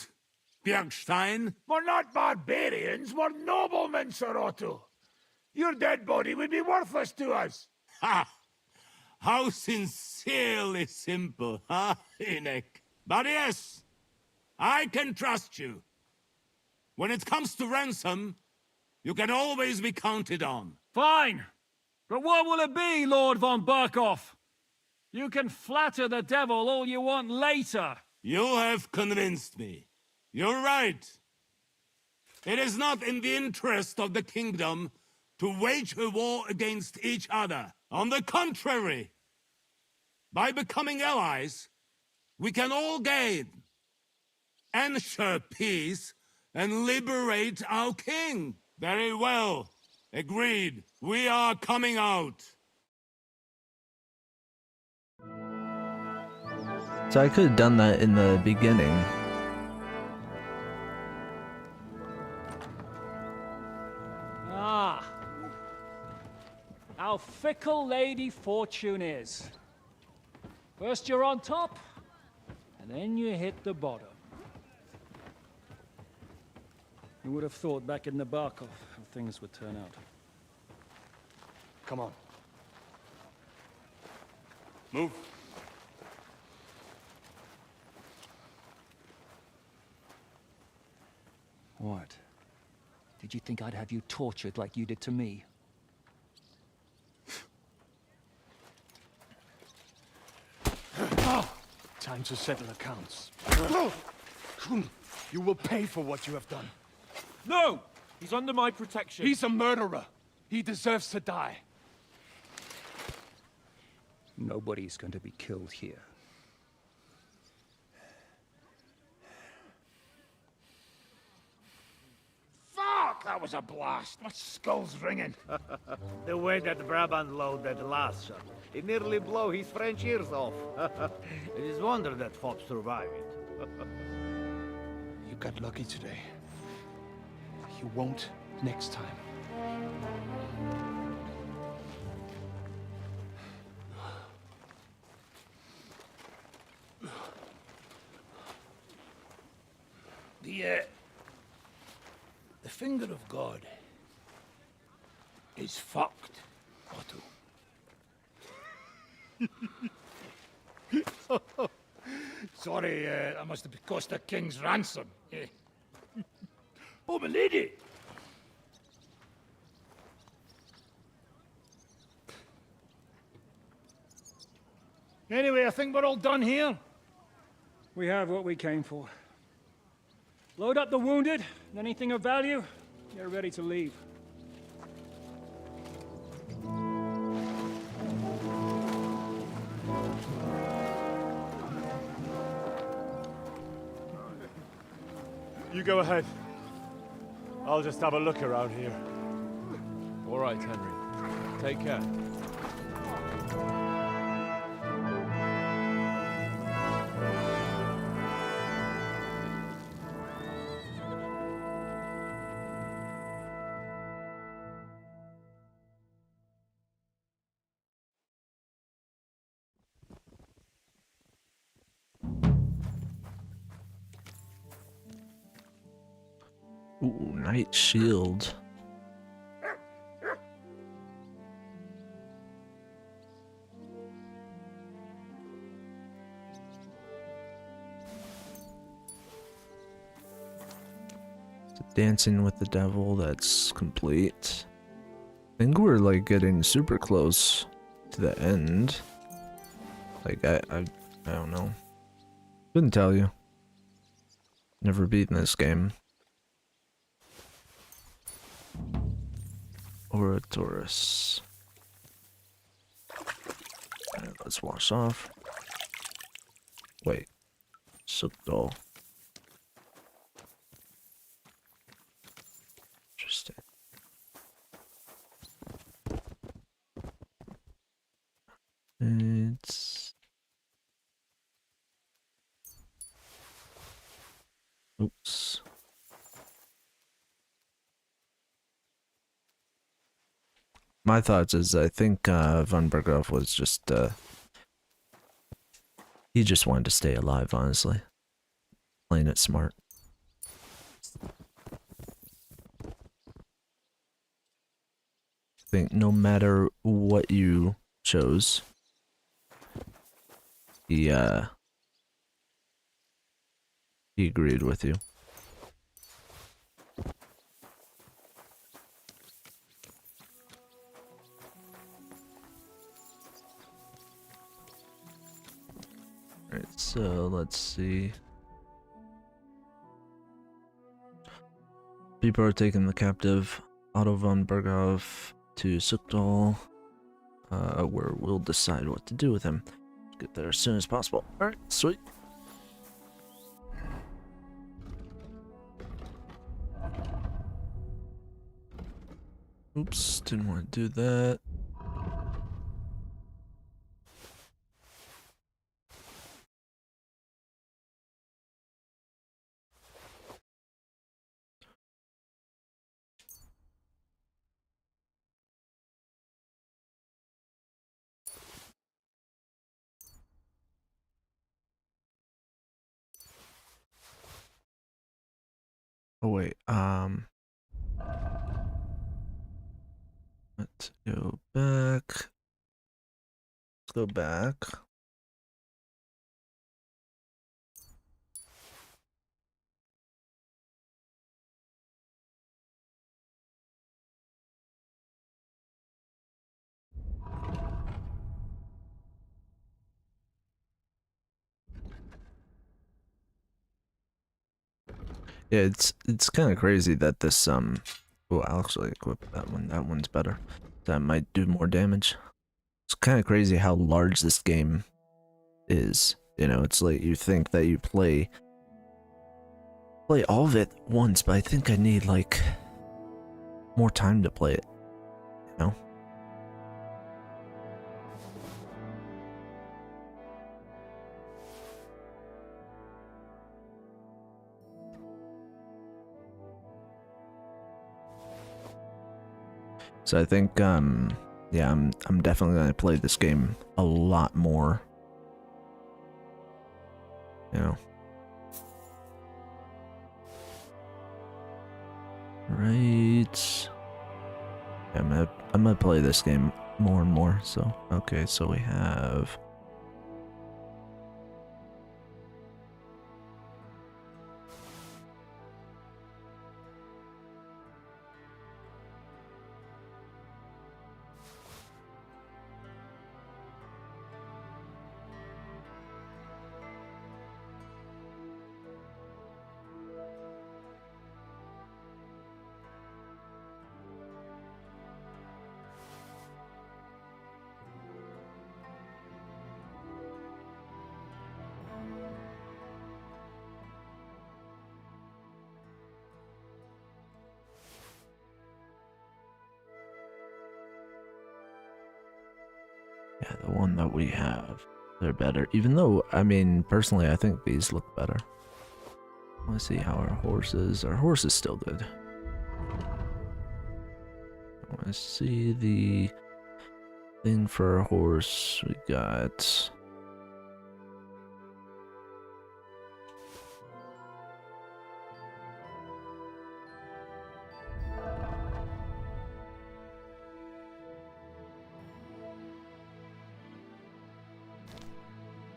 Bjergstein? We're not barbarians, we're noblemen, Sir Otto. Your dead body would be worthless to us. Ha! How sincerely simple, huh, Enoch? But yes, I can trust you. When it comes to ransom, you can always be counted on. Fine. But what will it be, Lord von Berkhoff? You can flatter the devil all you want later. You have convinced me. You're right. It is not in the interest of the kingdom to wage a war against each other. On the contrary, by becoming allies, we can all gain, ensure peace, and liberate our king. Very well. Agreed. We are coming out. So I could have done that in the beginning. Ah. How fickle Lady Fortune is. First you're on top, and then you hit the bottom. Who would have thought back in the Barkov how things would turn out? Come on. Move. What? Did you think I'd have you tortured like you did to me? Time to settle accounts. You will pay for what you have done. No! He's under my protection. He's a murderer. He deserves to die. Nobody's going to be killed here. Fuck! Fuck, that was a blast. My skull's ringing. The way that Brabant loaded last shot, it nearly blow his French ears off. It is wonder that Fop survived it. You got lucky today. You won't next time. The finger of God is fucked, Otto. Sorry, that must have cost the king's ransom. Oh, my lady! Anyway, I think we're all done here. We have what we came for. Load up the wounded, and anything of value, get ready to leave. You go ahead. I'll just have a look around here. All right, Henry. Take care. Ooh, Knight Shield. Dancing with the Devil, that's complete. I think we're like getting super close to the end. Like I don't know. Couldn't tell you. Never beaten this game. Oratorus. Alright, let's wash off. Wait. Subdol. Interesting. It's... Oops. My thoughts is I think Von Berghoff was just he just wanted to stay alive, honestly. Playing it smart. I think no matter what you chose, he agreed with you. Alright, so let's see. People are taking the captive Otto von Berghoff to Sukdal, where we'll decide what to do with him. Get there as soon as possible. Alright, sweet. Oops, didn't want to do that. Oh wait, let's go back. Let's go back. Yeah, it's kind of crazy that this oh, I'll actually equip that one. That one's better. That might do more damage. It's kind of crazy how large this game is. You know, it's like you think that you play all of it once, but I think I need like more time to play it, you know? So I think, yeah, I'm definitely gonna play this game a lot more. You know. Right. Yeah, I'm gonna play this game more and more. So okay, so we have. Yeah, the one that we have, they're better. Even though, I mean, personally, I think these look better. Let's see how our horse is. Our horse is still good. I want to see the thing for our horse. We got.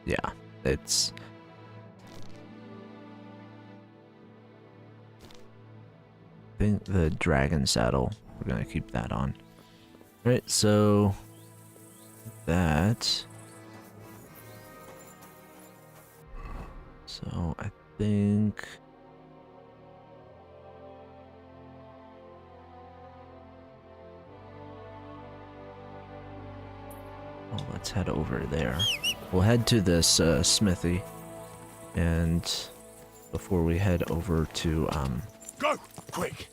Yeah, it's. I think the dragon saddle, we're gonna keep that on. Right, so that. So I think. Well, let's head over there. We'll head to this smithy, and before we head over to Go quick.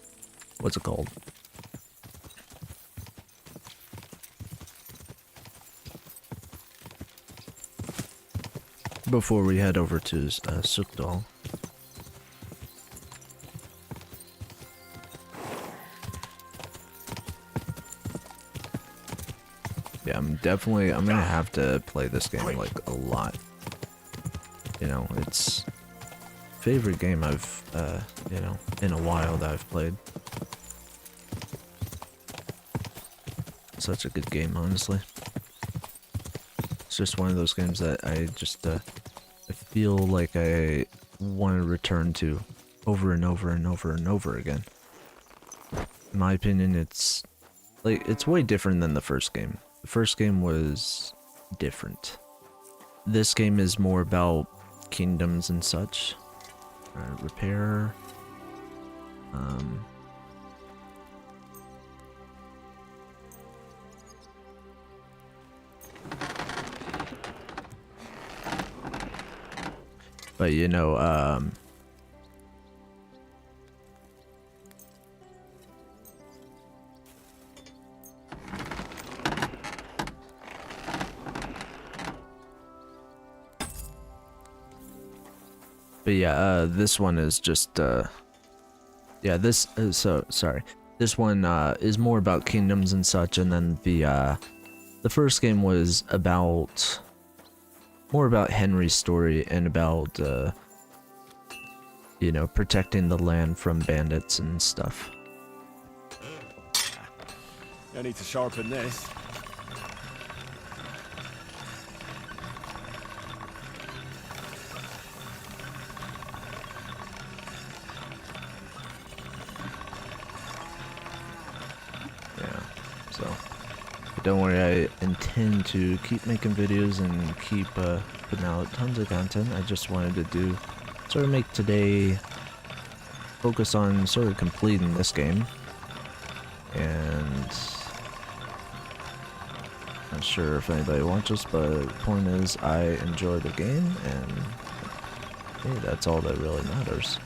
What's it called? Before we head over to Sukdal. Yeah, I'm gonna have to play this game like a lot. You know, it's favorite game I've you know, in a while that I've played. Such a good game, honestly. It's just one of those games that I just I feel like I want to return to over and over and over and over again. In my opinion, it's like it's way different than the first game. The first game was different. This game is more about kingdoms and such. Repair. But you know, but yeah, this one is just, yeah, this, sorry. This one, is more about kingdoms and such, and then the first game was about, more about Henry's story and about, you know, protecting the land from bandits and stuff. I need to sharpen this. Don't worry, I intend to keep making videos and keep putting out tons of content. I just wanted to do, sort of make today, focus on sort of completing this game. And not sure if anybody watches, but the point is I enjoy the game, and hey, that's all that really matters.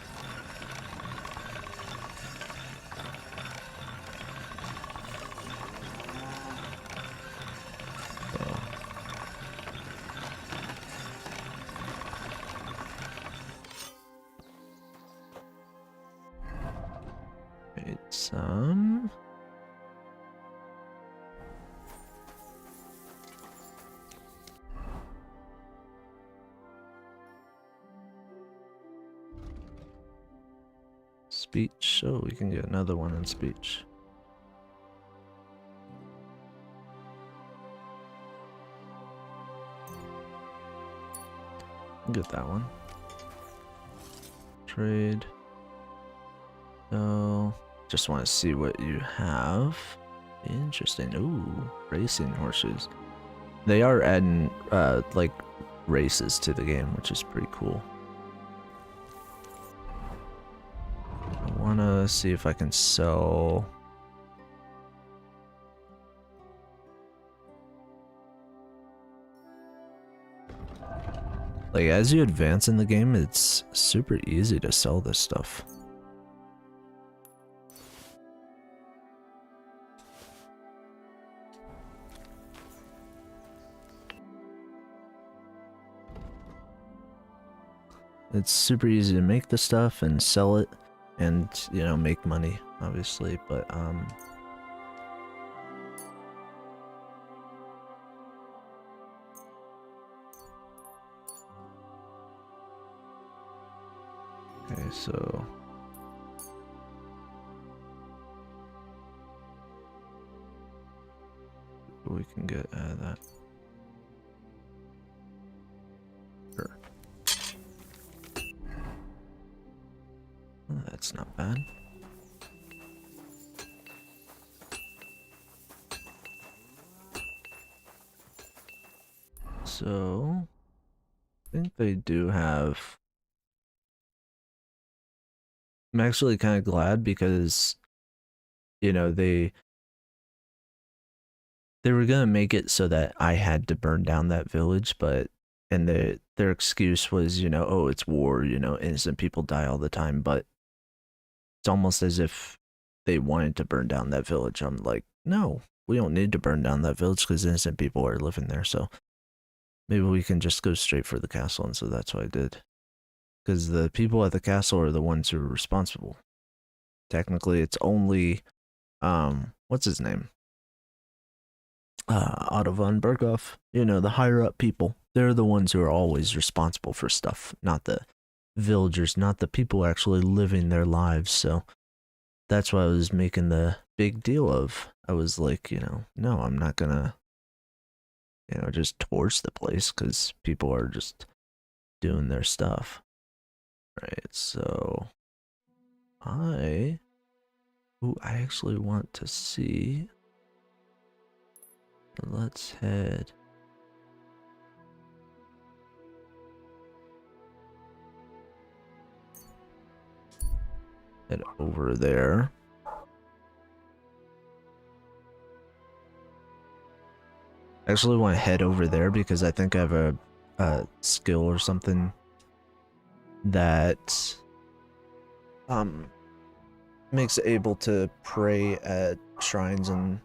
some. Speech. Oh, we can get another one in speech. Get that one. Trade. So, just want to see what you have. Interesting. Ooh, racing horseshoes. They are adding like races to the game, which is pretty cool. I want to see if I can sell. Like, as you advance in the game, it's super easy to sell this stuff. It's super easy to make the stuff and sell it and, you know, make money, obviously, but, okay, so we can get out of that. Sure. Oh, that's not bad. So, I think they do have. I'm actually kind of glad because, you know, they were gonna make it so that I had to burn down that village, but and their excuse was, you know, oh, it's war, you know, innocent people die all the time, but it's almost as if they wanted to burn down that village. I'm like, no, we don't need to burn down that village because innocent people are living there, so maybe we can just go straight for the castle, and so that's what I did. Because the people at the castle are the ones who are responsible. Technically, it's only, what's his name? Otto von Berghoff. You know, the higher up people. They're the ones who are always responsible for stuff, not the villagers, not the people actually living their lives. So that's why I was making the big deal of. I was like, you know, no, I'm not gonna, you know, just torch the place because people are just doing their stuff. Right, so I actually want to see. Let's head over there. I actually want to head over there because I think I have a skill or something that makes it able to pray at shrines and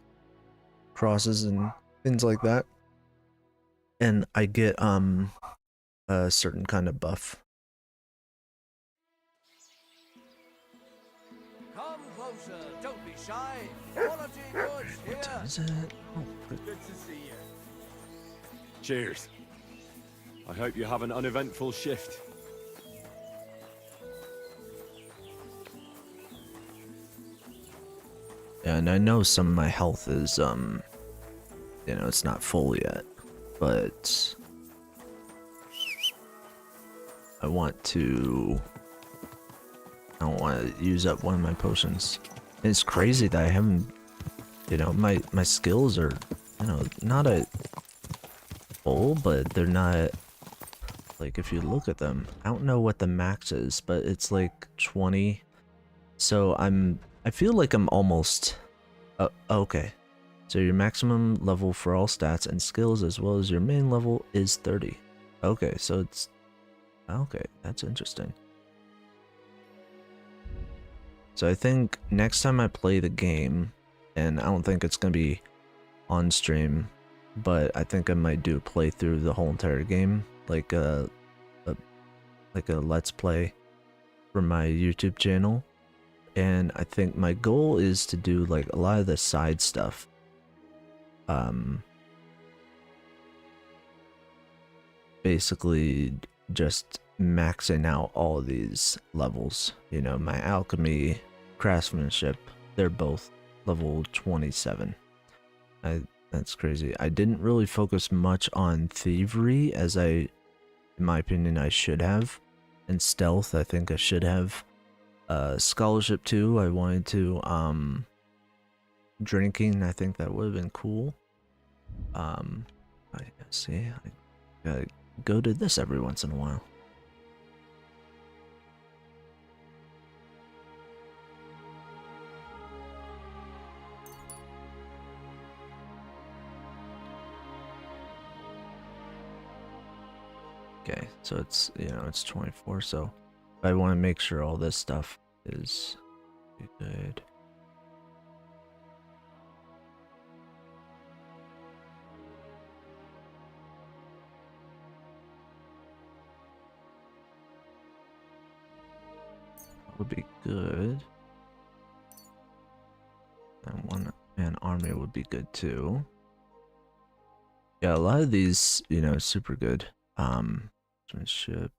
crosses and things like that, and I get a certain kind of buff. Come closer, don't be shy. Quality goods here. What is it? Oh, Good to see you. Cheers. I hope you have an uneventful shift. Yeah, and I know some of my health is, you know, it's not full yet, but I don't want to use up one of my potions. And it's crazy that I haven't, you know, my skills are, you know, not at full, but they're not, like, if you look at them, I don't know what the max is, but it's like 20. So I feel like I'm almost, okay. So your maximum level for all stats and skills as well as your main level is 30. Okay, so it's, okay, that's interesting. So I think next time I play the game, and I don't think it's going to be on stream, but I think I might do a playthrough the whole entire game, like a let's play from my YouTube channel. And I think my goal is to do like a lot of the side stuff. Basically just maxing out all of these levels. You know, my alchemy, craftsmanship, they're both level 27. That's crazy. I didn't really focus much on thievery as in my opinion, I should have. And stealth, I think I should have. Scholarship too, I wanted to. Drinking, I think that would have been cool. I see, I gotta go to this every once in a while. Okay, so it's, you know, it's 24, so I want to make sure all this stuff is good. That would be good. And one-man army would be good too. Yeah, a lot of these, you know, super good. Ship.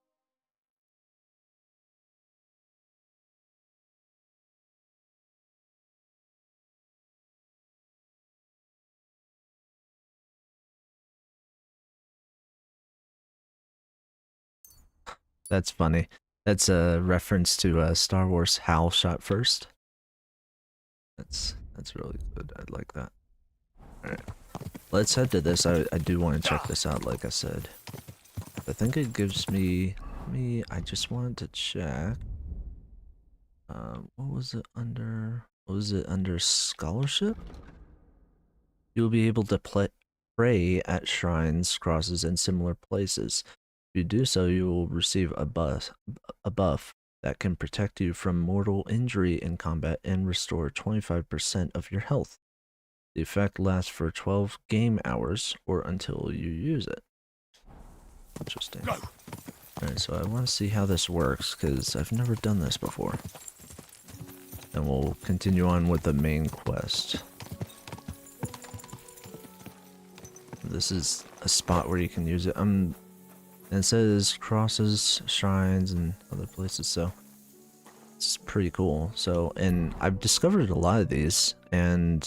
That's funny. That's a reference to Star Wars Hal shot first. That's really good. I like that. Alright. Let's head to this. I do want to check this out, like I said. I think it gives me I just wanted to check. What was it under? What was it under scholarship? You'll be able to pray at shrines, crosses, and similar places. If you do so, you will receive a buff that can protect you from mortal injury in combat and restore 25% of your health. The effect lasts for 12 game hours or until you use it. Interesting. Alright, so I want to see how this works because I've never done this before. And we'll continue on with the main quest. This is a spot where you can use it. And it says crosses, shrines, and other places, so it's pretty cool. So, and I've discovered a lot of these, and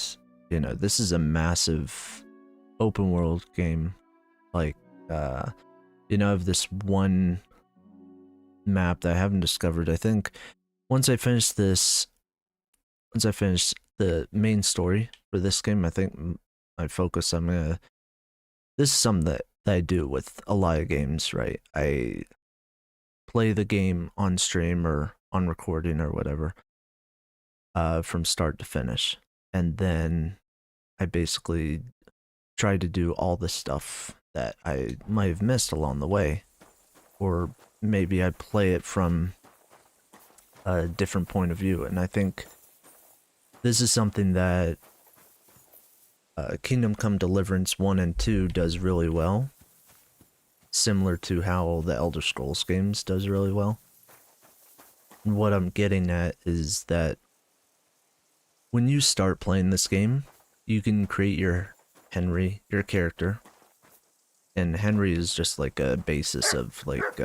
you know, this is a massive open world game. Like, you know, I have this one map that I haven't discovered. I think once I finish the main story for this game, I think my focus, this is something that I do with a lot of games, right? I play the game on stream or on recording or whatever, from start to finish. And then I basically try to do all the stuff that I might have missed along the way. Or maybe I play it from a different point of view. And I think this is something that Kingdom Come Deliverance 1 and 2 does really well. Similar to how the Elder Scrolls games does really well. And what I'm getting at is that when you start playing this game, you can create your Henry, your character. And Henry is just like a basis of like,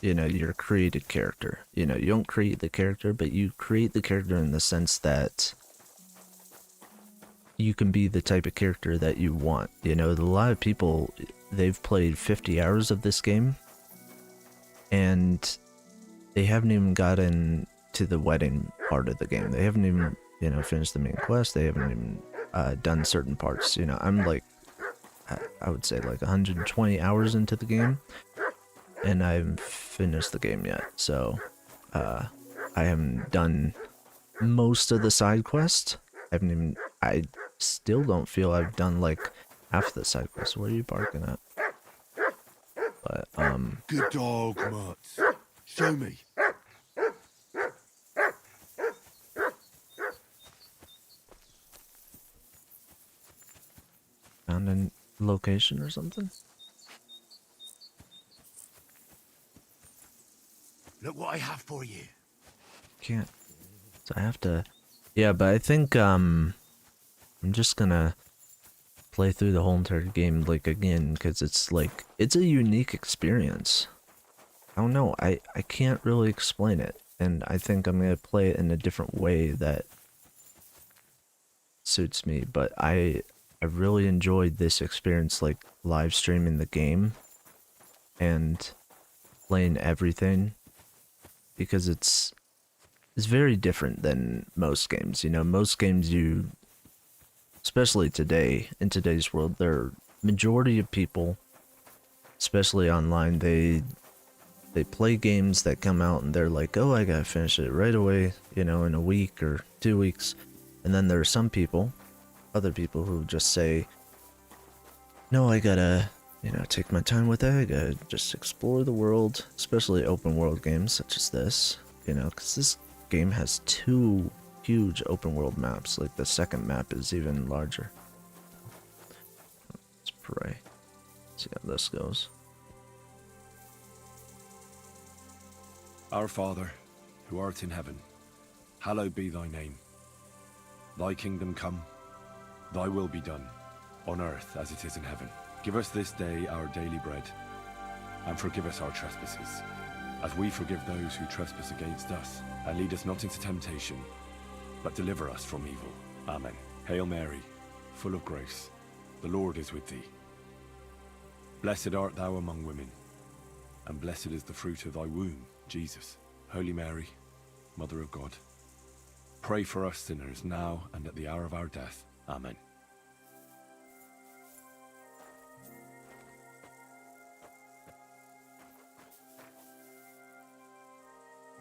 you know, your created character. You know, you don't create the character, but you create the character in the sense that you can be the type of character that you want. You know, a lot of people, they've played 50 hours of this game and they haven't even gotten to the wedding part of the game. They haven't even, you know, finished the main quest. They haven't even done certain parts. You know, I'm like, I would say like 120 hours into the game and I haven't finished the game yet. So I haven't done most of the side quests. I still don't feel I've done like half the side quests. What are you barking at? But Good dog, Mutz. Show me. found a location or something? Look what I have for you. Can't So I have to... Yeah, but I think, I'm just gonna play through the whole entire game, like, again, because it's, like, it's a unique experience. I don't know, I can't really explain it, and I think I'm gonna play it in a different way that suits me, but I really enjoyed this experience, like, live streaming the game and playing everything, because it's very different than most games. You know, most games especially today, in today's world, majority of people, especially online, they play games that come out and they're like, oh, I gotta finish it right away, you know, in a week or 2 weeks. And then there are some people, other people who just say, no, I gotta, you know, take my time with it, I gotta just explore the world, especially open world games such as this, you know, because this game has 2 huge open world maps, like the second map is even larger. Let's pray. See how this goes. Our Father, who art in heaven, hallowed be thy name. Thy kingdom come, thy will be done, on earth as it is in heaven. Give us this day our daily bread, and forgive us our trespasses, as we forgive those who trespass against us. And lead us not into temptation, but deliver us from evil. Amen. Hail Mary, full of grace, the Lord is with thee. Blessed art thou among women, and blessed is the fruit of thy womb, Jesus. Holy Mary, Mother of God, pray for us sinners now and at the hour of our death. Amen.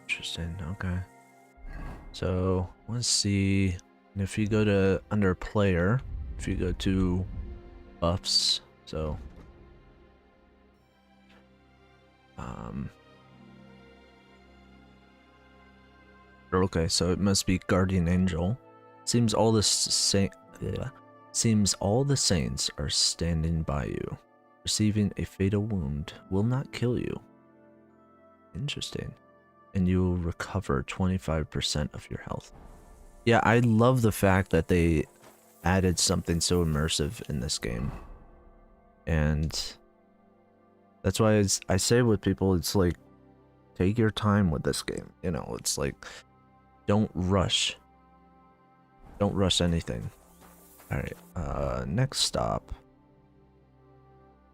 Interesting, okay. So, let's see, if you go to, under player, if you go to buffs, so, okay, so it must be Guardian Angel. Seems all the saints are standing by you. Receiving a fatal wound will not kill you. Interesting. And you will recover 25% of your health. Yeah, I love the fact that they added something so immersive in this game. And that's why I say with people, it's like, take your time with this game. You know, it's like, don't rush. Don't rush anything. Alright, next stop.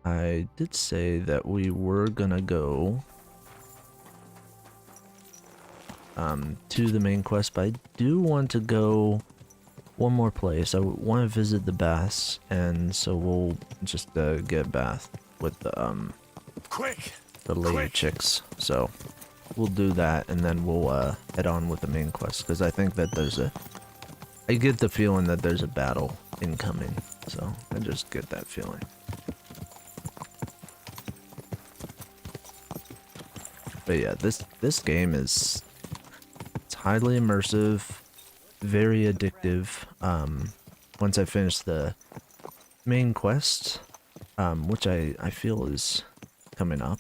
I did say that we were gonna go to the main quest, but I do want to go one more place. I want to visit the baths, and so we'll just get a bath with the lady chicks. So we'll do that, and then we'll head on with the main quest, because I think that I get the feeling that there's a battle incoming, so I just get that feeling. But yeah, this game it's highly immersive, very addictive. Once I finish the main quest, which I feel is coming up,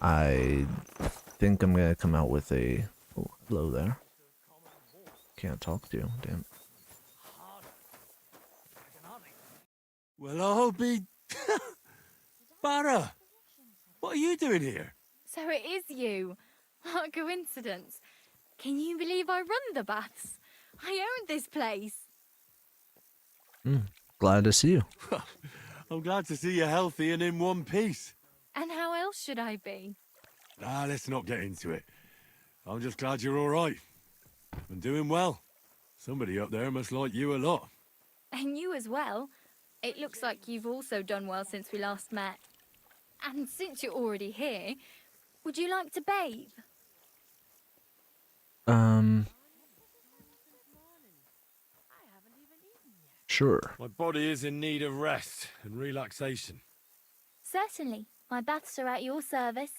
I think I'm gonna come out with a... Oh, hello there. Can't talk to you, damn. Well, I'll be... Barra! What are you doing here? So it is you. What a coincidence. Can you believe I run the baths? I own this place. Glad to see you. I'm glad to see you healthy and in one piece. And how else should I be? Let's not get into it. I'm just glad you're all right. And doing well. Somebody up there must like you a lot. And you as well. It looks like you've also done well since we last met. And since you're already here, would you like to bathe? Sure. My body is in need of rest and relaxation. Certainly. My baths are at your service.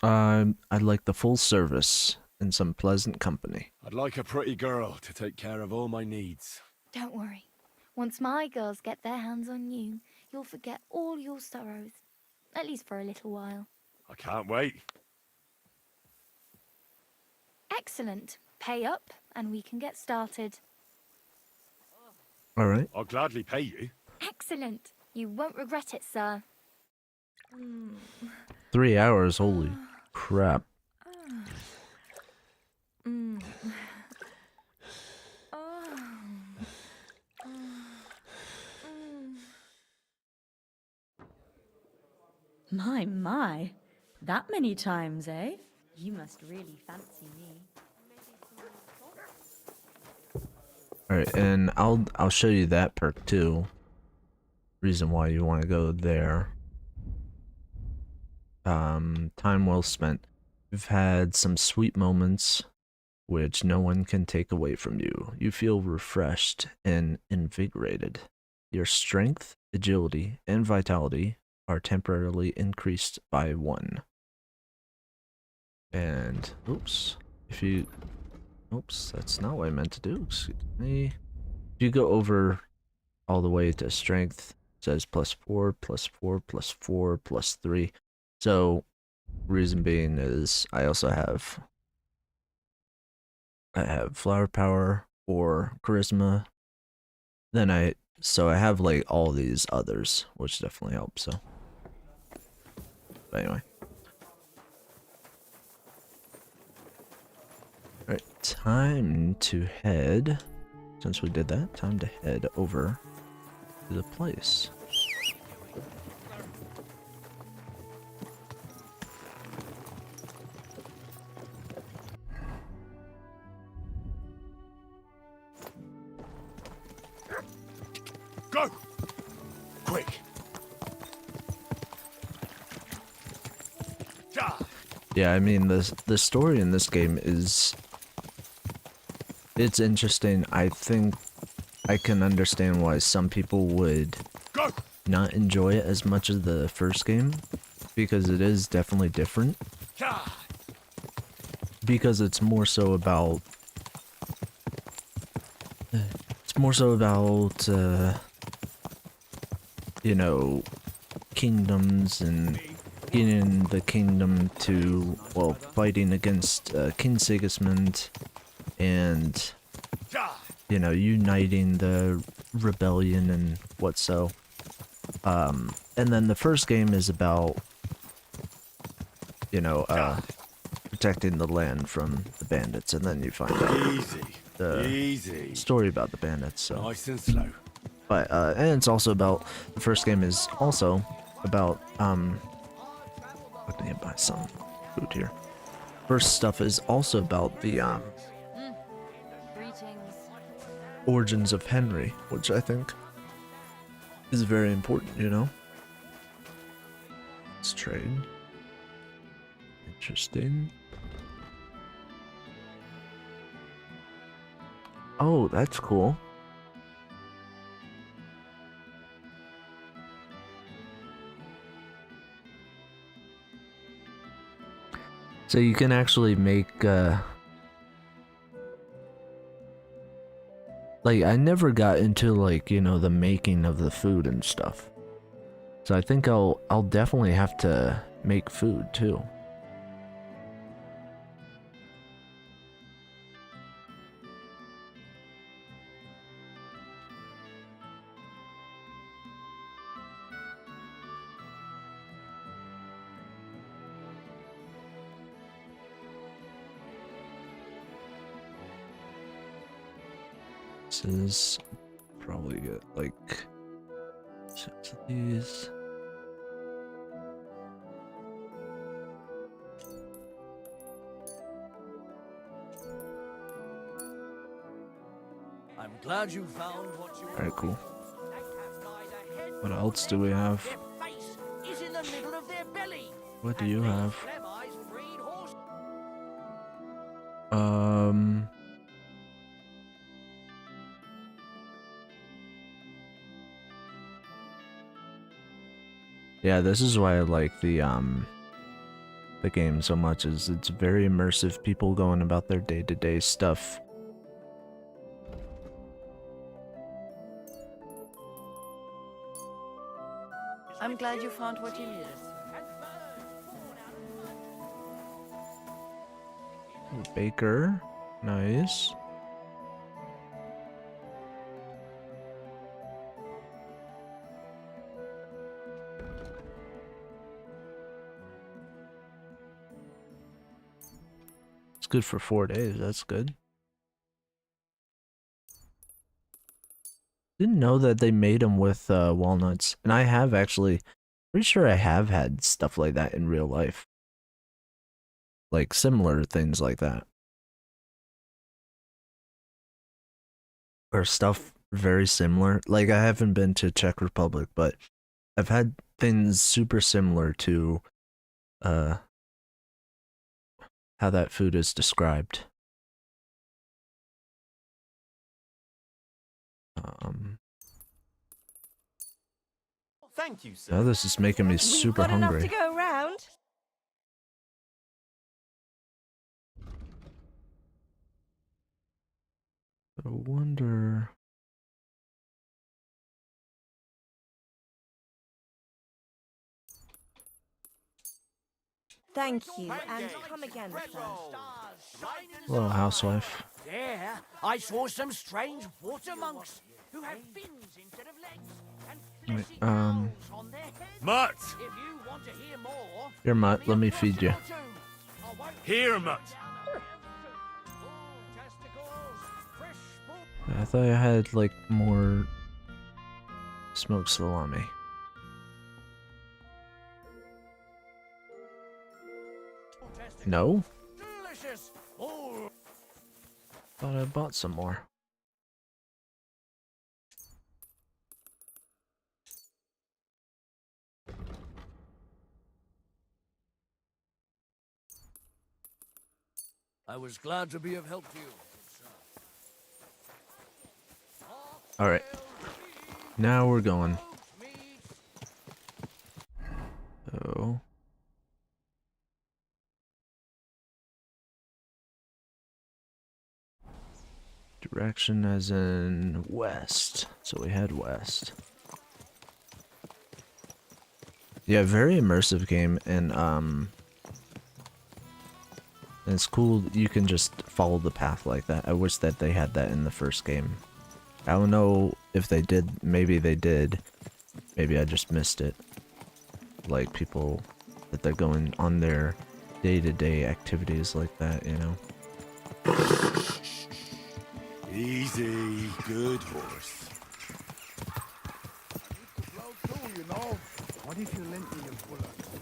I'd like the full service in some pleasant company. I'd like a pretty girl to take care of all my needs. Don't worry. Once my girls get their hands on you, you'll forget all your sorrows. At least for a little while. I can't wait. Excellent. Pay up, and we can get started. All right. I'll gladly pay you. Excellent. You won't regret it, sir. 3 hours. Holy crap. My. That many times, eh? You must really fancy me. All right, and I'll show you that perk too. Reason why you want to go there. Time well spent. You've had some sweet moments which no one can take away from you. You feel refreshed and invigorated. Your strength, agility, and vitality are temporarily increased by 1. And oops, that's not what I meant to do. Excuse me. If you go over all the way to strength, it says +4, +4, +4, +3. So reason being is I have flower power or charisma. Then I have like all these others, which definitely helps. So, but anyway. Alright, time to head, since we did that, time to head over to the place. Go! Quick! Yeah, I mean, the story in this game is... It's interesting. I think I can understand why some people would not enjoy it as much as the first game, because it is definitely different. Because it's more so about... you know, kingdoms and getting the kingdom to, well, fighting against King Sigismund and, you know, uniting the rebellion and what so. And then the first game is about, you know, protecting the land from the bandits, and then you find out the story about the bandits. So nice and slow. But and it's also about, the first game is also about let me buy some food here. First stuff is also about the origins of Henry, which I think is very important, you know. Let's trade. Interesting. Oh, that's cool. So you can actually make, like, I never got into, like, you know, the making of the food and stuff. So I think I'll definitely have to make food too. This is probably good, like 6 of these. I'm glad you found what you Alright, cool. What else do we have? is in the middle of their belly. What do you have? Yeah, this is why I like the game so much, is it's very immersive, people going about their day-to-day stuff. I'm glad you found what you needed. Baker. Nice. It's good for 4 days. That's good. Didn't know that they made them with walnuts. And I have actually, pretty sure I have had stuff like that in real life. Like similar things like that. Or stuff very similar. Like I haven't been to Czech Republic, but I've had things super similar to how that food is described. Thank you, sir. Now this is making me super We've got hungry. enough to go round. I wonder. Thank you, and come again, sir. Hello, housewife. There, I saw some strange water monks who had fins instead of legs and Wait, on their heads. Mutt! If you want to hear more, Here, Mutt, let me feed you. Here, Mutt! I thought I had like more smoked salami. No? delicious. Thought I bought some more. I was glad to be of help to you. Alright. Now we're going. So. Direction as in west. So we head west. Yeah, very immersive game, and it's cool you can just follow the path like that. I wish that they had that in the first game. I don't know if they did, maybe they did. Maybe I just missed it. Like people that they're going on their day-to-day activities like that, you know. Easy, good horse.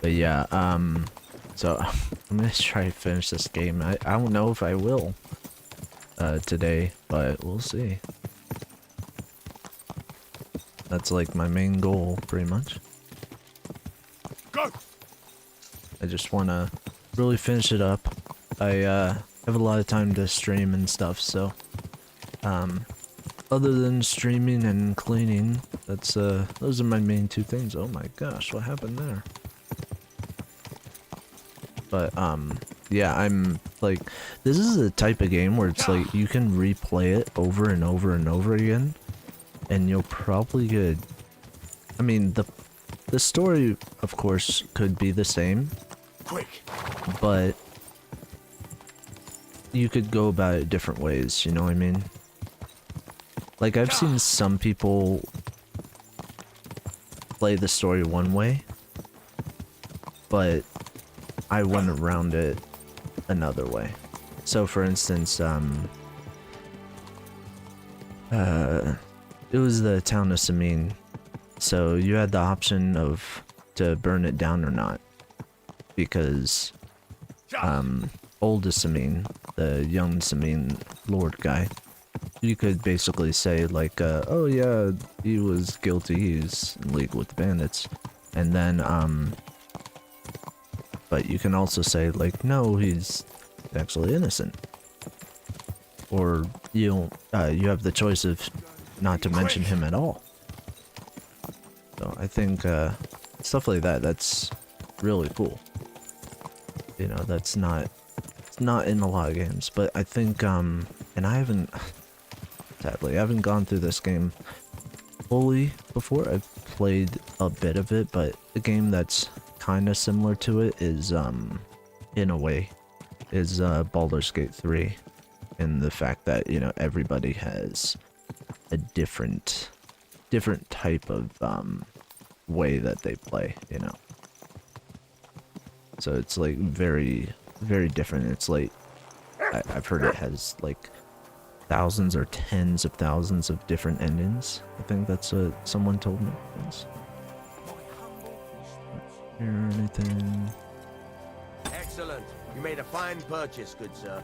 But yeah, so I'm gonna try to finish this game. I don't know if I will today, but we'll see. That's like my main goal, pretty much. Go! I just want to really finish it up. I have a lot of time to stream and stuff, so other than streaming and cleaning, that's those are my main two things. Oh my gosh, what happened there? But yeah, I'm like, this is a type of game where it's like you can replay it over and over and over again, and you'll probably get, I mean, the story of course could be the same, but you could go about it different ways, you know what I mean? Like, I've seen some people play the story one way, but I went around it another way. So for instance, it was the town of Samin. So you had the option of to burn it down or not, because old Samin, the young Samin Lord guy, you could basically say like, oh yeah, he was guilty, he's in league with the bandits, and then but you can also say like, no, he's actually innocent, or you have the choice of not to mention him at all. So I think stuff like that, that's really cool. You know, that's not, it's not in a lot of games, but I think and I haven't, sadly, I haven't gone through this game fully before. I've played a bit of it, but a game that's kind of similar to it is in a way is Baldur's Gate 3, and the fact that, you know, everybody has a different type of way that they play, you know. So it's like very, very different. It's like I've heard it has like thousands or tens of thousands of different endings. I think that's what someone told me. Yes. Hear anything? Excellent. You made a fine purchase, good sir.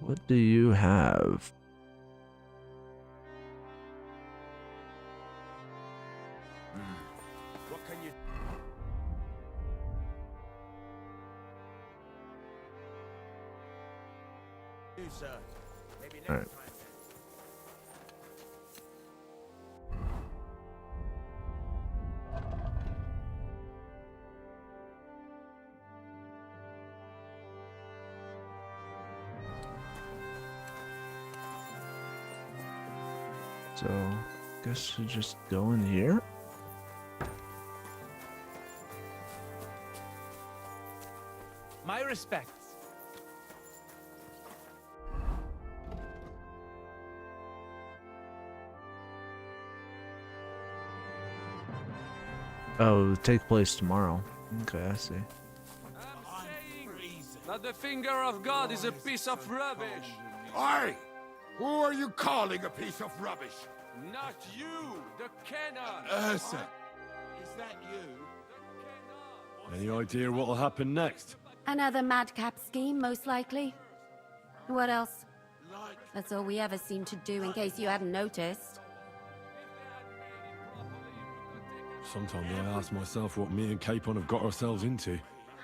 What do you have? What can you do, sir? Maybe next All right. time. So, guess we just go in here. My respects. Oh, take place tomorrow. Okay, I see. That the finger of God is a piece of rubbish. Oi! Who are you calling a piece of rubbish? Not you, the cannon. Ursa, is that you? Any idea what'll happen next? Another madcap scheme, most likely. What else? That's all we ever seem to do, in case you hadn't noticed. Sometimes I ask myself what me and Capon have got ourselves into.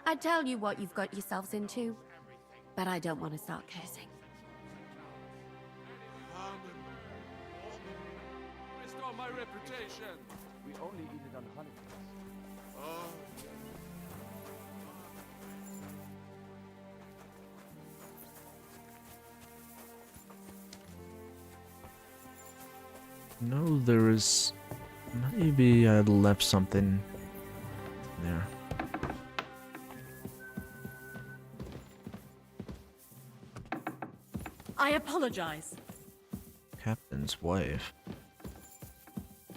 I tell you what you've got yourselves into, but I don't want to start cursing. Restore my reputation. We only eat it on holidays. No, there is. Maybe I left something there. I apologize. Captain's wife.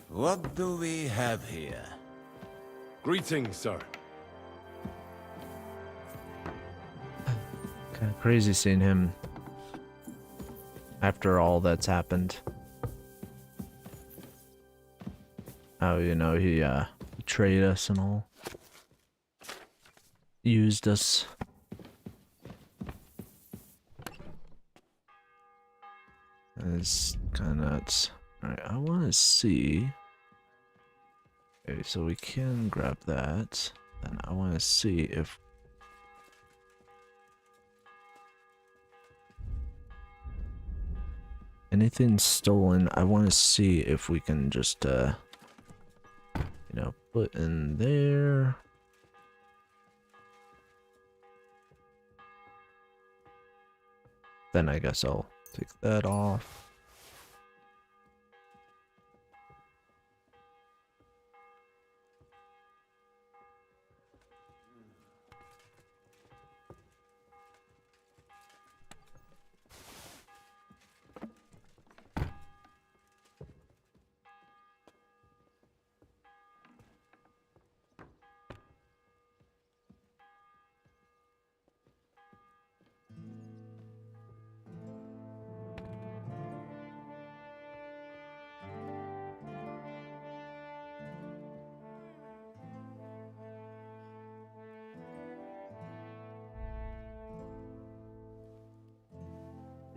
What do we have here? Greetings, sir. Kind of crazy seeing him after all that's happened. Oh, you know, he betrayed us and all. Used us. It's kind of nuts. Alright, I want to see. Okay, so we can grab that. Then I want to see if. Anything stolen, I want to see if we can just, you know, put in there. Then I guess I'll take that off.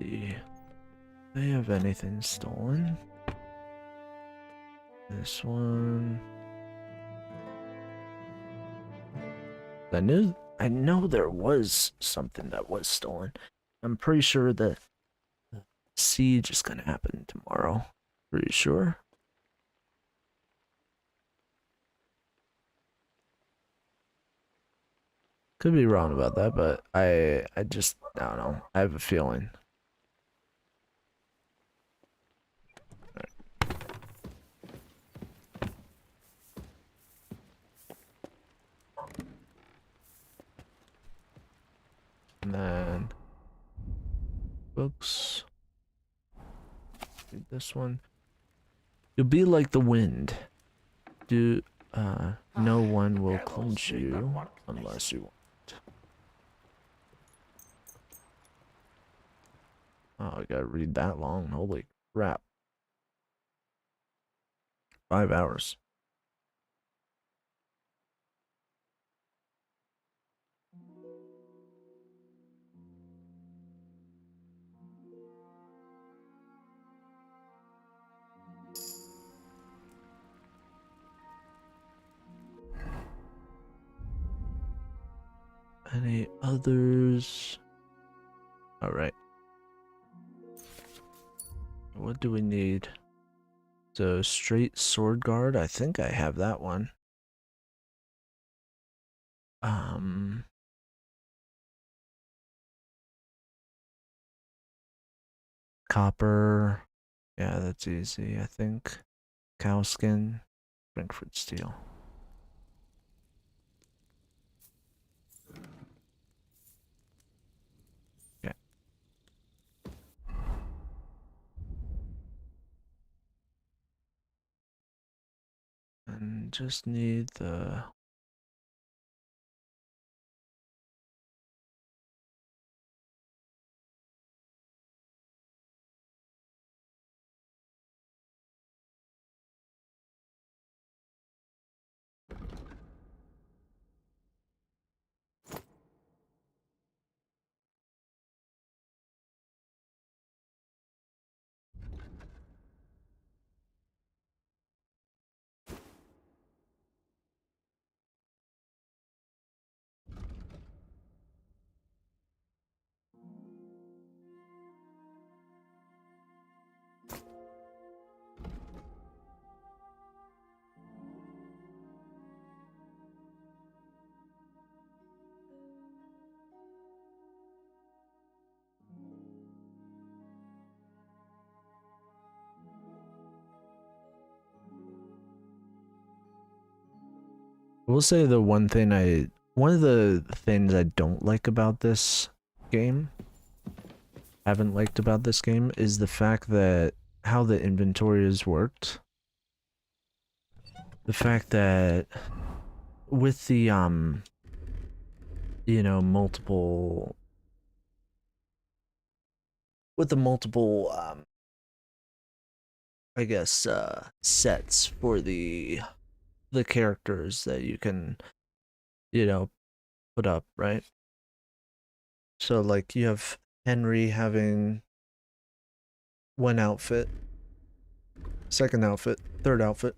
See, they have anything stolen? This one. I know there was something that was stolen. I'm pretty sure the siege is gonna happen tomorrow. Pretty sure. Could be wrong about that, but I don't know. I have a feeling. books. Read this one. You'll be like the wind. No one will clinch you unless you want. Oh, I gotta read that long. Holy crap. 5 hours. Any others? All right. What do we need? So straight sword guard. I think I have that one. Copper. Yeah, that's easy, I think. Cowskin. Frankfurt steel. Okay. And just need the... I will say the one of the things I don't like about this game, haven't liked about this game, is the fact that how the inventory is worked. The fact that with the, you know, multiple, I guess, sets for the characters that you can, you know, put up, right? So like you have Henry having one outfit, second outfit, third outfit,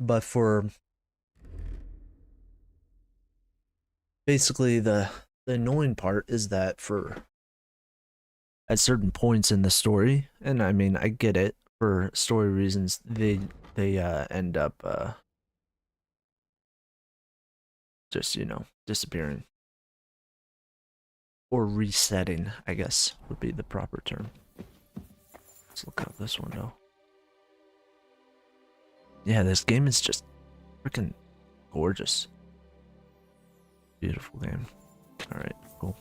but for basically the annoying part is that for at certain points in the story, and I mean I get it for story reasons, they end up just, you know, disappearing or resetting, I guess would be the proper term. Let's look up this window. Yeah, this game is just freaking gorgeous. Beautiful game. Alright, cool.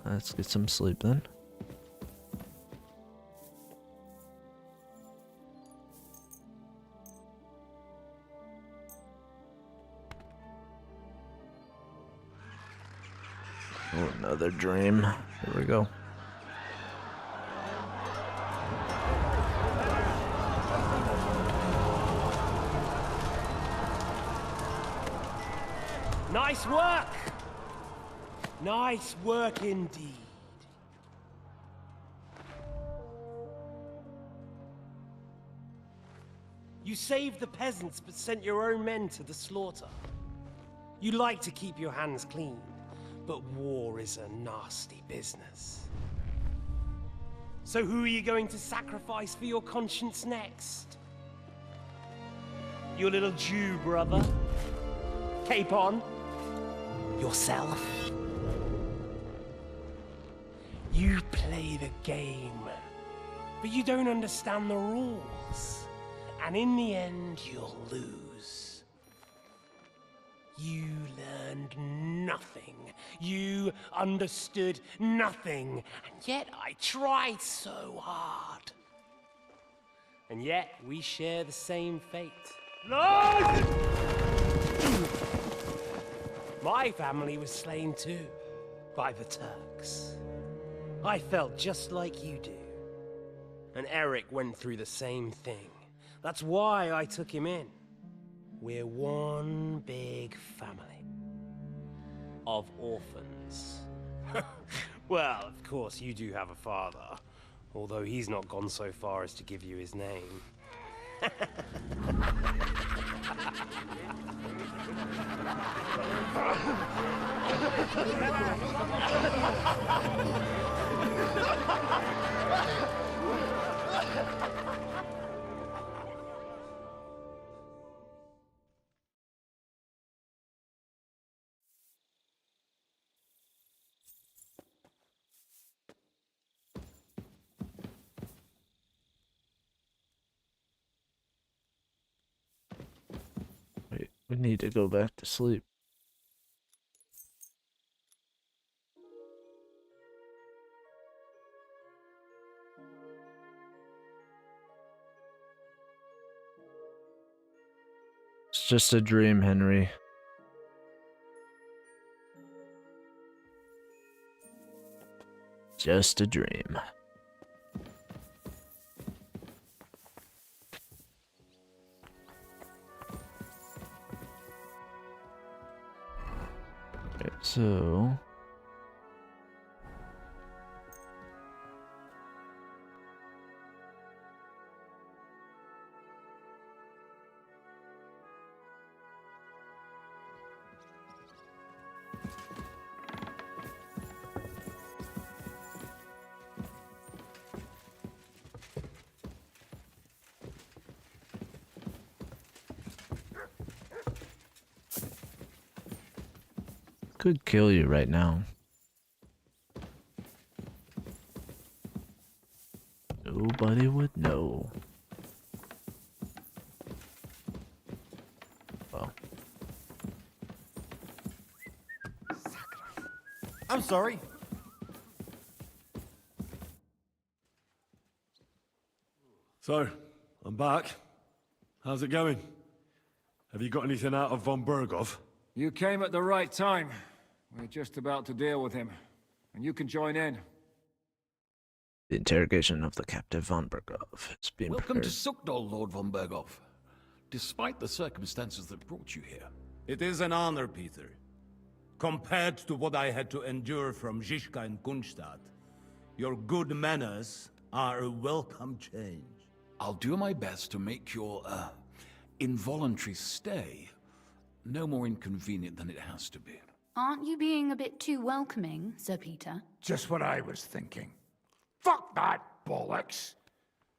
Let's get some sleep then. Oh, another dream. Here we go. Nice work! Nice work indeed. You saved the peasants but sent your own men to the slaughter. You like to keep your hands clean, but war is a nasty business. So who are you going to sacrifice for your conscience next? Your little Jew brother? Cape on? Yourself? You play the game, but you don't understand the rules. And in the end, you'll lose. You learned nothing. You understood nothing. And yet I tried so hard. And yet we share the same fate. Lord! My family was slain too, by the Turks. I felt just like you do. And Eric went through the same thing. That's why I took him in. We're one big family of orphans. Well, of course, you do have a father, although he's not gone so far as to give you his name. Wait, we need to go back to sleep. It's just a dream, Henry. Just a dream. Okay, so could kill you right now. Nobody would know. Well. I'm sorry. So, I'm back. How's it going? Have you got anything out of von Berghoff? You came at the right time. We're just about to deal with him. And you can join in. The interrogation of the captive von Berghoff has been Welcome prepared. to Suckdol, Lord von Berghoff. Despite the circumstances that brought you here. It is an honor, Peter. Compared to what I had to endure from Zizka and Kunstadt, your good manners are a welcome change. I'll do my best to make your, involuntary stay no more inconvenient than it has to be. Aren't you being a bit too welcoming, Sir Peter? Just what I was thinking. Fuck that bollocks!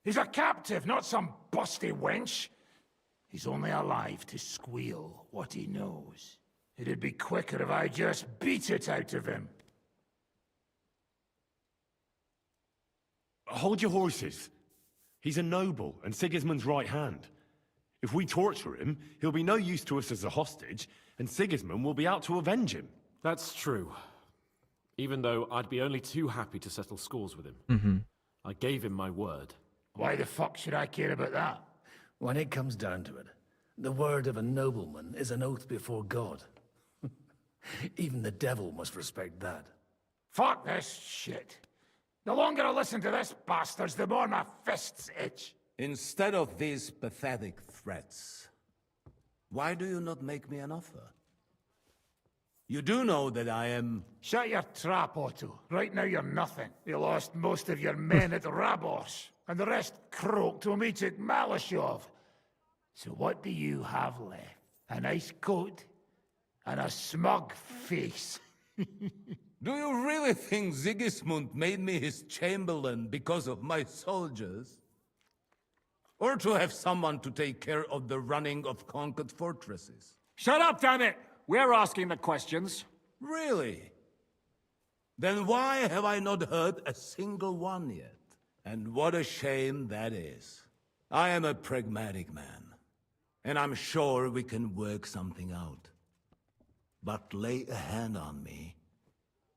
He's a captive, not some busty wench. He's only alive to squeal what he knows. It'd be quicker if I just beat it out of him. Hold your horses. He's a noble and Sigismund's right hand. If we torture him, he'll be no use to us as a hostage, and Sigismund will be out to avenge him. That's true. Even though I'd be only too happy to settle scores with him. Mm-hmm. I gave him my word. Why the fuck should I care about that? When it comes down to it, the word of a nobleman is an oath before God. Even the devil must respect that. Fuck this shit. The longer I listen to this bastards, the more my fists itch. Instead of these pathetic threats, why do you not make me an offer? You do know that I am... Shut your trap, Otto. Right now you're nothing. You lost most of your men at Rabos, and the rest croaked when we took Malashov. So what do you have left? A nice coat and a smug face. Do you really think Sigismund made me his chamberlain because of my soldiers? Or to have someone to take care of the running of conquered fortresses? Shut up, damn it! We're asking the questions. Really? Then why have I not heard a single one yet? And what a shame that is. I am a pragmatic man, and I'm sure we can work something out. But lay a hand on me,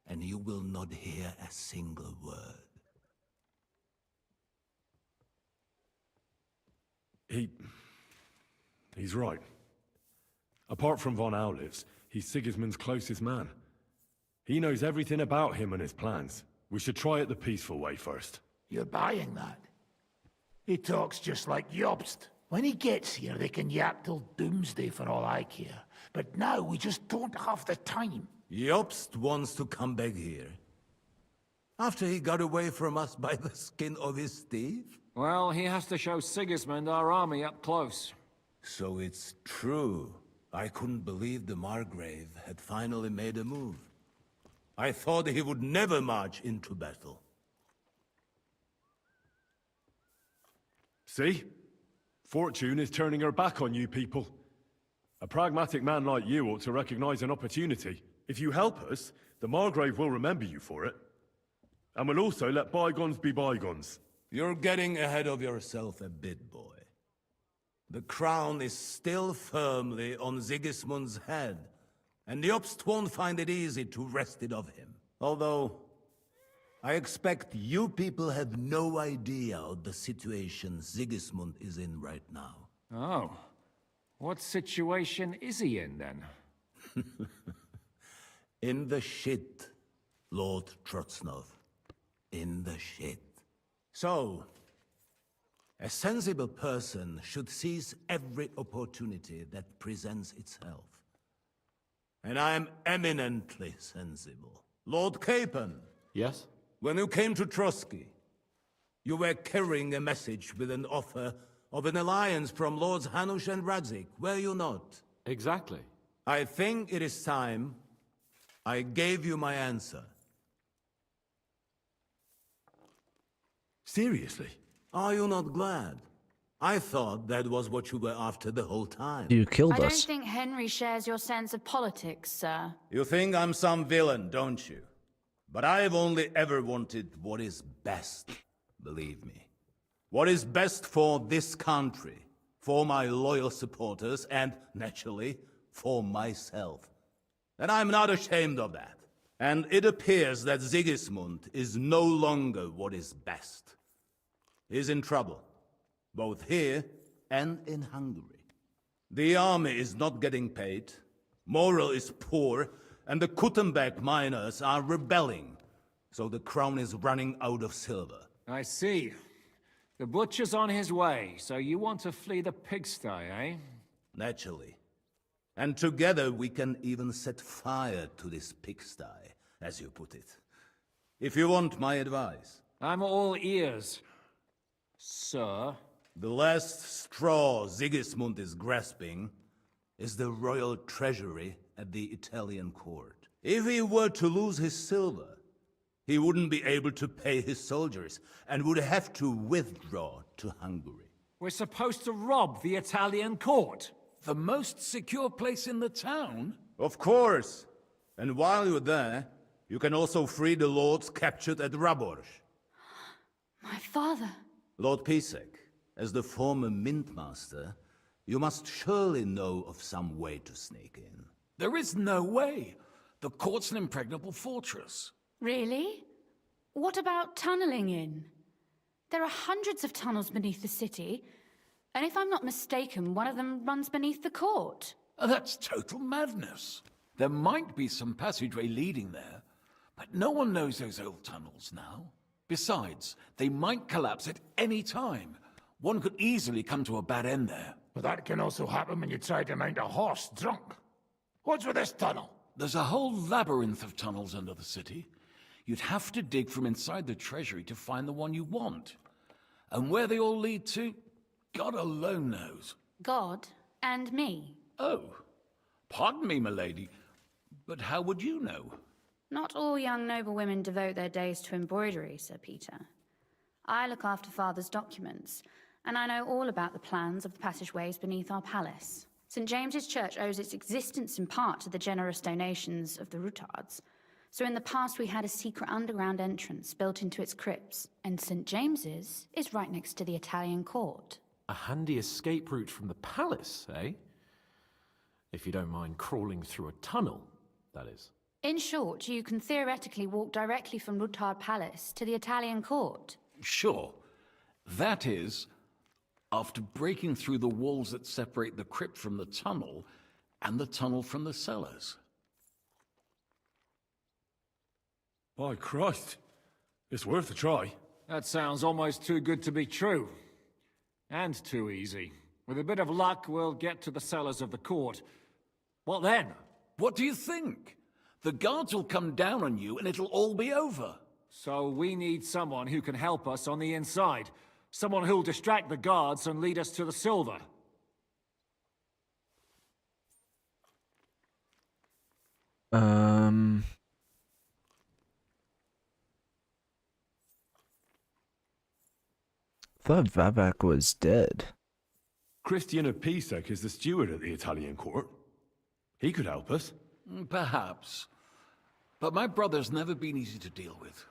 and you will not hear a single word. He's right. Apart from von Aulitz, he's Sigismund's closest man. He knows everything about him and his plans. We should try it the peaceful way first. You're buying that? He talks just like Jobst. When he gets here, they can yap till doomsday for all I care. But now we just don't have the time. Jobst wants to come back here. After he got away from us by the skin of his teeth? Well, he has to show Sigismund our army up close. So it's true. I couldn't believe the Margrave had finally made a move. I thought he would never march into battle. See? Fortune is turning her back on you people. A pragmatic man like you ought to recognize an opportunity. If you help us, the Margrave will remember you for it. And will also let bygones be bygones. You're getting ahead of yourself a bit, boy. The crown is still firmly on Sigismund's head, and Jobst won't find it easy to wrest it of him. Although, I expect you people have no idea of the situation Sigismund is in right now. Oh. What situation is he in, then? In the shit, Lord Trotsnov. In the shit. So, a sensible person should seize every opportunity that presents itself. And I am eminently sensible. Lord Capon. Yes? When you came to Trotsky, you were carrying a message with an offer of an alliance from Lords Hanush and Radzik, were you not? Exactly. I think it is time I gave you my answer. Seriously? Are you not glad? I thought that was what you were after the whole time. You killed I don't us. think Henry shares your sense of politics, sir. You think I'm some villain, don't you? But I've only ever wanted what is best, believe me. What is best for this country, for my loyal supporters, and, naturally, for myself. And I'm not ashamed of that. And it appears that Sigismund is no longer what is best. He's in trouble, both here and in Hungary. The army is not getting paid, morale is poor, and the Kuttenberg miners are rebelling, so the crown is running out of silver. I see. The butcher's on his way, so you want to flee the pigsty, eh? Naturally. And together we can even set fire to this pigsty, as you put it. If you want my advice. I'm all ears, sir. The last straw Sigismund is grasping is the royal treasury at the Italian court. If he were to lose his silver, he wouldn't be able to pay his soldiers and would have to withdraw to Hungary. We're supposed to rob the Italian court. The most secure place in the town? Of course. And while you're there, you can also free the lords captured at Raborz. My father. Lord Pisek, as the former mintmaster, you must surely know of some way to sneak in. There is no way. The court's an impregnable fortress. Really? What about tunneling in? There are hundreds of tunnels beneath the city, and if I'm not mistaken, one of them runs beneath the court. That's total madness. There might be some passageway leading there, but no one knows those old tunnels now. Besides, they might collapse at any time. One could easily come to a bad end there. But that can also happen when you try to mount a horse drunk. What's with this tunnel? There's a whole labyrinth of tunnels under the city. You'd have to dig from inside the treasury to find the one you want. And where they all lead to, God alone knows. God and me. Oh, pardon me, milady, but how would you know? Not all young noble women devote their days to embroidery, Sir Peter. I look after Father's documents, and I know all about the plans of the passageways beneath our palace. St. James's Church owes its existence in part to the generous donations of the Routards. So in the past we had a secret underground entrance built into its crypts, and St. James's is right next to the Italian court. A handy escape route from the palace, eh? If you don't mind crawling through a tunnel. that is. In short, you can theoretically walk directly from Ruthard Palace to the Italian court. Sure. That is, after breaking through the walls that separate the crypt from the tunnel, and the tunnel from the cellars. By Christ. It's worth a try. That sounds almost too good to be true. And too easy. With a bit of luck, we'll get to the cellars of the court. What then? What do you think? The guards will come down on you and it'll all be over. So we need someone who can help us on the inside. Someone who'll distract the guards and lead us to the silver. Thought Vavak was dead. Christian of Pisek is the steward at the Italian court. He could help us. Perhaps. But my brother's never been easy to deal with.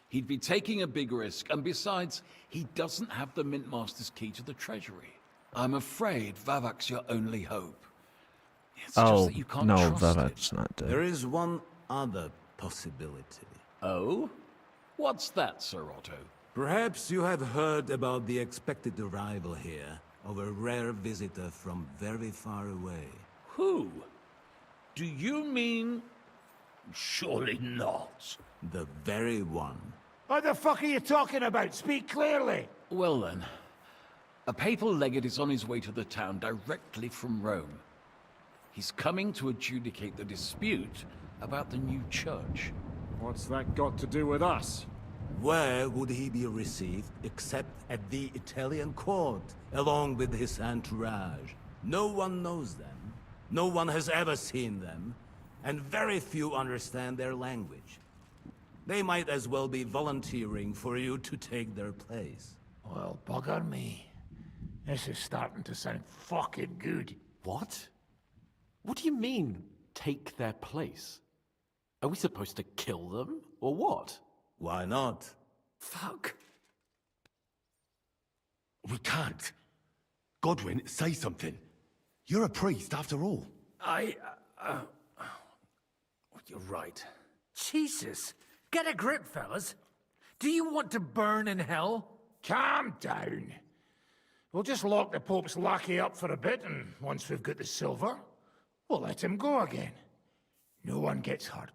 He'd be taking a big risk, and besides, he doesn't have the Mint Master's key to the treasury. I'm afraid Vavak's your only hope. It's just that you can't no, trust Vavak's not dead. There is one other possibility. Oh? What's that, Sir Otto? Perhaps you have heard about the expected arrival here of a rare visitor from very far away. Who? Do you mean... Surely not. The very one. What the fuck are you talking about? Speak clearly. Well then, a papal legate is on his way to the town directly from Rome. He's coming to adjudicate the dispute about the new church. What's that got to do with us? Where would he be received except at the Italian court, along with his entourage? No one knows them, no one has ever seen them, and very few understand their language. They might as well be volunteering for you to take their place. Well, bugger me. This is starting to sound fucking good. What? What do you mean, take their place? Are we supposed to kill them, or what? Why not? Fuck. We can't. Godwin, say something. You're a priest, after all. You're right. Jesus! Get a grip, fellas. Do you want to burn in hell? Calm down. We'll just lock the Pope's lackey up for a bit, and once we've got the silver, we'll let him go again. No one gets hurt.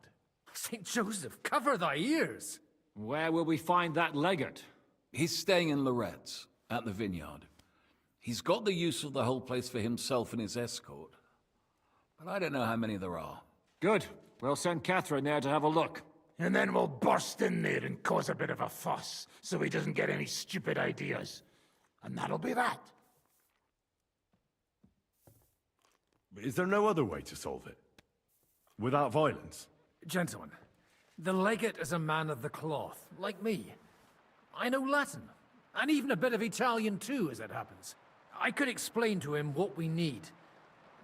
St. Joseph, cover thy ears! Where will we find that legate? He's staying in Loretz, at the vineyard. He's got the use of the whole place for himself and his escort. But I don't know how many there are. Good. We'll send Catherine there to have a look. And then we'll burst in there and cause a bit of a fuss, so he doesn't get any stupid ideas. And that'll be that. Is there no other way to solve it? Without violence? Gentlemen, the legate is a man of the cloth, like me. I know Latin, and even a bit of Italian too, as it happens. I could explain to him what we need.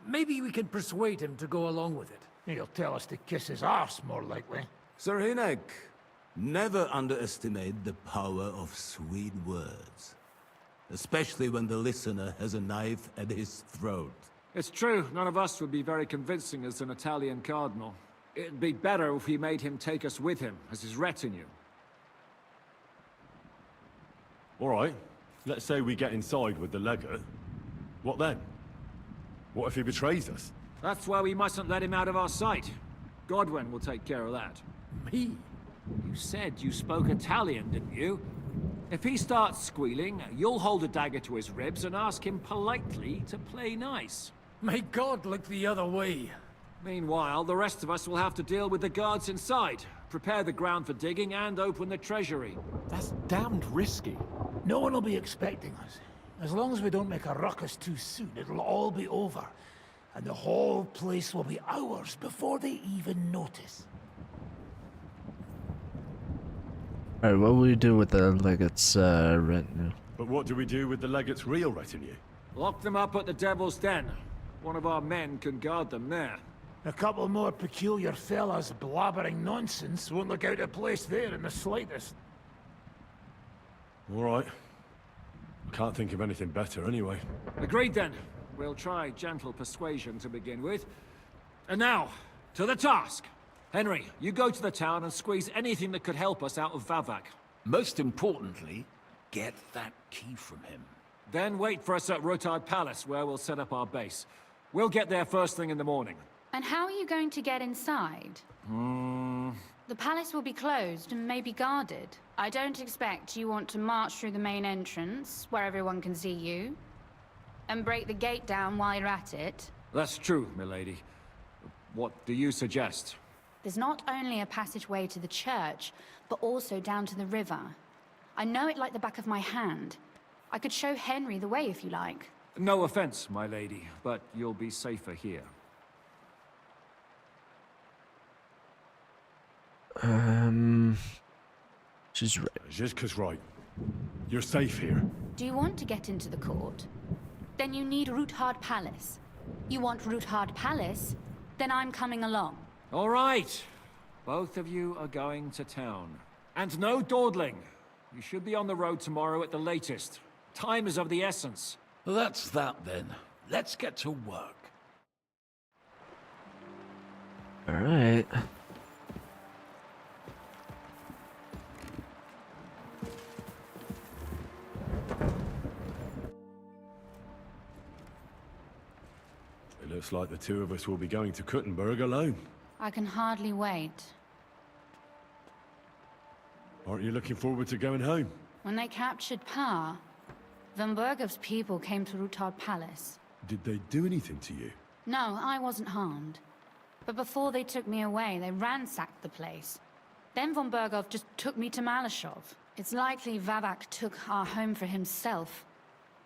Maybe we can persuade him to go along with it. He'll tell us to kiss his arse, more likely. Sir Hinek, never underestimate the power of sweet words. Especially when the listener has a knife at his throat. It's true, none of us would be very convincing as an Italian cardinal. It'd be better if we made him take us with him, as his retinue. All right. Let's say we get inside with the legate. What then? What if he betrays us? That's why we mustn't let him out of our sight. Godwin will take care of that. Me? You said you spoke Italian, didn't you? If he starts squealing, you'll hold a dagger to his ribs and ask him politely to play nice. May God look the other way. Meanwhile, the rest of us will have to deal with the guards inside, prepare the ground for digging, and open the treasury. That's damned risky. No one will be expecting us. As long as we don't make a ruckus too soon, it'll all be over. And the whole place will be ours before they even notice. Alright, what will we do with the legate's retinue? But what do we do with the legate's real retinue? Lock them up at the Devil's Den. One of our men can guard them there. A couple more peculiar fellas blabbering nonsense won't look out of place there in the slightest. All right. Can't think of anything better anyway. Agreed then. We'll try gentle persuasion to begin with. And now, To the task! Henry, you go to the town and squeeze anything that could help us out of Vavak. Most importantly, get that key from him. Then wait for us at Rotard Palace, where we'll set up our base. We'll get there first thing in the morning. And how are you going to get inside? The palace will be closed and maybe guarded. I don't expect you want to march through the main entrance, where everyone can see you, and break the gate down while you're at it. That's true, milady. What do you suggest? There's not only a passageway to the church, but also down to the river. I know it like the back of my hand. I could show Henry the way if you like. No offense, my lady, but you'll be safer here. She's right. Zizka's right. You're safe here. Do you want to get into the court? Then you need Roothard Palace. You want Roothard Palace? Then I'm coming along. All right. Both of you are going to town. And no dawdling. You should be on the road tomorrow at the latest. Time is of the essence. Well, that's that then. Let's get to work. All right. It looks like the two of us will be going to Kuttenberg alone. I can hardly wait. Aren't you looking forward to going home? When they captured Pa, Von Bergov's people came to Rutard Palace. Did they do anything to you? No, I wasn't harmed. But before they took me away, they ransacked the place. Then Von Bergov just took me to Malashov. It's likely Vavak took our home for himself.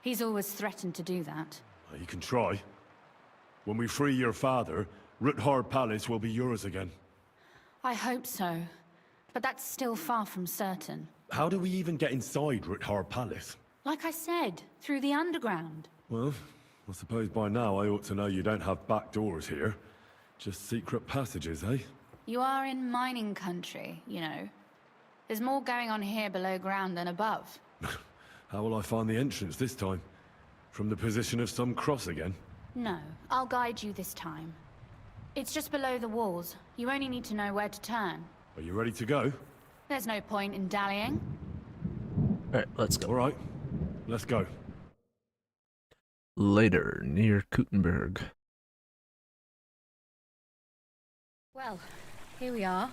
He's always threatened to do that. Well, you can try. When we free your father, Ruthard Palace will be yours again. I hope so. But that's still far from certain. How do we even get inside Ruthard Palace? Like I said, through the underground. Well, I suppose by now I ought to know you don't have back doors here. Just secret passages, eh? You are in mining country, you know. There's more going on here below ground than above. How will I find the entrance this time? From the position of some cross again? No, I'll guide you this time. It's just below the walls. You only need to know where to turn. Are you ready to go? There's no point in dallying. Alright, let's go. Alright, let's go. Later, near Kuttenberg. Well, here we are.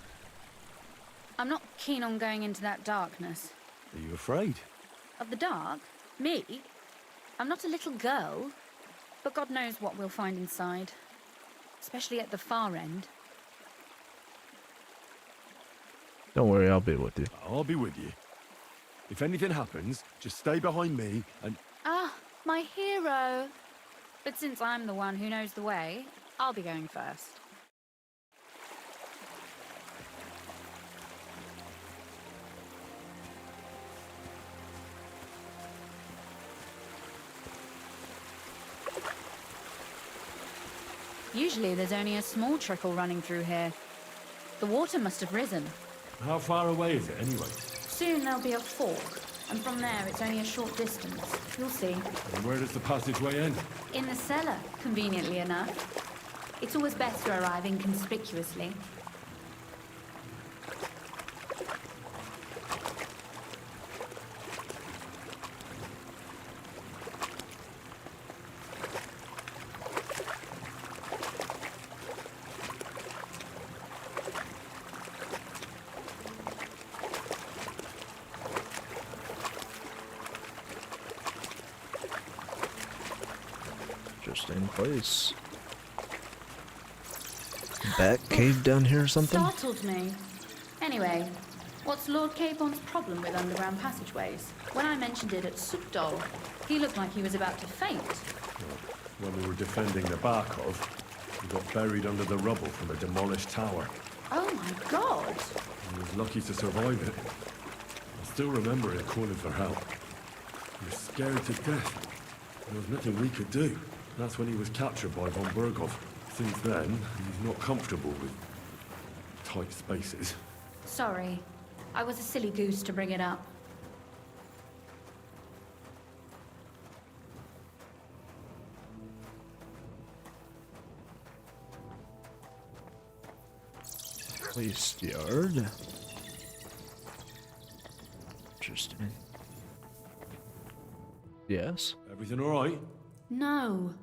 I'm not keen on going into that darkness. Are you afraid? Of the dark? Me? I'm not a little girl. But God knows what we'll find inside. Especially at the far end. Don't worry, I'll be with you. I'll be with you. If anything happens, just stay behind me and... Ah, my hero! But since I'm the one who knows the way, I'll be going first. Usually there's only a small trickle running through here. The water must have risen. How far away is it anyway? Soon there'll be a fork, and from there it's only a short distance. You'll see. And where does the passageway end? In the cellar, conveniently enough. It's always best to arrive inconspicuously. Interesting place. Bat cave down here or something? Startled me. Anyway, what's Lord Capon's problem with underground passageways? When I mentioned it at Supdol, he looked like he was about to faint. When we were defending the Barkov, we got buried under the rubble from a demolished tower. Oh my god! He was lucky to survive it. I still remember him calling for help. He was scared to death. There was nothing we could do. That's when he was captured by von Bergov. Since then, he's not comfortable with tight spaces. Sorry. I was a silly goose to bring it up. Waste yard. Interesting. Yes? Everything alright? No.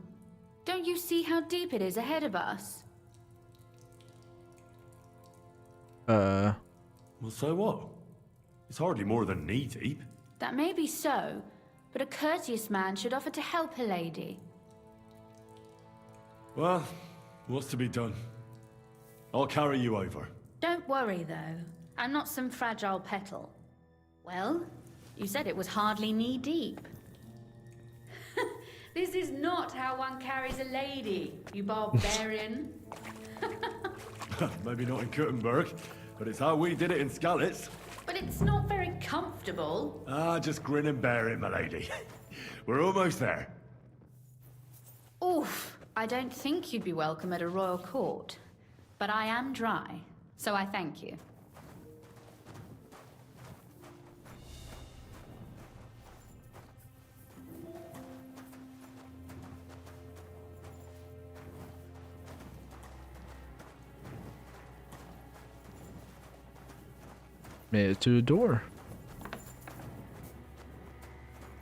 Don't you see how deep it is ahead of us? Well, so what? It's hardly more than knee deep. That may be so, but a courteous man should offer to help a lady. Well, what's to be done? I'll carry you over. Don't worry, though. I'm not some fragile petal. Well, you said it was hardly knee-deep. This is not how one carries a lady, you barbarian. Maybe not in Kuttenberg, but it's how we did it in Skalitz. But it's not very comfortable. Just grin and bear it, my lady. We're almost there. Oof, I don't think you'd be welcome at a royal court. But I am dry, so I thank you. Made it to a door.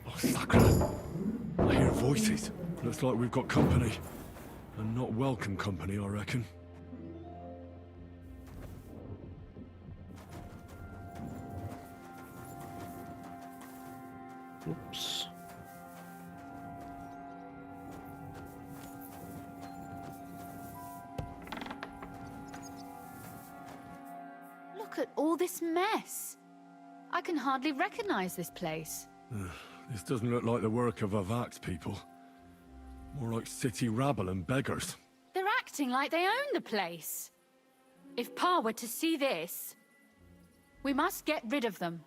Oh, Sakura. I hear voices. Looks like we've got company. And not welcome company, I reckon. Oops. Look at all this mess. I can hardly recognize this place. This doesn't look like the work of Avak's people. More like city rabble and beggars. They're acting like they own the place. If Pa were to see this, we must get rid of them.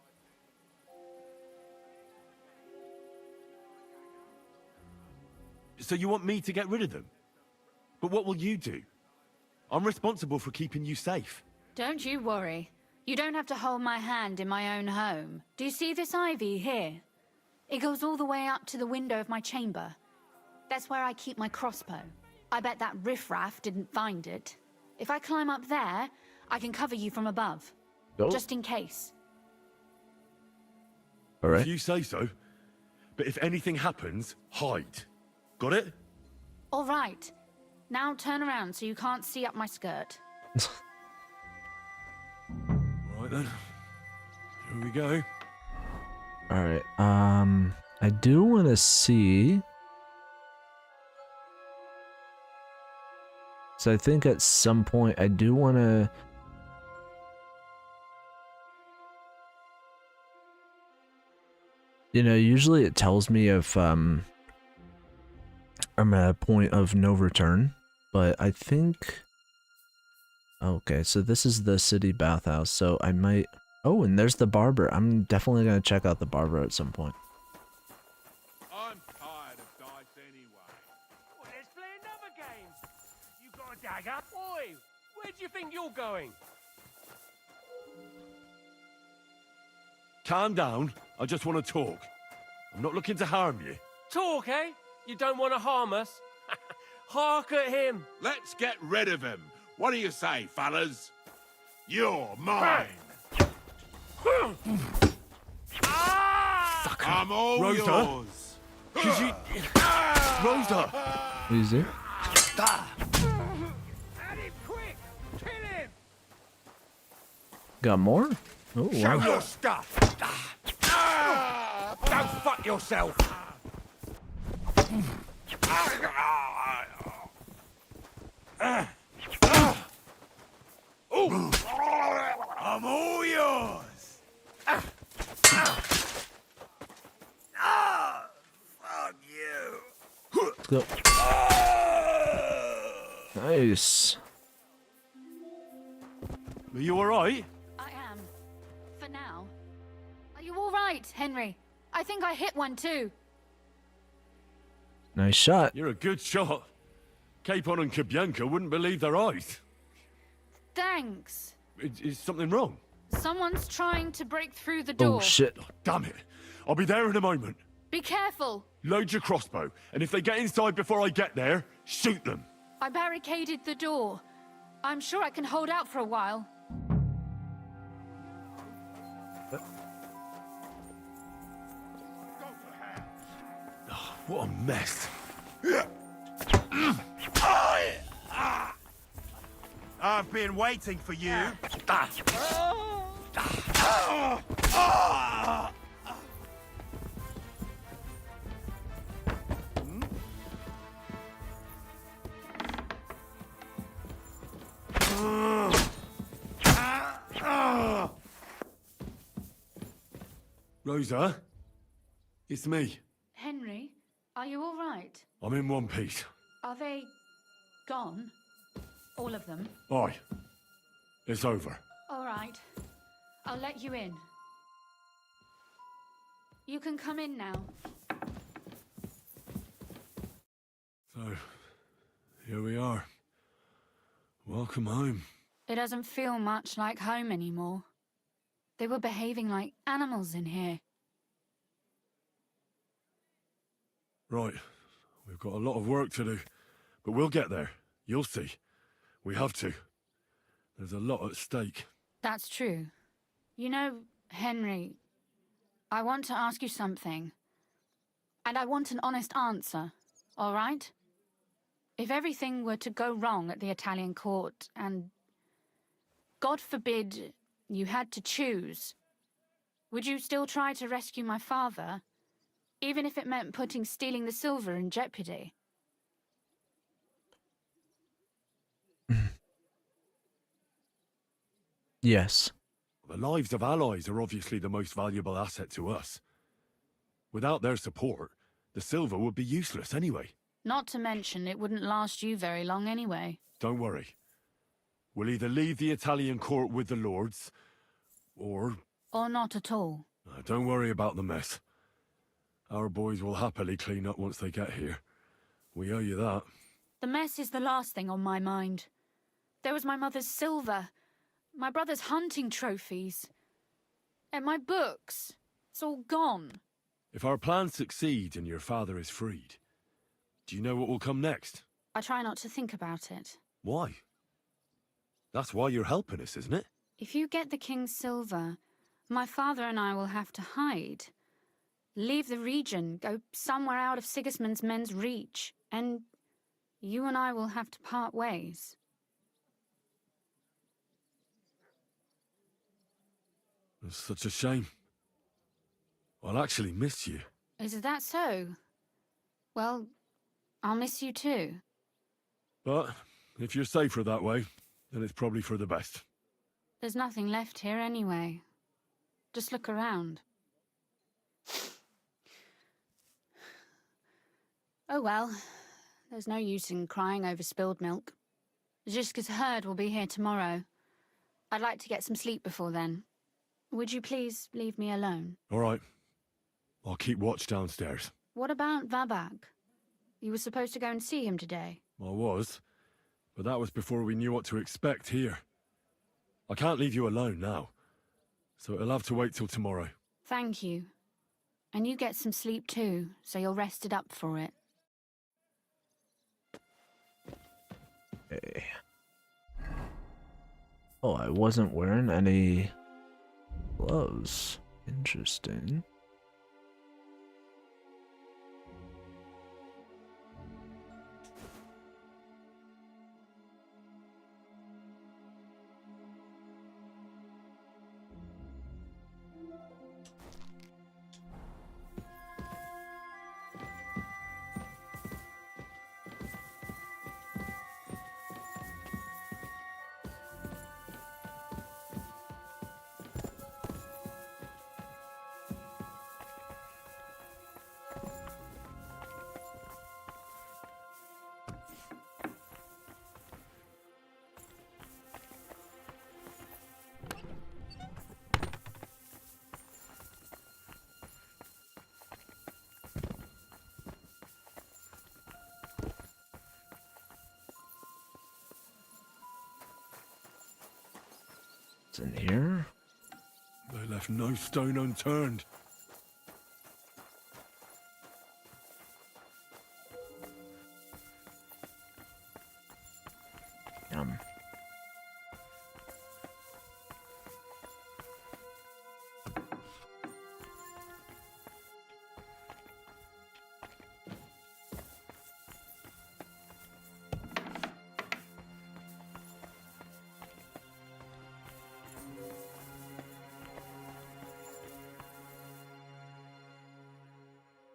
So you want me to get rid of them? But what will you do? I'm responsible for keeping you safe. Don't you worry. You don't have to hold my hand in my own home. Do you see this ivy here? It goes all the way up to the window of my chamber. That's where I keep my crossbow. I bet that riffraff didn't find it. If I climb up there, I can cover you from above. Oh. Just in case. All right. If you say so. But if anything happens, hide. Got it? All right. Now turn around so you can't see up my skirt. Right then. Here we go. All right. I do want to see. So I think at some point I do want to. You know, usually it tells me if I'm at a point of no return, but I think. Okay, so this is the city bathhouse, so I might. Oh, and there's the barber. I'm definitely gonna check out the barber at some point. I'm tired of dice anyway. Well, let's play another game. You got a dagger? Oi, where do you think you're going? Calm down. I just want to talk. I'm not looking to harm you. Talk, eh? You don't want to harm us? Hark at him. Let's get rid of him. What do you say, fellas? You're mine. I'm all Rosa? yours. Rosa! Easy. At him quick! Kill him! Got more? Oh, Show wow. your stuff! Go fuck yourself! I'm all yours. Fuck you. Let's go. Nice. Are you alright? I am. For now. Are you all right, Henry? I think I hit one too. Nice shot. You're a good shot. Capon and Kabianka wouldn't believe their eyes. Thanks. Is something wrong? Someone's trying to break through the door. Oh shit. Damn it. I'll be there in a moment. Be careful. Load your crossbow, and if they get inside before I get there, shoot them. I barricaded the door. I'm sure I can hold out for a while. Oh, what a mess. I've been waiting for you. Rosa, it's me. Henry, are you all right? I'm in one piece. Are they gone? All of them? Aye. It's over. All right. I'll let you in. You can come in now. So, here we are. Welcome home. It doesn't feel much like home anymore. They were behaving like animals in here. Right. We've got a lot of work to do. But we'll get there. You'll see. We have to. There's a lot at stake. That's true. You know, Henry, I want to ask you something. And I want an honest answer, all right? If everything were to go wrong at the Italian court and, God forbid, you had to choose, would you still try to rescue my father, even if it meant putting stealing the silver in jeopardy? Yes. The lives of allies are obviously the most valuable asset to us. Without their support, the silver would be useless anyway. Not to mention, it wouldn't last you very long anyway. Don't worry. We'll either leave the Italian court with the lords, or... Or not at all. Don't worry about the mess. Our boys will happily clean up once they get here. We owe you that. The mess is the last thing on my mind. There was my mother's silver, my brother's hunting trophies, and my books. It's all gone. If our plan succeeds and your father is freed, do you know what will come next? I try not to think about it. Why? That's why you're helping us, isn't it? If you get the king's silver, my father and I will have to hide. Leave the region, go somewhere out of Sigismund's men's reach, and you and I will have to part ways. It's such a shame. I'll actually miss you. Is that so? Well, I'll miss you too. But if you're safer that way, then it's probably for the best. There's nothing left here anyway. Just look around. Oh well, there's no use in crying over spilled milk. Ziska's herd will be here tomorrow. I'd like to get some sleep before then. Would you please leave me alone? All right. I'll keep watch downstairs. What about Vabak? You were supposed to go and see him today. I was, but that was before we knew what to expect here. I can't leave you alone now, so it'll have to wait till tomorrow. Thank you. And you get some sleep too, so you're rested up for it. Okay. Oh, I wasn't wearing any gloves. Interesting. What's in here? They left no stone unturned.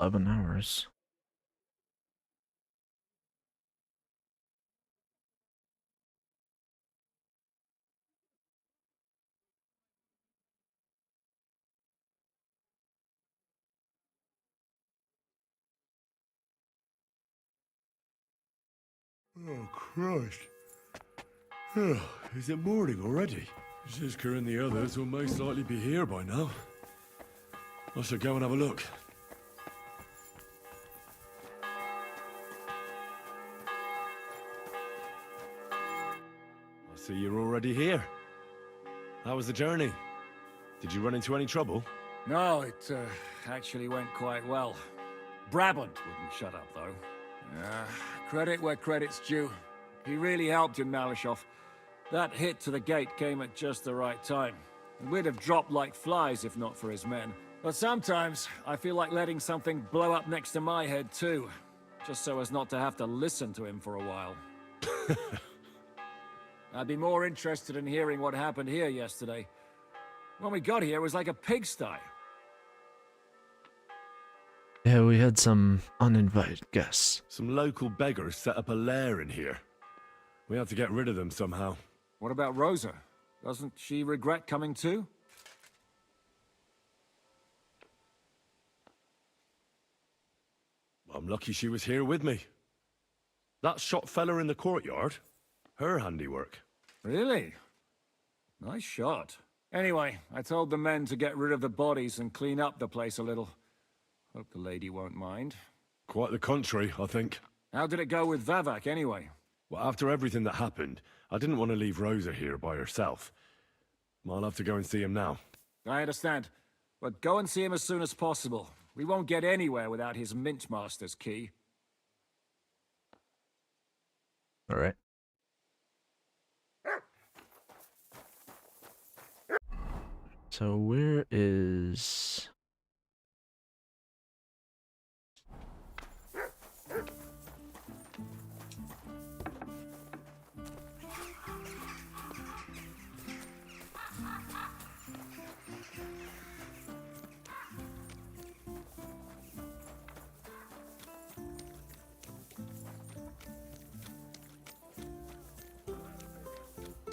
11 hours. Oh, Christ. Oh, is it morning already? Zizka and the others will most likely be here by now. I shall go and have a look. I see you're already here. How was the journey? Did you run into any trouble? No, it actually went quite well. Brabant wouldn't shut up, though. Credit where credit's due. He really helped in Malishov. That hit to the gate came at just the right time. And we'd have dropped like flies if not for his men. But sometimes, I feel like letting something blow up next to my head too. Just so as not to have to listen to him for a while. I'd be more interested in hearing what happened here yesterday. When we got here, it was like a pigsty. Yeah, we had some uninvited guests. Some local beggars set up a lair in here. We had to get rid of them somehow. What about Rosa? Doesn't she regret coming too? I'm lucky she was here with me. That shot fella in the courtyard, her handiwork. Really? Nice shot. Anyway, I told the men to get rid of the bodies and clean up the place a little. Hope the lady won't mind. Quite the contrary, I think. How did it go with Vavak, anyway? Well, after everything that happened, I didn't want to leave Rosa here by herself. I'll have to go and see him now. I understand. But go and see him as soon as possible. We won't get anywhere without his Mint Master's key. All right. So where is...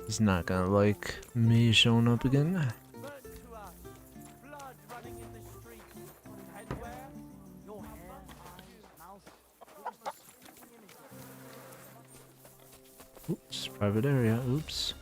He's not gonna like me showing up again. Oops, private area, oops.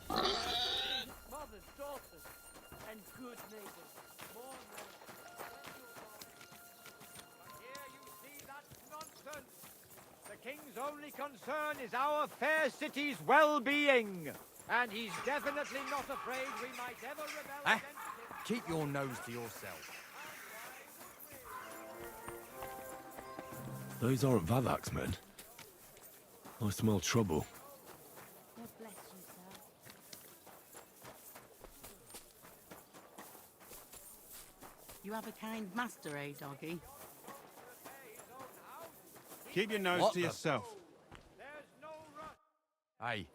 The king's only concern is our fair city's well-being. And he's definitely not afraid we might ever rebel against him. Keep your nose to yourself. Those aren't Vavak's men. I smell trouble. God bless you, sir. You have a kind master, eh, doggy? Keep your nose What to the- yourself. Hey,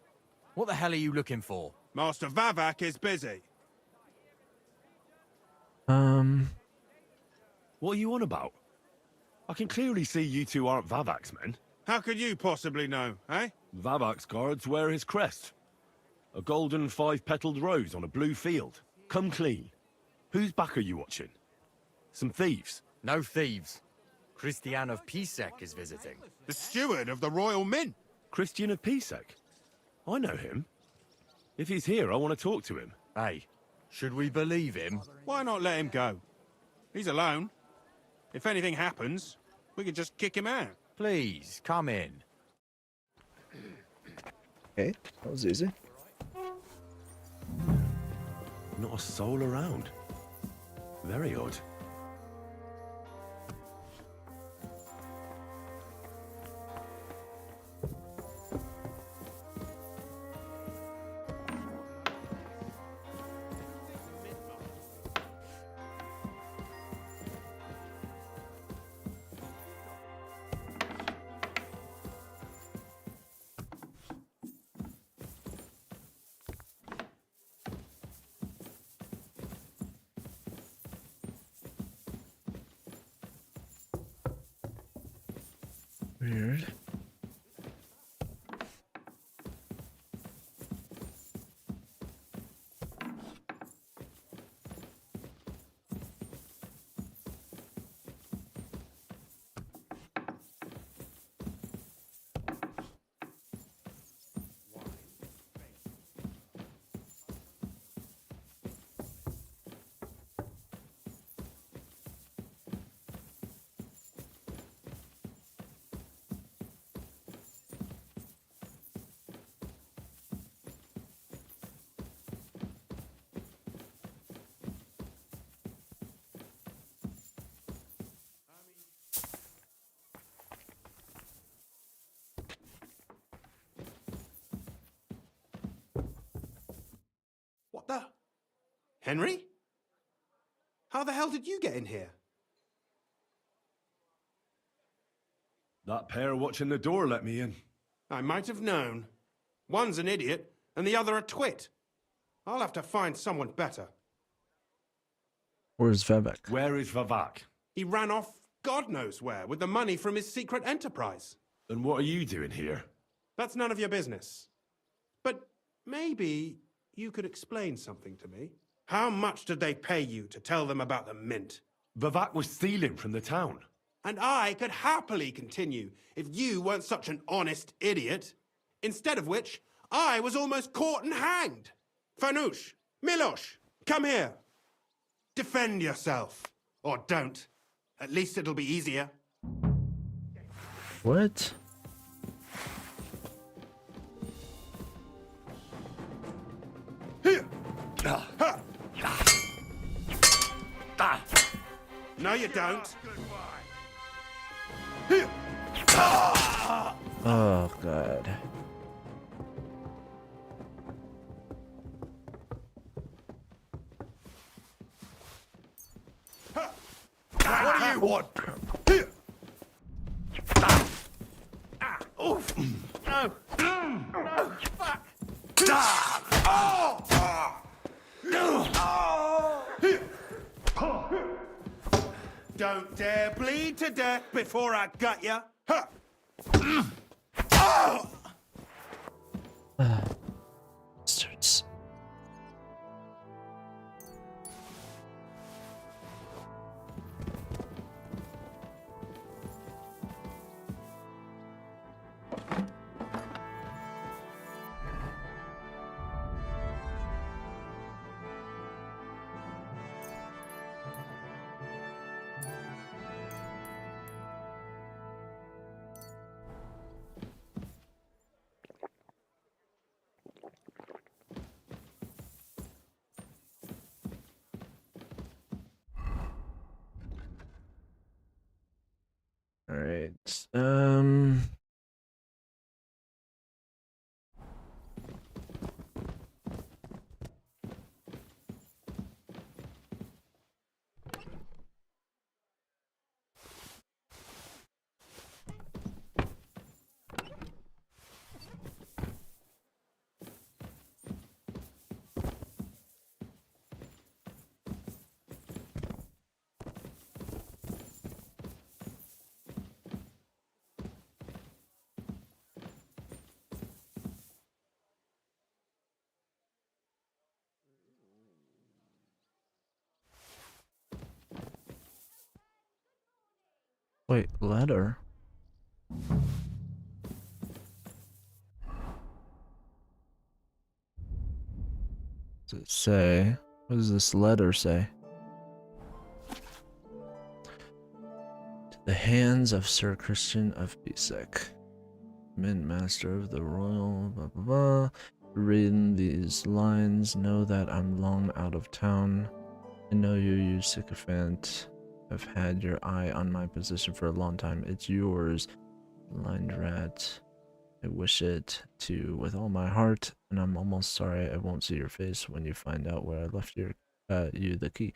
what the hell are you looking for? Master Vavak is busy. What are you on about? I can clearly see you two aren't Vavak's men. How could you possibly know, eh? Vavak's guards wear his crest. A golden five-petaled rose on a blue field. Come clean. Whose back are you watching? Some thieves? No thieves. Christian of Pisek is visiting. The steward of the Royal Mint. Christian of Pisek? I know him. If he's here, I want to talk to him. Hey, should we believe him? Why not let him go? He's alone. If anything happens, we can just kick him out. Please, come in. Okay, that was easy. Not a soul around. Very odd. Weird. What the? Henry? How the hell did you get in here? That pair watching the door let me in. I might have known. One's an idiot, and the other a twit. I'll have to find someone better. Where's Vivek? Where is Vivek? He ran off God knows where with the money from his secret enterprise. Then what are you doing here? That's none of your business. But maybe you could explain something to me. How much did they pay you to tell them about the mint? Vivek was stealing from the town. And I could happily continue if you weren't such an honest idiot. Instead of which, I was almost caught and hanged. Fanush, Milosh, come here. Defend yourself. Or don't. At least it'll be easier. What? No, you don't. Oh, God. What do you want? Oof. No. No. Fuck. Don't dare bleed to death before I gut ya. Bastards. All right. Wait, letter? Does it say? What does this letter say? To the hands of Sir Christian of Pisek, Mint Master of the Royal blah blah blah. Reading these lines, know that I'm long out of town. I know you sycophant, have had your eye on my position for a long time. It's yours, blind rat. I wish it to with all my heart, and I'm almost sorry I won't see your face when you find out where I left you the key.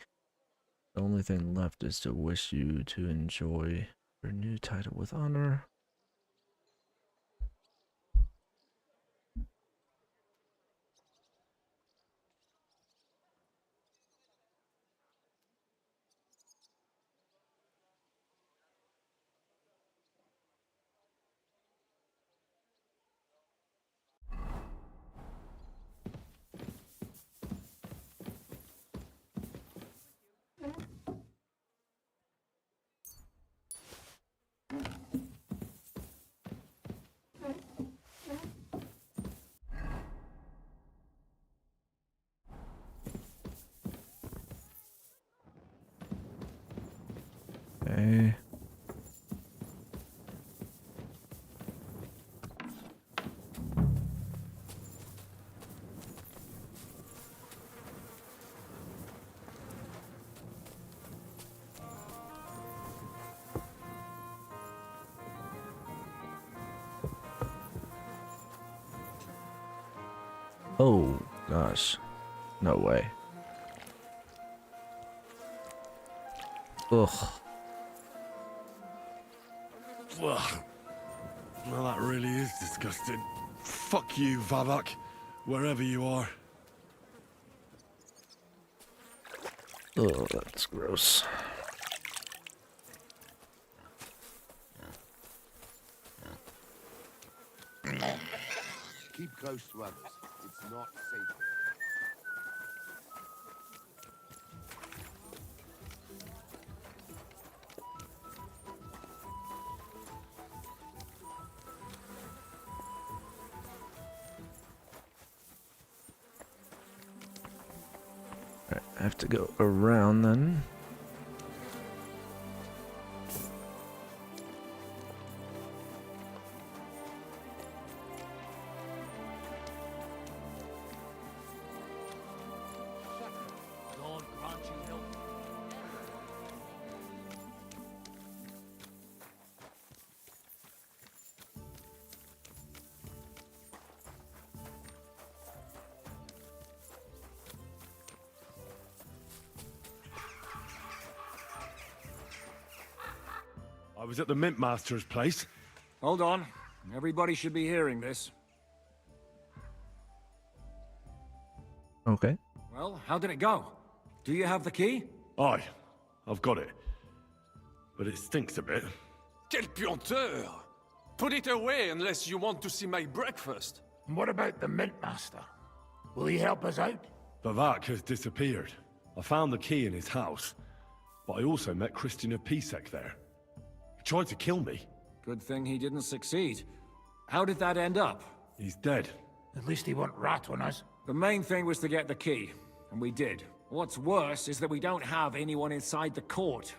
The only thing left is to wish you to enjoy your new title with honor. Oh, gosh. No way. Ugh. Ugh. Well, that really is disgusting. Fuck you, Vavak, wherever you are. Oh, that's gross. Keep close to others. It's not safe. Alright, I have to go around then. I was at the Mint Master's place. Hold on. Everybody should be hearing this. Okay. Well, how did it go? Do you have the key? Aye, I've got it. But it stinks a bit. Quel puanteur! Put it away unless you want to see my breakfast. And what about the Mint Master? Will he help us out? Vavak has disappeared. I found the key in his house. But I also met Christian of Pisek there. He tried to kill me. Good thing he didn't succeed. How did that end up? He's dead. At least he won't rat on us. The main thing was to get the key, and we did. What's worse is that we don't have anyone inside the court.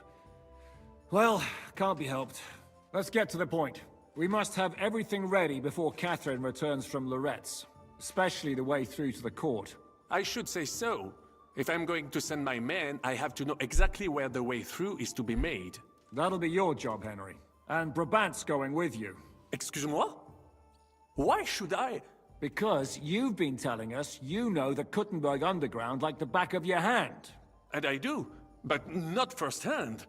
Well, can't be helped. Let's get to the point. We must have everything ready before Catherine returns from Loretz, especially the way through to the court. I should say so. If I'm going to send my men, I have to know exactly where the way through is to be made. That'll be your job, Henry. And Brabant's going with you. Excuse-moi? Why should I? Because you've been telling us you know the Kuttenberg Underground like the back of your hand. And I do, but not firsthand.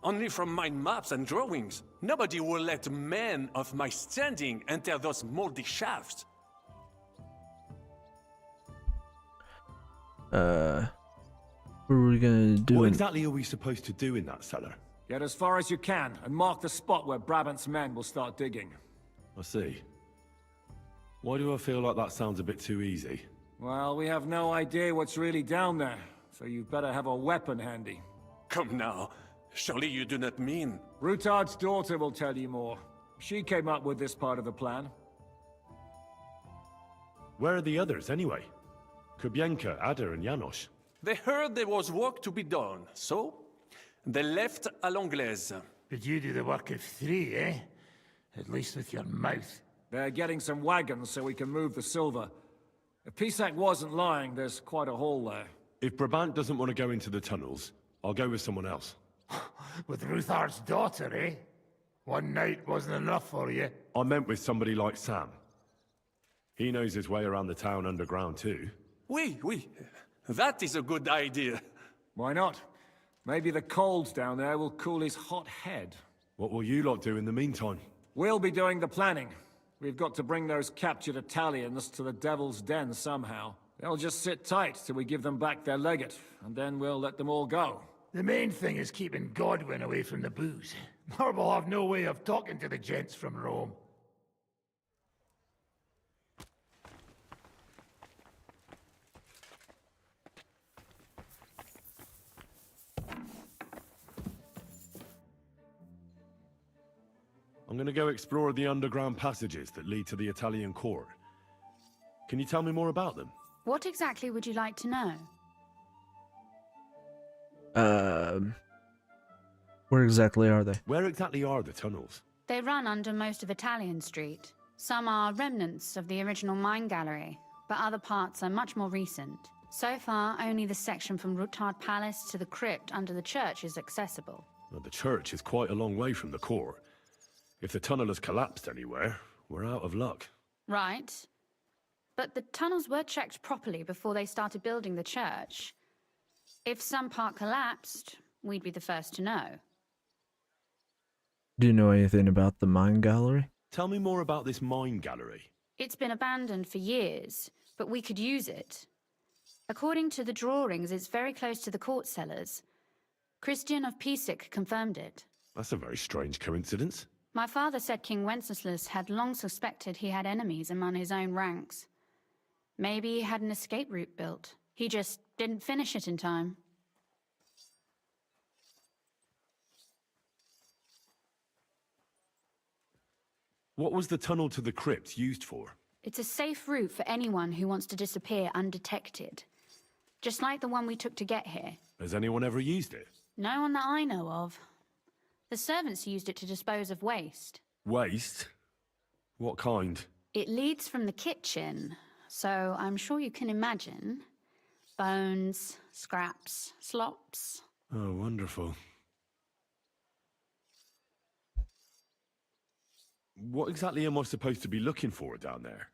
Only from mind maps and drawings. Nobody will let men of my standing enter those moldy shafts. What are we gonna do? What exactly are we supposed to do in that cellar? Get as far as you can, and mark the spot where Brabant's men will start digging. I see. Why do I feel like that sounds a bit too easy? Well, we have no idea what's really down there, so you better have a weapon handy. Come now. Surely you do not mean... Rutard's daughter will tell you more. She came up with this part of the plan. Where are the others, anyway? Kubienka, Ada, and Janos. They heard there was work to be done, so... they left à l'anglaise. But you do the work of three, eh? At least with your mouth. They're getting some wagons so we can move the silver. If Pisak wasn't lying, there's quite a hole there. If Brabant doesn't want to go into the tunnels, I'll go with someone else. With Ruthard's daughter, eh? One night wasn't enough for you. I meant with somebody like Sam. He knows his way around the town underground too. Oui. That is a good idea. Why not? Maybe the cold down there will cool his hot head. What will you lot do in the meantime? We'll be doing the planning. We've got to bring those captured Italians to the Devil's Den somehow. They'll just sit tight till we give them back their legate, and then we'll let them all go. The main thing is keeping Godwin away from the booze. Or we'll have no way of talking to the gents from Rome. I'm gonna go explore the underground passages that lead to the Italian court. Can you tell me more about them? What exactly would you like to know? Where exactly are they? Where exactly are the tunnels? They run under most of Italian Street. Some are remnants of the original mine gallery, but other parts are much more recent. So far, only the section from Rutard Palace to the crypt under the church is accessible. Well, the church is quite a long way from the court. If the tunnel has collapsed anywhere, we're out of luck. Right. But the tunnels were checked properly before they started building the church. If some part collapsed, we'd be the first to know. Do you know anything about the mine gallery? Tell me more about this mine gallery. It's been abandoned for years, but we could use it. According to the drawings, it's very close to the court cellars. Christian of Pisek confirmed it. That's a very strange coincidence. My father said King Wenceslas had long suspected he had enemies among his own ranks. Maybe he had an escape route built. He just didn't finish it in time. What was the tunnel to the crypt used for? It's a safe route for anyone who wants to disappear undetected. Just like the one we took to get here. Has anyone ever used it? No one that I know of. The servants used it to dispose of waste. Waste? What kind? It leads from the kitchen, so I'm sure you can imagine. Bones, scraps, slops. Oh, wonderful. What exactly am I supposed to be looking for down there?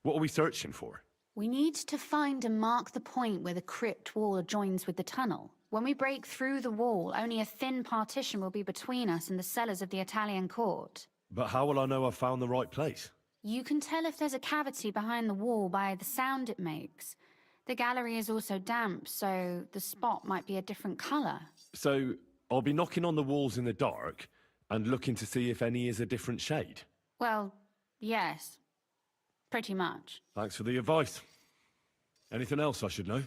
What are we searching for? We need to find and mark the point where the crypt wall joins with the tunnel. When we break through the wall, only a thin partition will be between us and the cellars of the Italian court. But how will I know I've found the right place? You can tell if there's a cavity behind the wall by the sound it makes. The gallery is also damp, so the spot might be a different color. So, I'll be knocking on the walls in the dark and looking to see if any is a different shade? Well, yes. Pretty much. Thanks for the advice. Anything else I should know?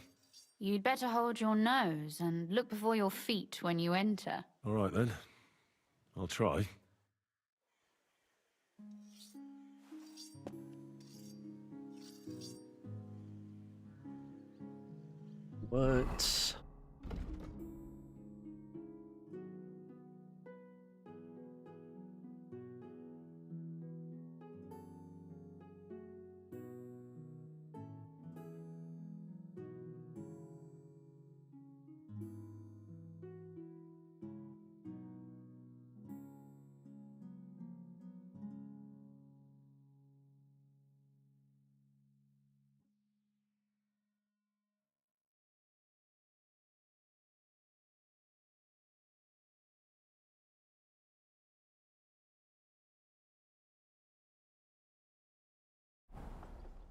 You'd better hold your nose and look before your feet when you enter. All right then. I'll try. What?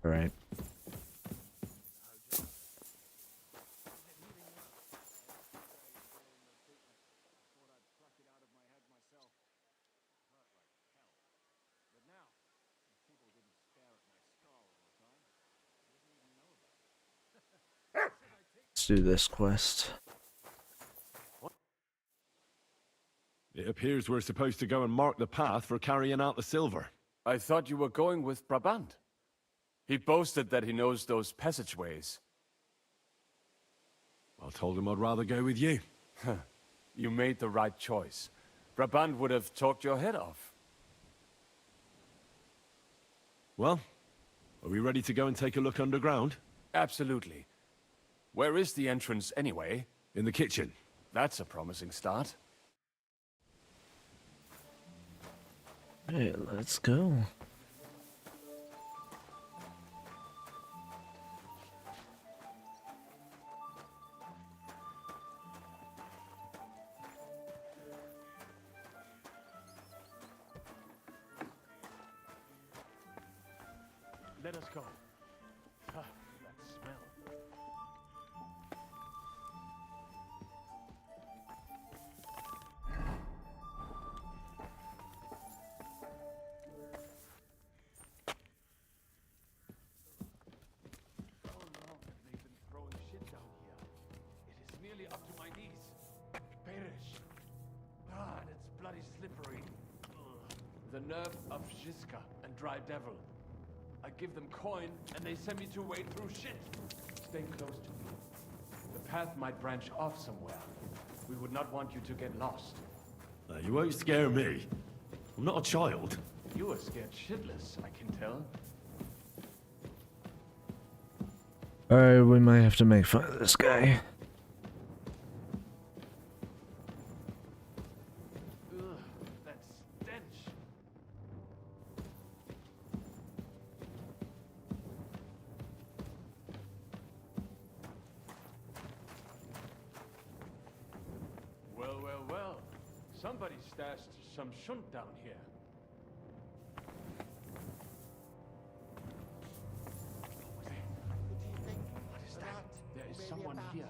All right. Let's do this quest. It appears we're supposed to go and mark the path for carrying out the silver. I thought you were going with Brabant. He boasted that he knows those passageways. I told him I'd rather go with you. You made the right choice. Brabant would have talked your head off. Well, are we ready to go and take a look underground? Absolutely. Where is the entrance anyway? In the kitchen. That's a promising start. Hey, let's go. Let us go. Ah, that smell. Nearly up to my knees. Perish. Ah, and it's bloody slippery. Ugh. The nerve of Žižka and Dry Devil. I give them coin, and they send me to wade through shit. Stay close to me. The path might branch off somewhere. We would not want you to get lost. You won't scare me. I'm not a child. You are scared shitless, I can tell. Alright, we might have to make fun of this guy. Ugh, that stench. Somebody stashed some shunt down here. What is that? There is someone here.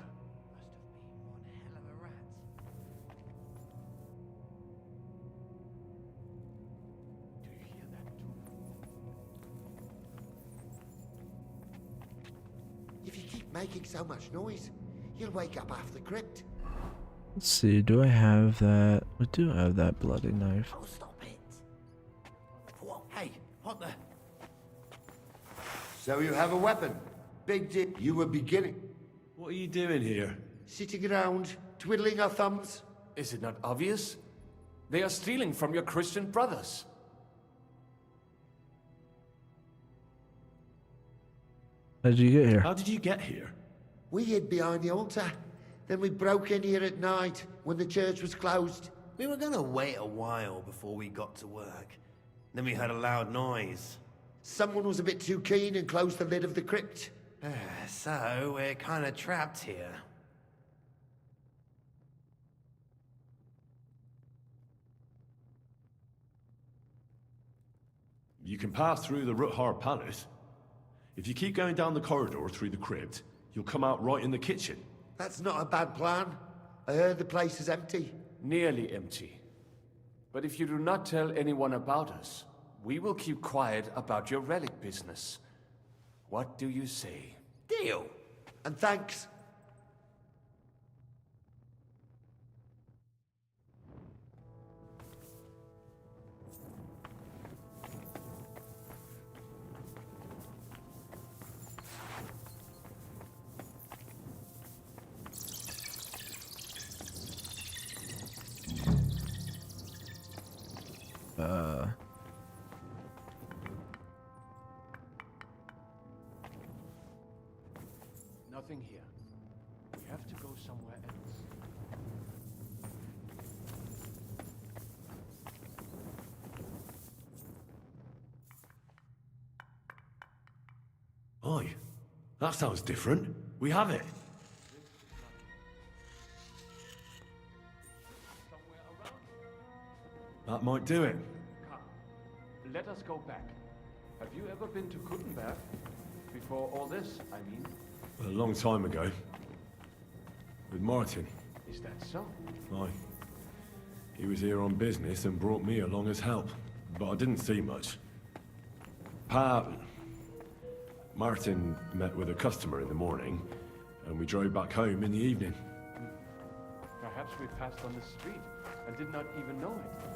If you keep making so much noise, you'll wake up half the crypt. Let's see, do I have that? We do have that bloody knife. Oh, stop it. Hey, what the? So you have a weapon. Big dip. You were beginning. What are you doing here? Sitting around, twiddling our thumbs. Is it not obvious? They are stealing from your Christian brothers. How did you get here? How did you get here? We hid behind the altar. Then we broke in here at night when the church was closed. We were gonna wait a while before we got to work. Then we heard a loud noise. Someone was a bit too keen and closed the lid of the crypt. So we're kinda trapped here. You can pass through the Ruthar Palace. If you keep going down the corridor through the crypt, you'll come out right in the kitchen. That's not a bad plan. I heard the place is empty. Nearly empty. But if you do not tell anyone about us, we will keep quiet about your relic business. What do you say? Deal. And thanks. Nothing here. We have to go somewhere else. Oi, that sounds different. We have it. That might do it. Come, let us go back. Have you ever been to Kuttenberg? Before all this, I mean. A long time ago. With Martin. Is that so? Aye. He was here on business and brought me along as help. But I didn't see much. Martin met with a customer in the morning, and we drove back home in the evening. Perhaps we passed on the street and did not even know it.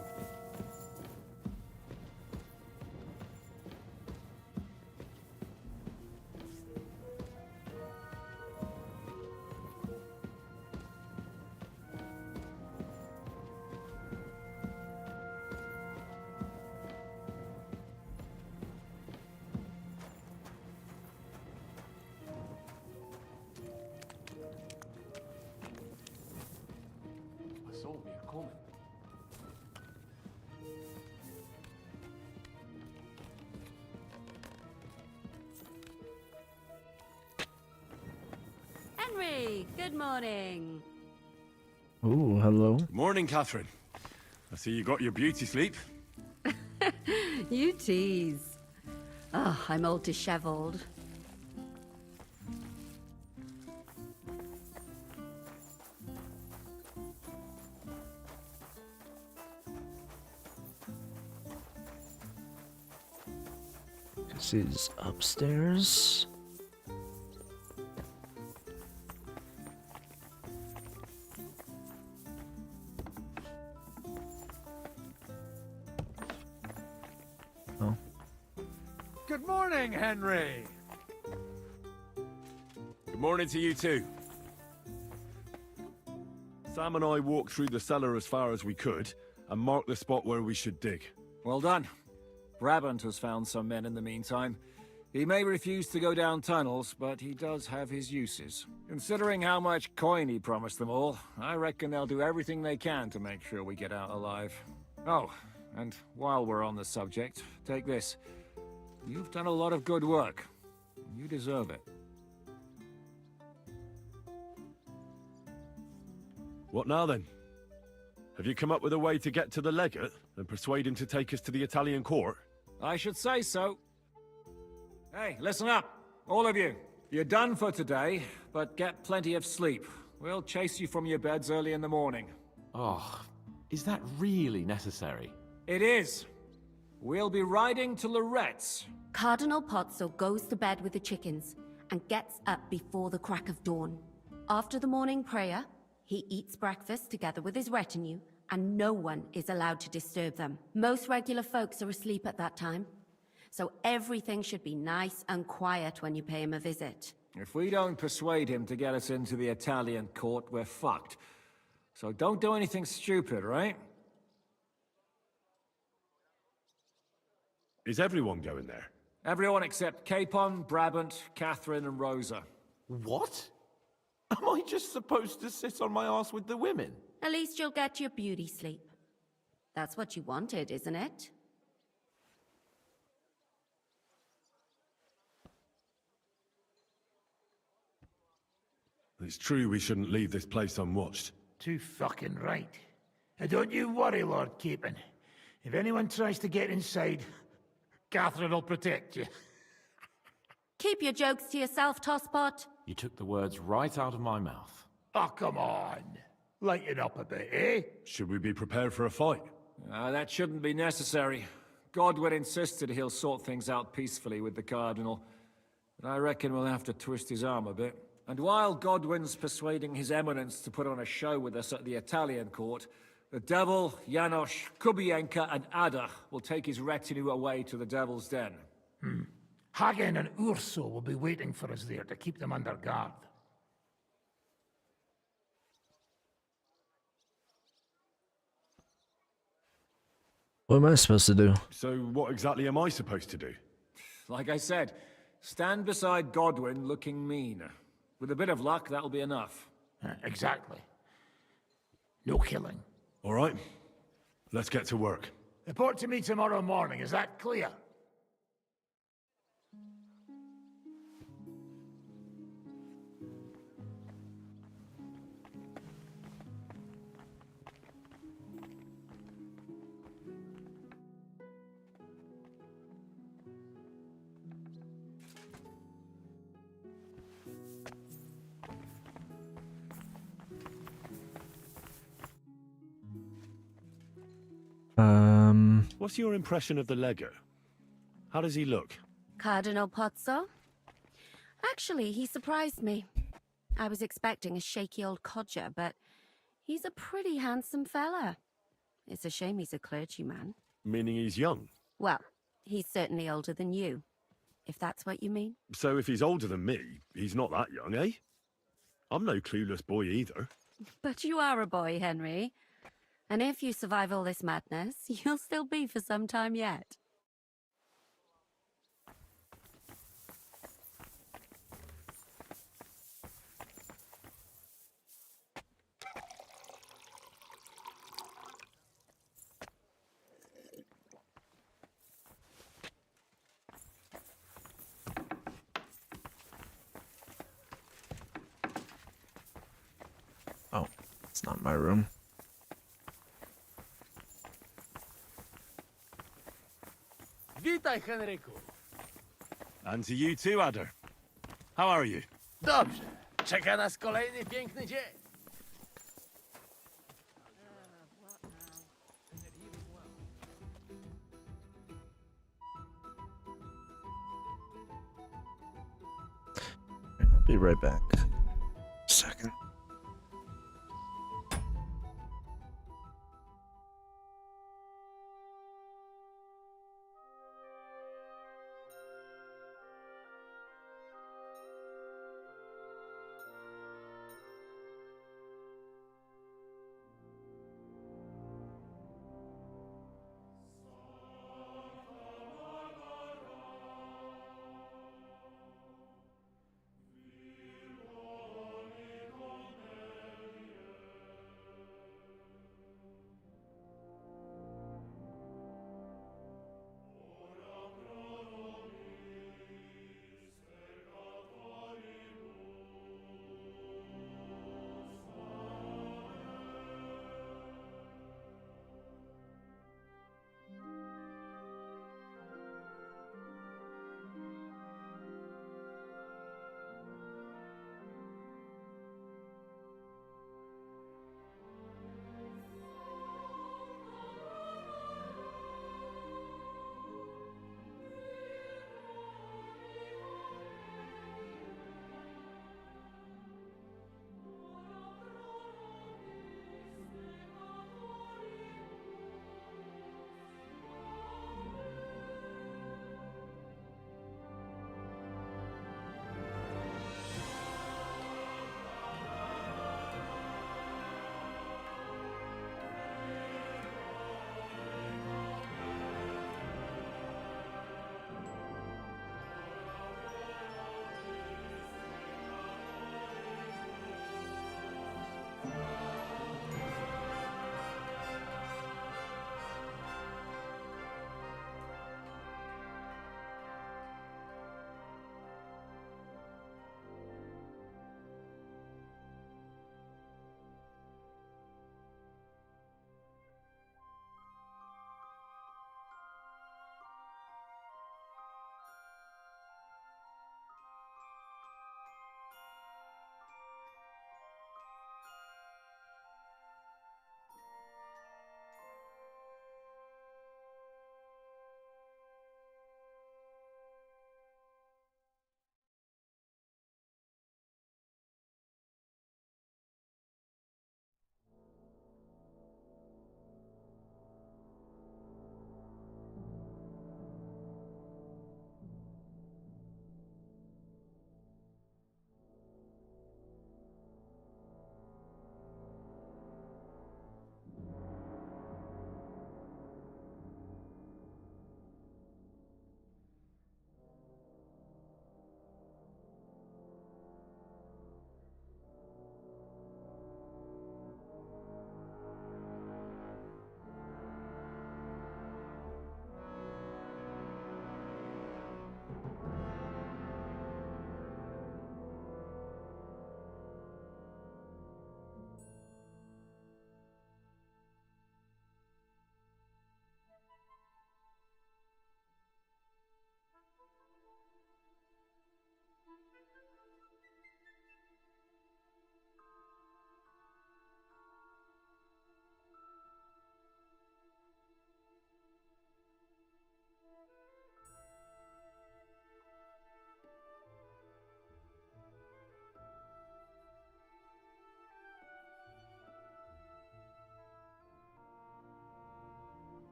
Så välkommen. Henry, good morning. Oh, hello. Morning, Catherine. I see you got your beauty sleep. You tease. Oh, I'm all disheveled. This is upstairs. Oh. Good morning, Henry. Good morning to you too. Sam and I walked through the cellar as far as we could and marked the spot where we should dig. Well done. Brabant has found some men in the meantime. He may refuse to go down tunnels, but he does have his uses. Considering how much coin he promised them all, I reckon they'll do everything they can to make sure we get out alive. Oh, and while we're on the subject, take this. You've done a lot of good work. You deserve it. What now then? Have you come up with a way to get to the legate and persuade him to take us to the Italian court? I should say so. Hey, listen up, all of you. You're done for today, but get plenty of sleep. We'll chase you from your beds early in the morning. Oh, is that really necessary? It is. We'll be riding to Lorette's. Cardinal Pozzo goes to bed with the chickens and gets up before the crack of dawn. After the morning prayer, he eats breakfast together with his retinue, and no one is allowed to disturb them. Most regular folks are asleep at that time, so everything should be nice and quiet when you pay him a visit. If we don't persuade him to get us into the Italian court, we're fucked. So don't do anything stupid, right? Is everyone going there? Everyone except Capon, Brabant, Catherine, and Rosa. What? Am I just supposed to sit on my ass with the women? At least you'll get your beauty sleep. That's what you wanted, isn't it? It's true we shouldn't leave this place unwatched. Too fucking right. And don't you worry, Lord Capon. If anyone tries to get inside, Catherine will protect you. Keep your jokes to yourself, Tosspot. You took the words right out of my mouth. Oh, come on. Lighten up a bit, eh? Should we be prepared for a fight? That shouldn't be necessary. Godwin insisted he'll sort things out peacefully with the Cardinal. But I reckon we'll have to twist his arm a bit. And while Godwin's persuading His Eminence to put on a show with us at the Italian court, the Devil, Janosch, Kubienka, and Ada will take his retinue away to the Devil's Den. Hagen and Urso will be waiting for us there to keep them under guard. What am I supposed to do? So what exactly am I supposed to do? Like I said, stand beside Godwin looking mean. With a bit of luck, that'll be enough. Exactly. No killing. All right. Let's get to work. Report to me tomorrow morning, is that clear? What's your impression of the Legate? How does he look? Cardinal Pozzo? Actually, he surprised me. I was expecting a shaky old codger, but he's a pretty handsome fella. It's a shame he's a clergyman. Meaning he's young? Well, he's certainly older than you, if that's what you mean. So if he's older than me, he's not that young, eh? I'm no clueless boy either. But you are a boy, Henry. And if you survive all this madness, you'll still be for some time yet. Oh, it's not my room. Witaj, Henryku. And to you too, Ada. How are you? Dobrze. Czeka nas kolejny piękny dzień. I'll be right back. Second.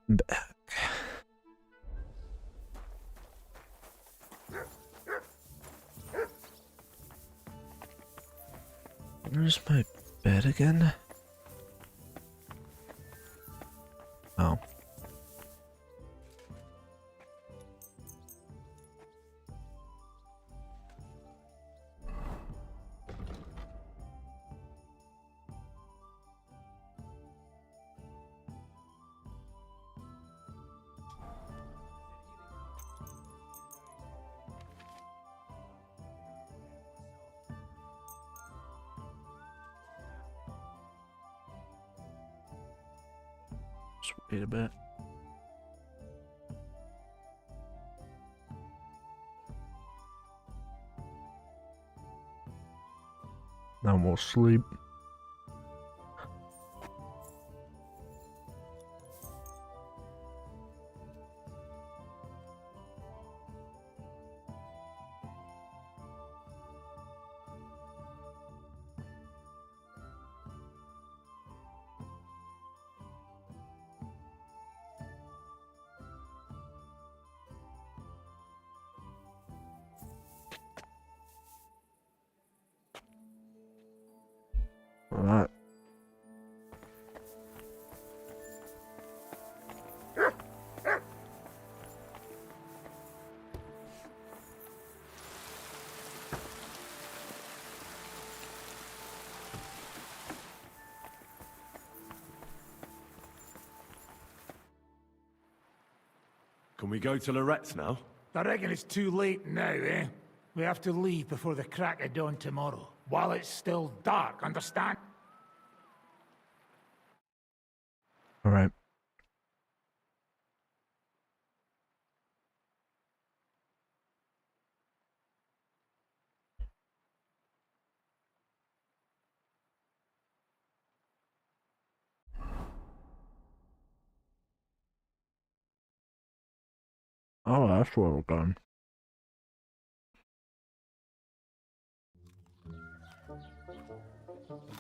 Back. Where's my bed again? Oh. Just wait a bit. Now we'll sleep. Alright. Can we go to Lorette's now? I reckon it's too late now, eh? We have to leave before the crack of dawn tomorrow, while it's still dark, understand? Alright. Oh, that's where we're going.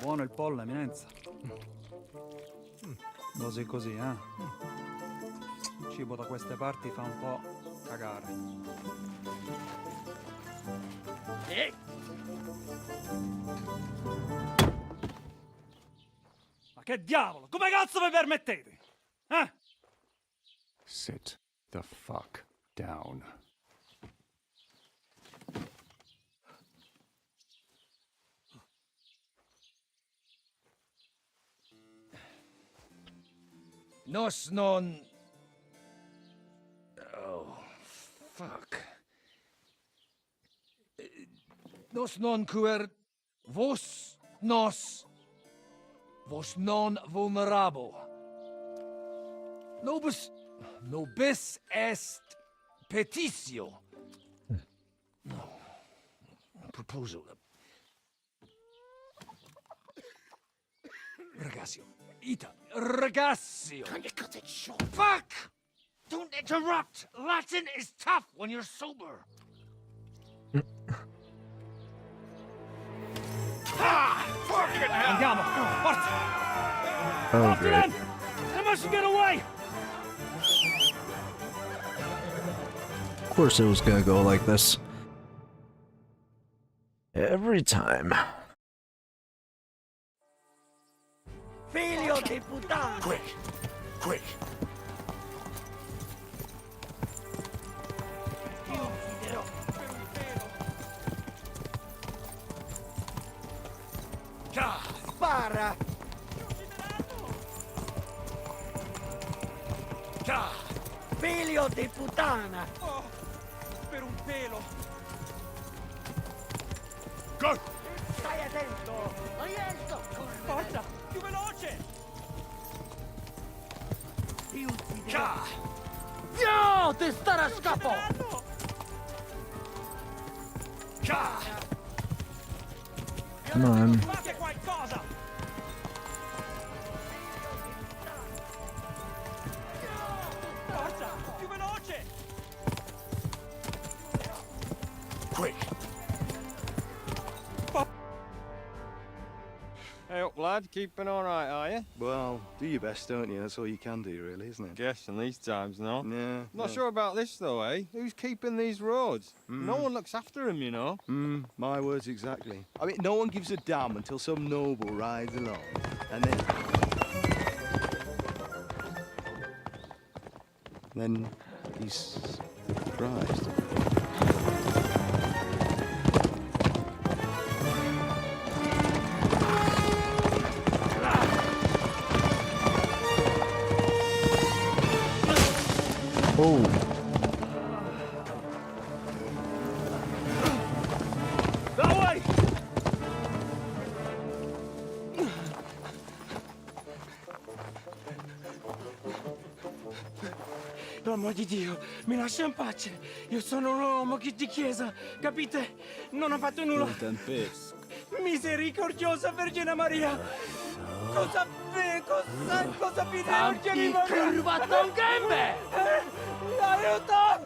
Buono il pollo, eminenza. Così così, eh? Il cibo da queste parti fa un po' cagare. Ma che diavolo? Come cazzo vi permettete? Eh? Sit the fuck down. Nos non... Oh, fuck. Nos non cuer... Vos nos... Vos non vulnerabo. Nobis... Nobis est... Petitio. No. Proposal. Ragazio. Ita. Ragazio. Can you cut it short? Fuck! Don't interrupt! Latin is tough when you're sober. Ah! Fucking hell! Andiamo! Forza! Oh, After great. them! They mustn't get away! course it was gonna go like this. Every time. Figlio di puttana! Quick! Quick! Spara! Figlio di puttana! Oh, per un pelo! Go! Stai attento! Non riesco! Forza! Più veloce! Ti ucciderò! Dio! Ti starà a scapo! Come on. Fate qualcosa! Forza! Più veloce! Quick! Hey up, lad. Keeping all right, are you? Well, do your best, don't you? That's all you can do, really, isn't it? Guess in these times, no? Yeah. Not sure about this, though, eh? Who's keeping these roads? No one looks after them, you know. My words exactly. I mean, no one gives a damn until some noble rides along. And then... Then he's surprised. Oh. That way! L'uomo di Dio, mi lascia in pace. Io sono un uomo di chiesa, capite? Non ho fatto nulla. Misericordiosa Vergine Maria. Cosa pide Vergine Maria? Ti ho rubato un gambe! Aiuto!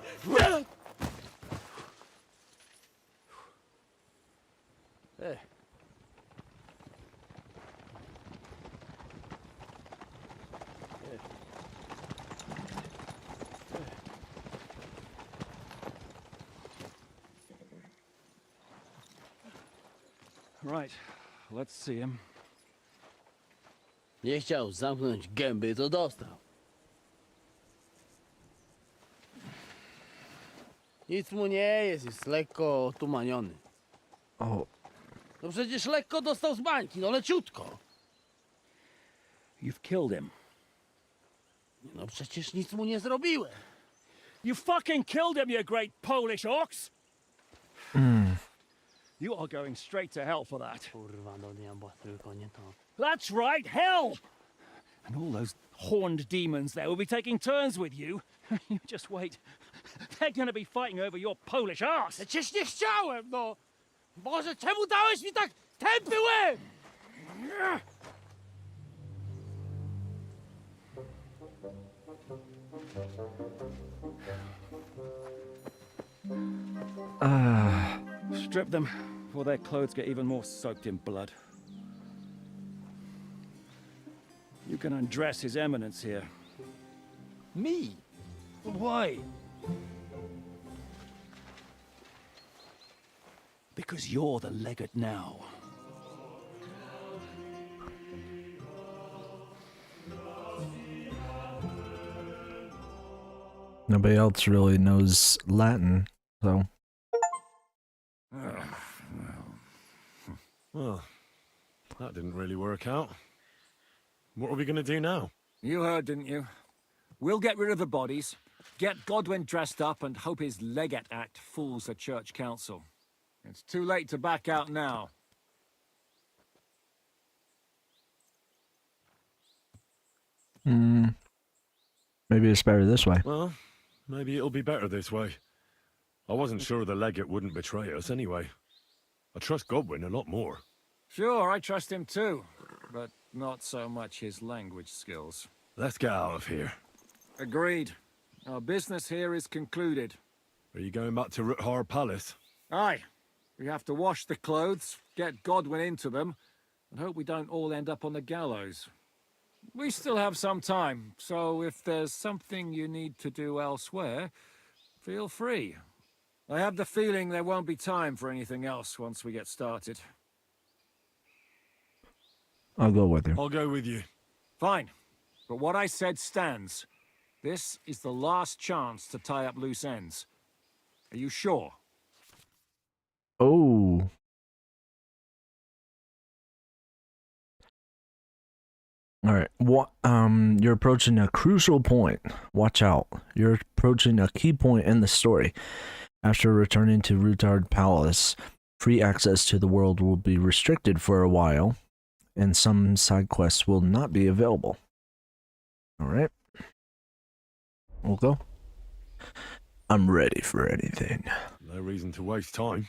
Right, let's see him. Nie chciał zamknąć gęby, to dostał. Nic mu nie jest lekko otumaniony. O. No przecież lekko dostał z bańki, no leciutko. You've killed him. No przecież nic mu nie zrobiłem. You fucking killed him, you great Polish ox! You are going straight to hell for that. Kurwa, do diabła, tylko nie to. That's right, hell! And all those horned demons there will be taking turns with you. You just wait. They're gonna be fighting over your Polish ass. Przecież nie chciałem, no! Boże, czemu dałeś mi tak tępy łeb? Strip them before their clothes get even more soaked in blood. You can undress His Eminence here. Me? Why? Because you're the legate now. Nobody else really knows Latin, so. Well, that didn't really work out. What are we going to do now? You heard, didn't you? We'll get rid of the bodies, get Godwin dressed up, and hope his Legate Act fools the Church Council. It's too late to back out now. Maybe it's better this way. Well, maybe it'll be better this way. I wasn't sure the legate wouldn't betray us anyway. I trust Godwin a lot more. Sure, I trust him too, but not so much his language skills. Let's get out of here. Agreed. Our business here is concluded. Are you going back to Ruthar Palace? Aye. We have to wash the clothes, get Godwin into them, and hope we don't all end up on the gallows. We still have some time, so if there's something you need to do elsewhere, Feel free. I have the feeling there won't be time for anything else once we get started. I'll go with you. I'll go with you. Fine. But what I said stands. This is the last chance to tie up loose ends. Are you sure? Oh. All right. What? You're approaching a crucial point. Watch out. You're approaching a key point in the story. After returning to Rutard Palace, free access to the world will be restricted for a while, and some side quests will not be available. All right. We'll go. I'm ready for anything. No reason to waste time.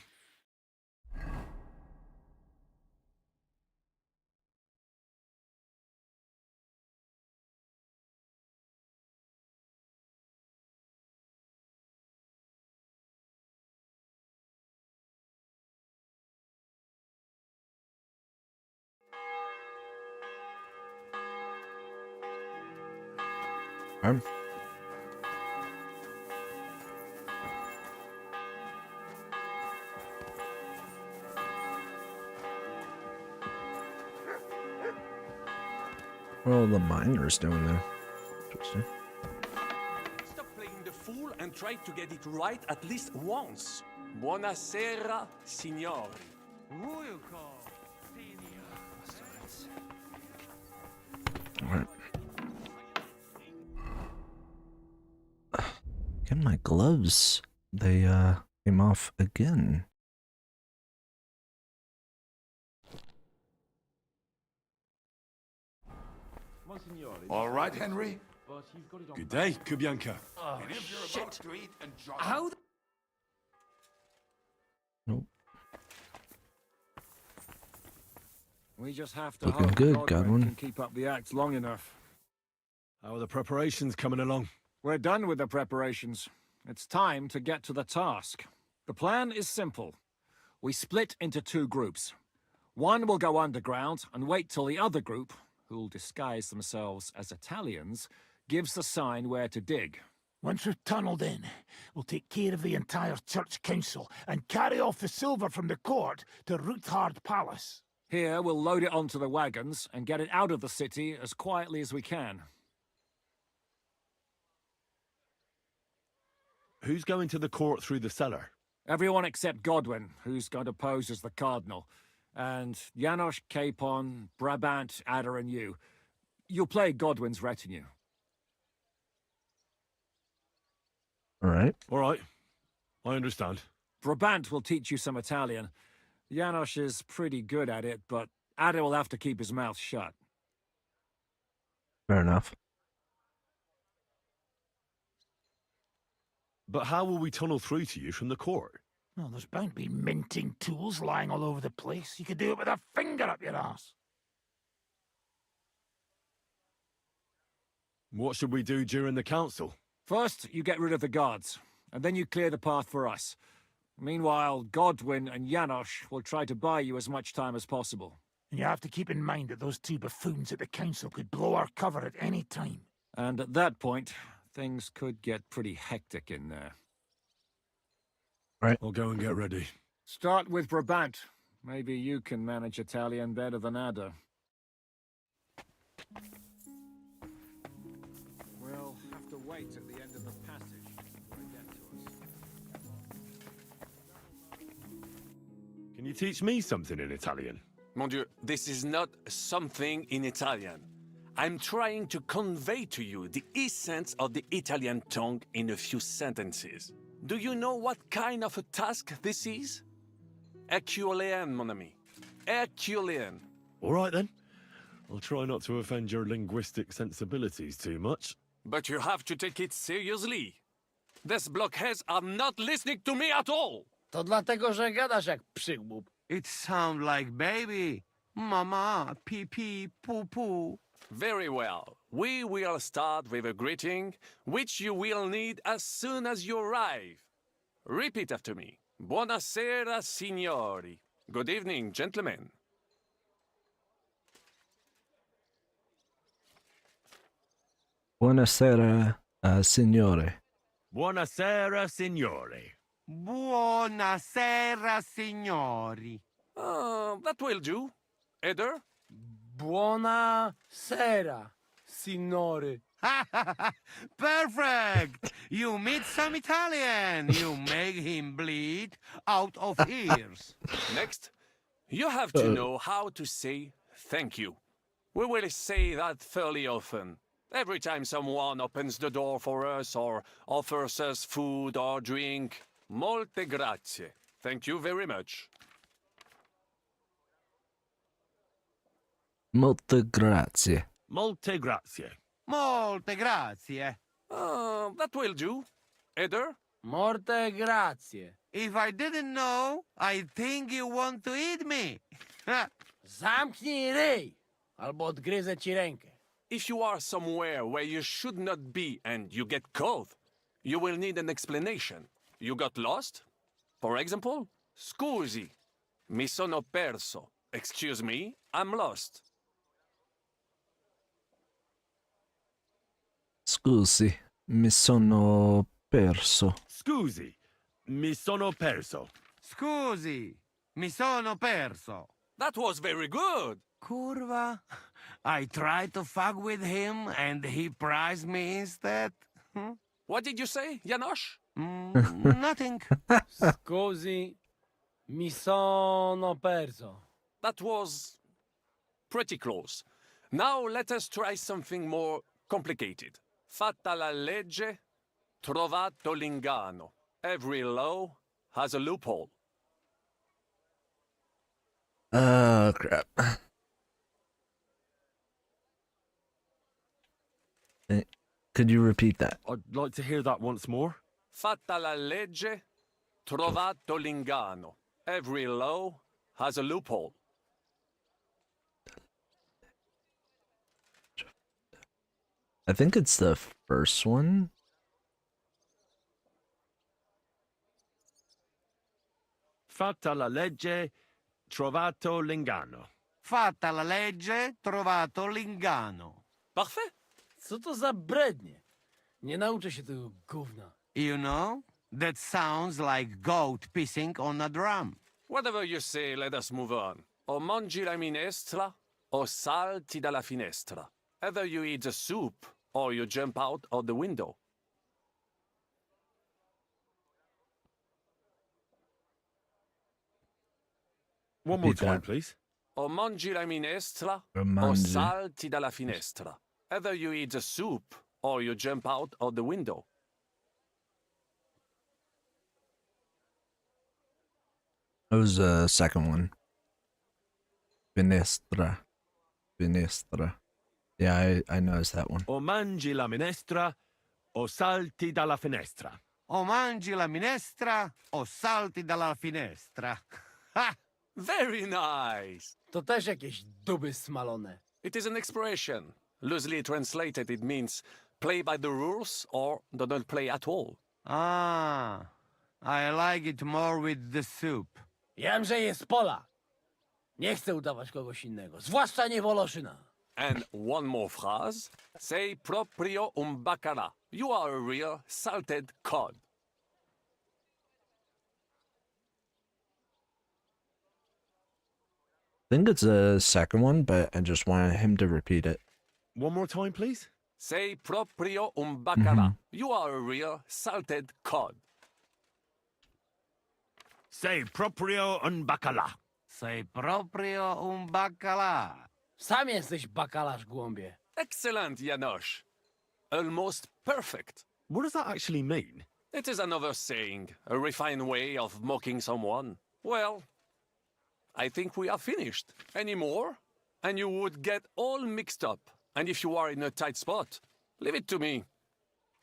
What are all the miners doing there? Interesting. Stop playing the fool and try to get it right at least once. Buonasera, signori. Alright. Get my gloves. They came off again. All right, Henry? Good day, Kubianka. Oh, shit. How? Nope. We just have to Looking hope good, Godwin Godwin. can keep up the act long enough. How are the preparations coming along? We're done with the preparations. It's time to get to the task. The plan is simple. We split into two groups. One will go underground and wait till the other group, who'll disguise themselves as Italians, gives the sign where to dig. Once we've tunneled in, we'll take care of the entire church council and carry off the silver from the court to Rutard Palace. Here, we'll load it onto the wagons and get it out of the city as quietly as we can. Who's going to the court through the cellar? Everyone except Godwin, who's going to pose as the Cardinal. And Janos, Capon, Brabant, Ada and you. You'll play Godwin's retinue. Alright. Alright. I understand. Brabant will teach you some Italian. Janos is pretty good at it, but Ada will have to keep his mouth shut. Fair enough. But how will we tunnel through to you from the court? Well, there's bound to be minting tools lying all over the place. You could do it with a finger up your ass. What should we do during the council? First, you get rid of the guards, and then you clear the path for us. Meanwhile, Godwin and Janos will try to buy you as much time as possible. And you have to keep in mind that those two buffoons at the council could blow our cover at any time. And at that point, things could get pretty hectic in there. Right. I'll go and get ready. Start with Brabant. Maybe you can manage Italian better than Ada. We'll have to wait at the end of the passage before they get to us. Can you teach me something in Italian? Mon Dieu, this is not something in Italian. I'm trying to convey to you the essence of the Italian tongue in a few sentences. Do you know what kind of a task this is? Herculean, mon ami. Herculean. All right, then. I'll try not to offend your linguistic sensibilities too much. But you have to take it seriously. These blockheads are not listening to me at all. To dlatego, że gadasz jak przygłup. It sounds like baby. Mama, pee pee, poo poo. Very well. We will start with a greeting, which you will need as soon as you arrive. Repeat after me. Buonasera, signori. Good evening, gentlemen. Buonasera, signore. Buonasera, signori. Buonasera, signori. That will do. Eder? Buona sera, signore. Perfect! You meet some Italian. You make him bleed out of ears. Next, you have to know how to say thank you. We will say that fairly often. Every time someone opens the door for us or offers us food or drink. Molte grazie. Thank you very much. Molte grazie. Molte grazie. Molte grazie. That will do. Eder? Morte grazie. If I didn't know, I'd think you want to eat me. Zamknij ryj, albo odgryzę ci rękę. If you are somewhere where you should not be and you get caught, you will need an explanation. You got lost? For example, scusi, mi sono perso. Excuse me, I'm lost. Scusi, mi sono perso. Scusi, mi sono perso. Scusi, mi sono perso. That was very good. Curva. I tried to fuck with him and he prized me instead. What did you say, Janosch? Nothing. Scusi, mi sono perso. That was pretty close. Now let us try something more complicated. Fatta la legge, trovato l'inganno. Every law has a loophole. Oh, crap. Could you repeat that? I'd like to hear that once more. Fatta la legge, trovato l'inganno. Every law has a loophole. I think it's the first one. Fatta la legge, trovato l'inganno. Fatta la legge, trovato l'inganno. Parfait. Co to za brednie? Nie nauczę się tego gówna. You know, that sounds like goat pissing on a drum. Whatever you say, let us move on. O mangi la minestra, o salti dalla finestra. Either you eat the soup, or you jump out of the window. One more Repeat time, that. please. O mangi la minestra, O o mangi. salti dalla finestra. Either you eat the soup, or you jump out of the window. It was the second one. Finestra. Finestra. Yeah, I noticed that one. O mangi la minestra, o salti dalla finestra. O mangi la minestra, o salti dalla finestra. Ha! Very nice. To też jakieś duby smalone. It is an expression. Loosely translated, it means play by the rules or do not play at all. Ah, I like it more with the soup. Jam, że jest Polak. Nie chcę udawać kogoś innego, zwłaszcza nie Woloszyna. And one more phrase. Sei proprio un bacala. You are a real salted cod. I think it's the second one, but I just wanted him to repeat it. One more time, please. Sei proprio un bacala. You are a real salted cod. Sei proprio un bacala. Sei proprio un baccalà. Sam jesteś bakalarz, głąbie. Excellent, Janosch. Almost perfect. What does that actually mean? It is another saying, a refined way of mocking someone. Well, I think we are finished. Any more? And you would get all mixed up. And if you are in a tight spot, leave it to me.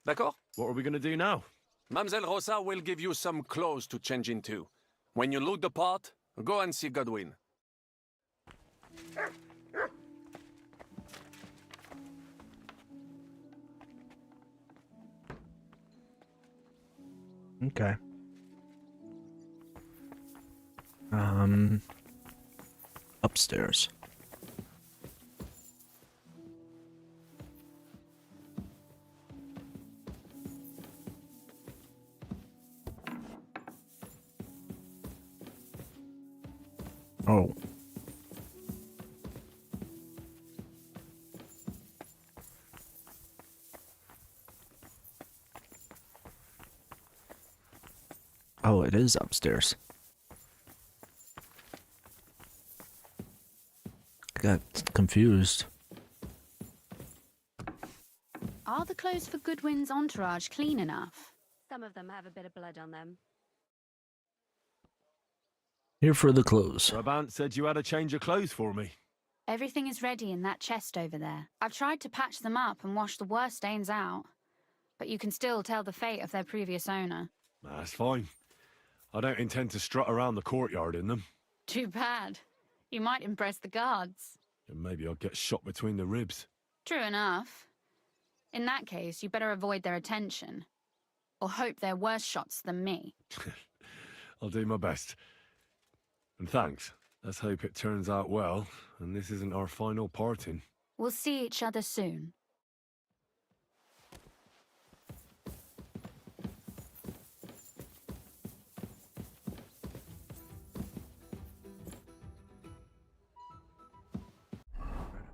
D'accord? What are we going to do now? Mademoiselle Rosa will give you some clothes to change into. When you look the part, go and see Godwin. Okay. Upstairs. Oh. Oh, it is upstairs. I got confused. Are the clothes for Goodwin's entourage clean enough? Some of them have a bit of blood on them. Here for the clothes. Brabant said you had a change of clothes for me. Everything is ready in that chest over there. I've tried to patch them up and wash the worst stains out, but you can still tell the fate of their previous owner. That's fine. I don't intend to strut around the courtyard in them. Too bad. You might impress the guards. And maybe I'll get shot between the ribs. True enough. In that case, you better avoid their attention. Or hope they're worse shots than me. I'll do my best. And thanks. Let's hope it turns out well, and this isn't our final parting. We'll see each other soon.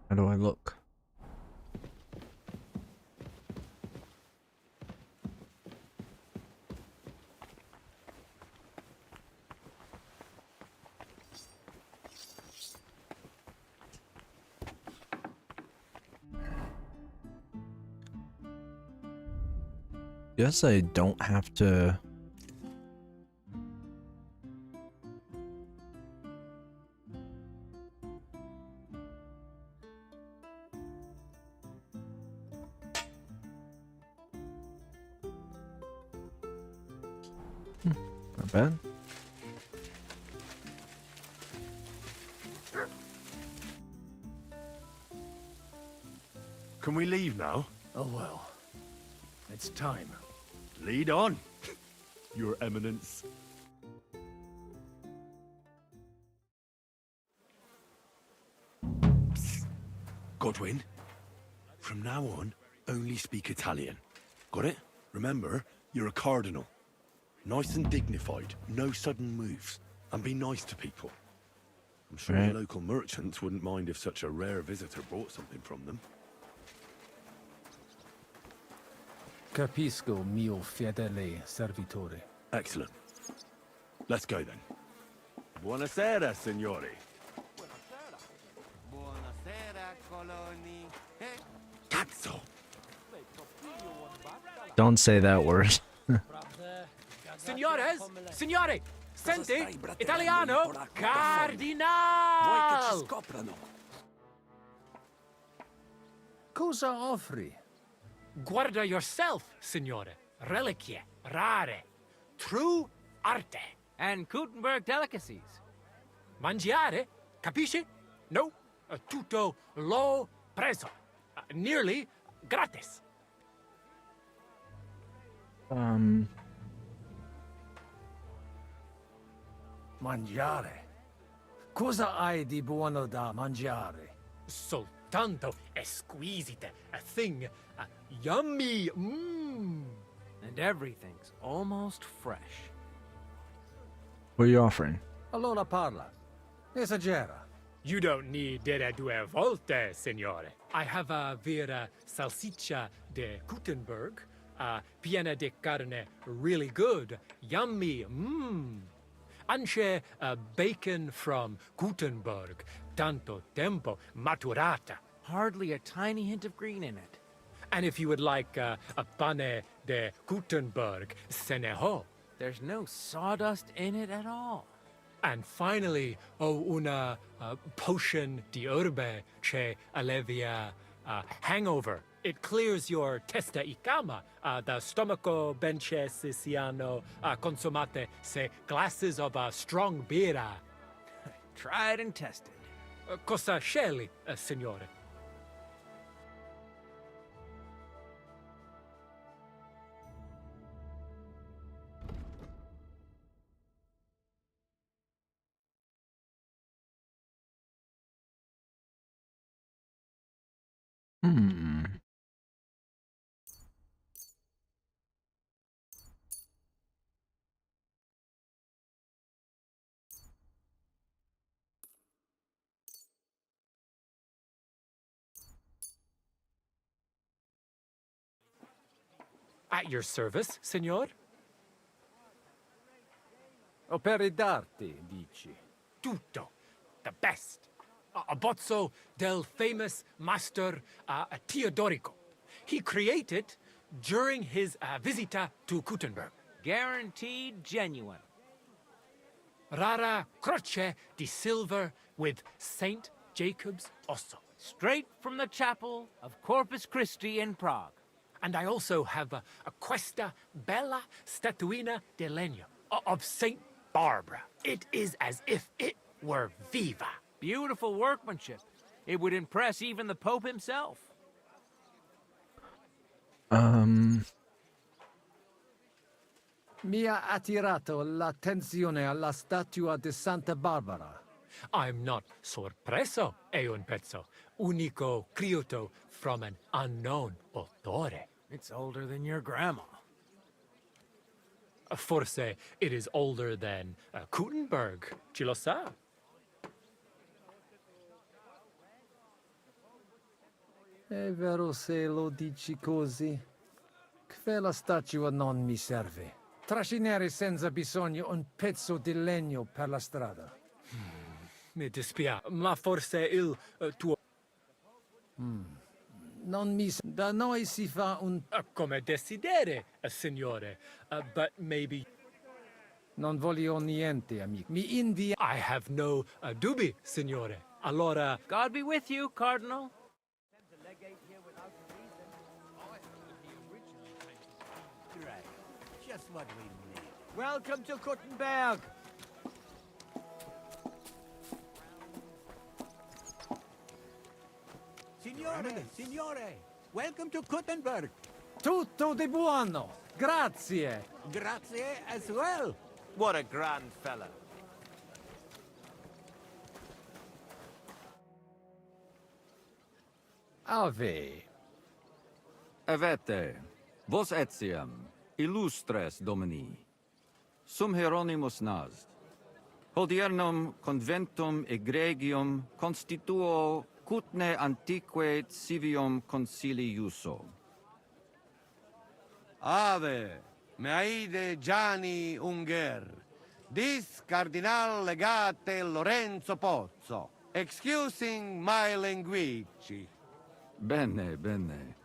How do I look? Guess I don't have to. Not bad. Can we leave now? Oh well. It's time. Lead on, Your Eminence. Psst. Godwin, from now on, only speak Italian. Got it? Remember, you're a cardinal. Nice and dignified, no sudden moves, and be nice to people. I'm sure the local merchants wouldn't mind if such a rare visitor brought something from them. Capisco, mio fedele servitore. Excellent. Let's go then. Buonasera, signori. Buonasera, coloni. Cazzo! Don't say that word. Signores, signore, senti, italiano, cardinal! Cosa offri? Guarda yourself, signore. Reliquie, rare, true arte. And Gutenberg delicacies. Mangiare, capisci? No, tutto lo preso. Nearly gratis. Mangiare. Cosa hai di buono da mangiare? Soltanto esquisite, a thing, yummy, mmm. And everything's almost fresh. What are you offering? Allora parla. Esagera. You don't need dire due volte, signore. I have a vera salsiccia de Gutenberg, piena de carne, really good, yummy, mmm. Anche bacon from Gutenberg, tanto tempo maturata. Hardly a tiny hint of green in it. And if you would like a pane de Gutenberg, se ne ho. There's no sawdust in it at all. And finally, una potion di herbe che allevia hangover. It clears your testa y cama, the stomaco benche siciano consumate se glasses of strong beer. Tried and tested. Cosa scegli, signore? At your service, signor? Opere d'arte, dici? Tutto. The best. A bozzo del famous master Teodorico. He created during his visita to Gutenberg. Guaranteed genuine. Rara croce di silver with Saint Jacob's osso. Straight from the chapel of Corpus Christi in Prague. And I also have a questa bella statuina di legno of Saint Barbara. It is as if it were viva. Beautiful workmanship. It would impress even the Pope himself. Mi ha attirato l'attenzione alla statua di Santa Barbara. I'm not sorpreso, è un pezzo. Unico creato from an unknown autore. It's older than your grandma. Forse it is older than Gutenberg. Ci lo sa? È vero se lo dici così. Quella statua non mi serve. Trascinare senza bisogno un pezzo di legno per la strada. Mi dispiace, ma forse il tuo... Non mi... Da noi si fa un... come desidere, signore. But maybe... Non voglio niente, amico. Mi invia... I have no dubbi, signore. Allora... God be with you, Cardinal. Just what we need. Welcome to Gutenberg. Signore, welcome to Gutenberg. Tutto di buono. Grazie. Grazie as well. What a grand fella. Ave. Avete, vos etiam, illustres domini, sum Hieronymus nas, hodiernum conventum egregium constituo cutne antique civium concili iuso. Ave, meaide Gianni Unger, dis Cardinal Legate Lorenzo Pozzo, excusing my language. Bene, bene.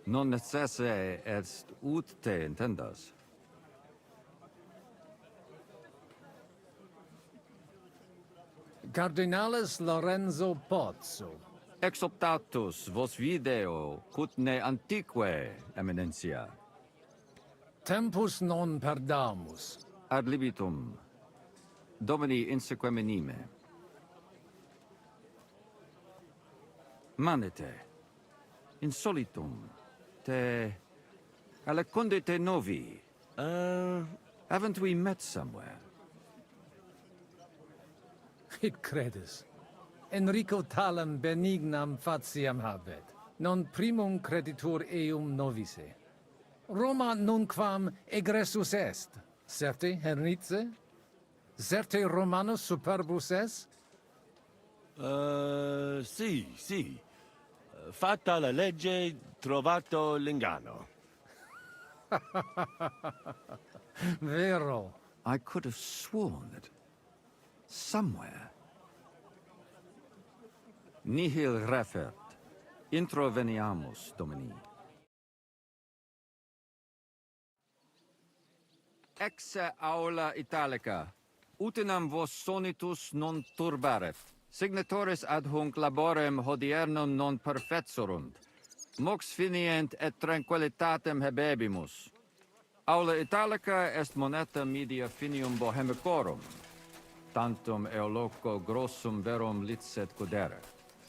Non necesse est ut te intendas. Cardinalis Lorenzo Pozzo. Exoptatus vos video cutne antique, eminencia. Tempus non perdamus. Ad libitum, Domini insequem minime. Manete, insolitum, te alecunde te novi. Haven't we met somewhere? It credes. Enrico talam benignam faciam habet. Non primum creditur eum novice. Roma nunquam egressus est. Certe, Henrice? Certe Romanus superbus est? Sì. Fatta la legge, trovato l'inganno. Vero. I could have sworn that somewhere. Nihil refert. Introveniamus, Domini. Exe aula italica. Utinam vos sonitus non turbaret. Signatoris adhunc laborem hodiernum non perfetsurunt. Mox finient et tranquillitatem habebimus. Aula italica est moneta media finium bohemicorum. Tantum eoloco grossum verum licet cudere.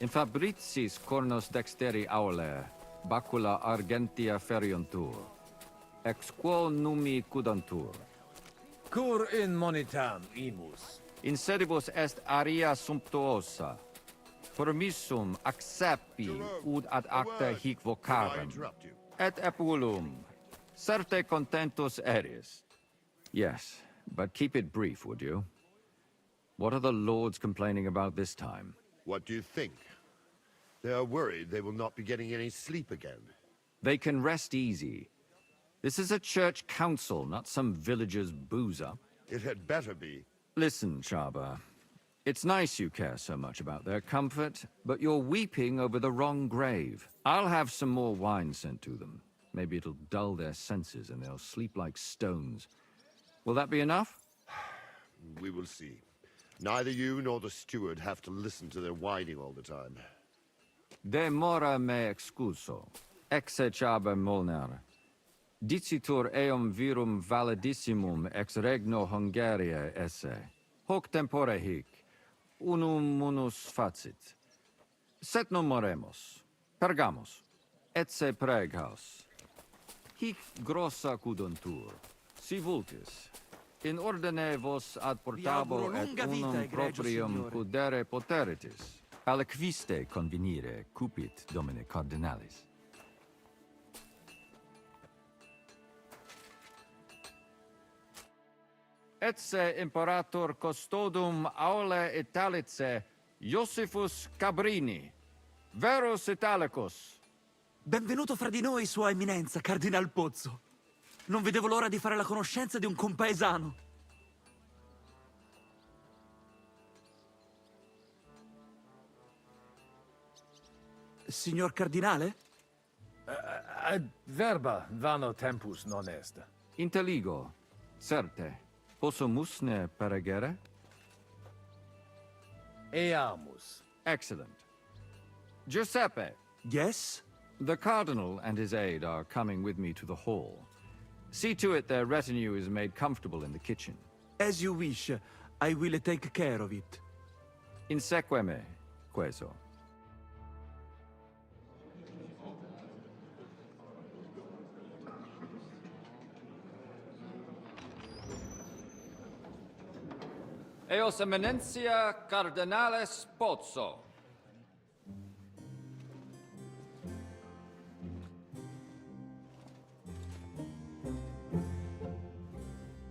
In fabricis cornos dexteri aule, bacula argentia feriuntur. Ex quo numi cudantur. Cur in monitam imus. In sedibus est aria sumptuosa. Permissum accepi ud ad acta hic vocarem. Et epulum. Certe contentus eris. Yes, but keep it brief, would you? What are the lords complaining about this time? What do you think? They are worried they will not be getting any sleep again. They can rest easy. This is a church council, not some villager's boozer. It had better be. Listen, Chaba. It's nice you care so much about their comfort, but you're weeping over the wrong grave. I'll have some more wine sent to them. Maybe it'll dull their senses and they'll sleep like stones. Will that be enough? We will see. Neither you nor the steward have to listen to their whining all the time. De mora me excuso. Exe Chaba Molnar. Dicitur eum virum validissimum ex regno Hungaria esse. Hoc tempore hic. Unum munus facit. Set non moremos. Pergamos. Etse preghaus. Hic grossa cuduntur. Si vultis. In ordine vos ad portabo et unum proprium cudere poteritis. Aliquiste convenire cupit domine cardinalis. Etse imperator custodum aule Italice Iosifus Cabrini, verus Italicus. Benvenuto fra di noi, Sua Eminenza, Cardinal Pozzo. Non vedevo l'ora di fare la conoscenza di un compaesano. Signor Cardinale? Verba vano tempus non est. Inteligo, certe. Possumus ne peregere? Eamus. Excellent. Giuseppe. Yes? The Cardinal and his aide are coming with me to the hall. See to it their retinue is made comfortable in the kitchen. As you wish. I will take care of it. Inseque me, queso. Eos Eminentia Cardinales Pozzo.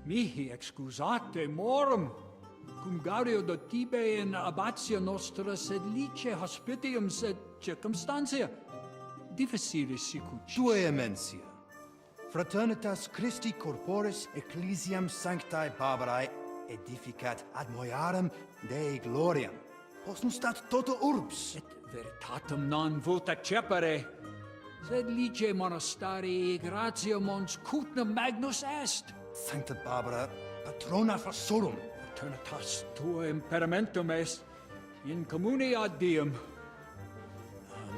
Mihi excusate morum, cum gaudio do tibe in abatia nostra sed lice hospitium sed circumstantia. Difficilis sicut. Tue emensia. Fraternitas Christi corporis ecclesiam sanctae Barbarae edificat ad moiarem Dei gloriam. Posnustat toto urbs. Et veritatem non vult accepere, sed lice monastarii gratia mons cutnum magnus est. Sancta Barbara, patrona Fosorum. Eternitas tua imperamentum est, in communi ad diem.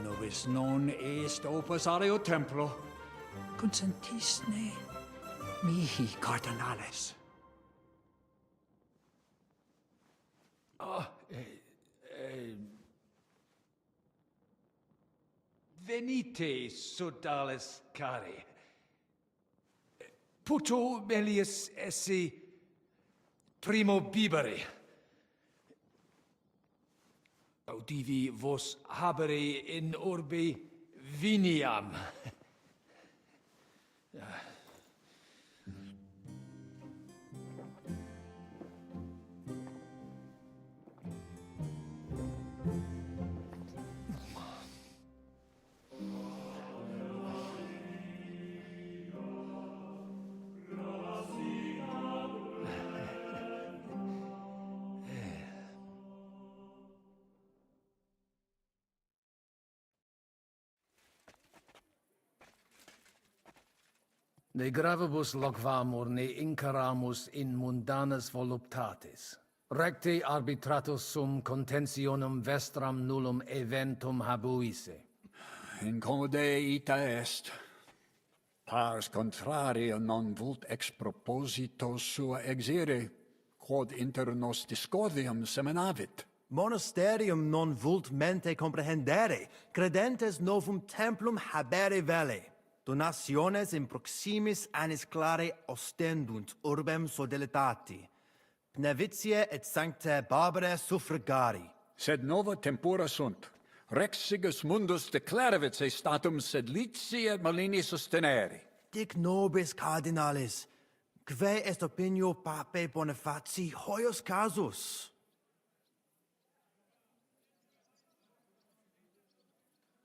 Nobis non est opus areo templo. Consentisne mihi cardinales. Venite, sodales cari. Puto melius esse primo bibere. Audivi vos habere in orbe viniam. Ne gravibus loquamur ne incaramus in mundanas voluptatis. Recte arbitratus sum contentionum vestram nullum eventum habuisse. Incomode ita est. Pars contrario non vult ex proposito sua exire, quod inter nos discordium seminavit. Monasterium non vult mente comprehendere, credentes novum templum habere vele. Donationes in proximis annis clare ostendunt urbem sodelitati. Pnevitiae et sanctae Barbarae suffragari. Sed nova tempora sunt. Rex sigus mundus declaravit se statum sed lici et malini sostenere. Dic nobis cardinalis, quae est opinio papae Bonifaci hoius casus?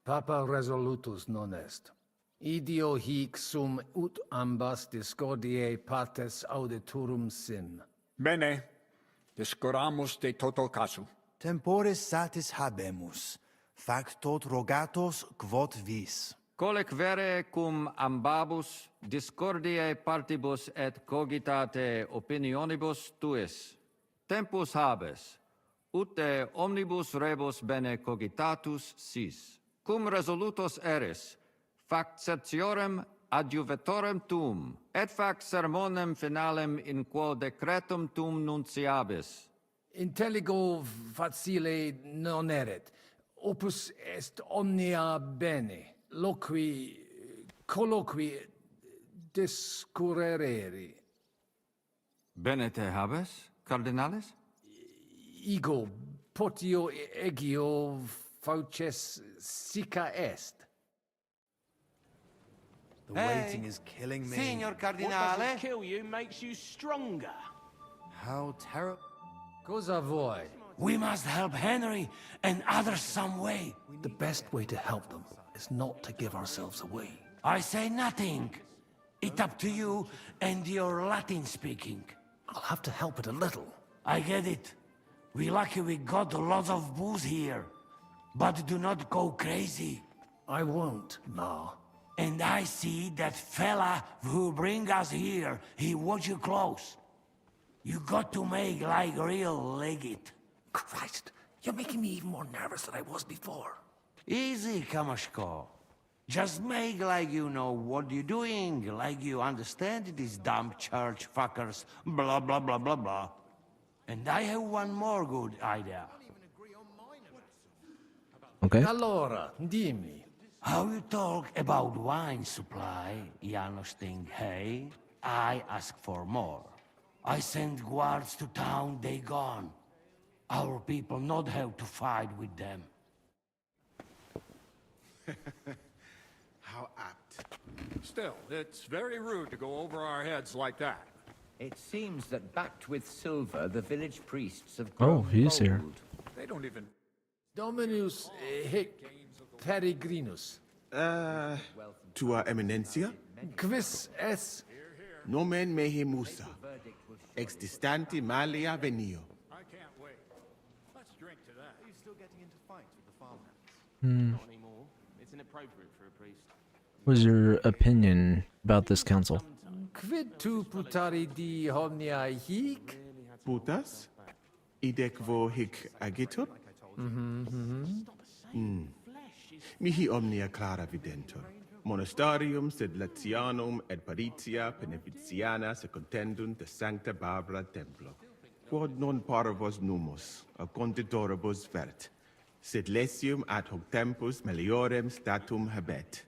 Papa resolutus non est. Idio hic sum ut ambas discordiae partes auditorum sim. Bene. Discuramus de toto casu. Temporis satis habemus. Fac tot rogatos quod vis. Colec vere cum ambabus discordiae partibus et cogitate opinionibus tuis. Tempus habes, ut de omnibus rebus bene cogitatus sis. Cum resolutos eris, fac certiorem adjuvetorem tuum, et fac sermonem finalem in quo decretum tuum nunciabis. Intelligo facile non erit. Opus est omnia bene. Loqui, colloqui, discurrere. Bene te habes, cardinalis? Ego, potio egio fauces sica est. The waiting is killing me. Signor Cardinale. What doesn't kill you makes you stronger. How terrible. Cosa vuoi? We must help Henry and others some way. The best way to help them is not to give ourselves away. I say nothing. It's up to you and your Latin speaking. I'll have to help it a little. I get it. We lucky we got lots of booze here. But do not go crazy. I won't, no. And I see that fella who bring us here. He watch you close. You got to make like real legit. Christ, you're making me even more nervous than I was before. Easy, Kamashko. Just make like you know what you're doing, like you understand these dumb church fuckers, blah blah blah blah blah. And I have one more good idea. Okay. Allora, dimmi. How you talk about wine supply, Janos think, hey? I ask for more. I send guards to town, they gone. Our people not have to fight with them. How apt. Still, it's very rude to go over our heads like that. It seems that backed with silver, the village priests have Oh, grown he's here. bold. They don't even... Dominus hic peregrinus. Tua Eminencia? Quis es? Nomen mehe Musa. Ex distanti malia venio. I can't wait. Let's drink to that. Are you still getting into fights with the farmhands? Hmm. Not anymore. It's inappropriate for a priest. What is your opinion about this council? Quid tu putari di omnia hic? Putas? Idec vo hic agitur? Mihi omnia clara videntur. Monastarium sed Latianum et Paritia Beneficiana secundendunt de Sancta Barbara Templo. Quod non parvos numus, a conditoribus vert, sed lesium ad hoc tempus meliorem statum habet.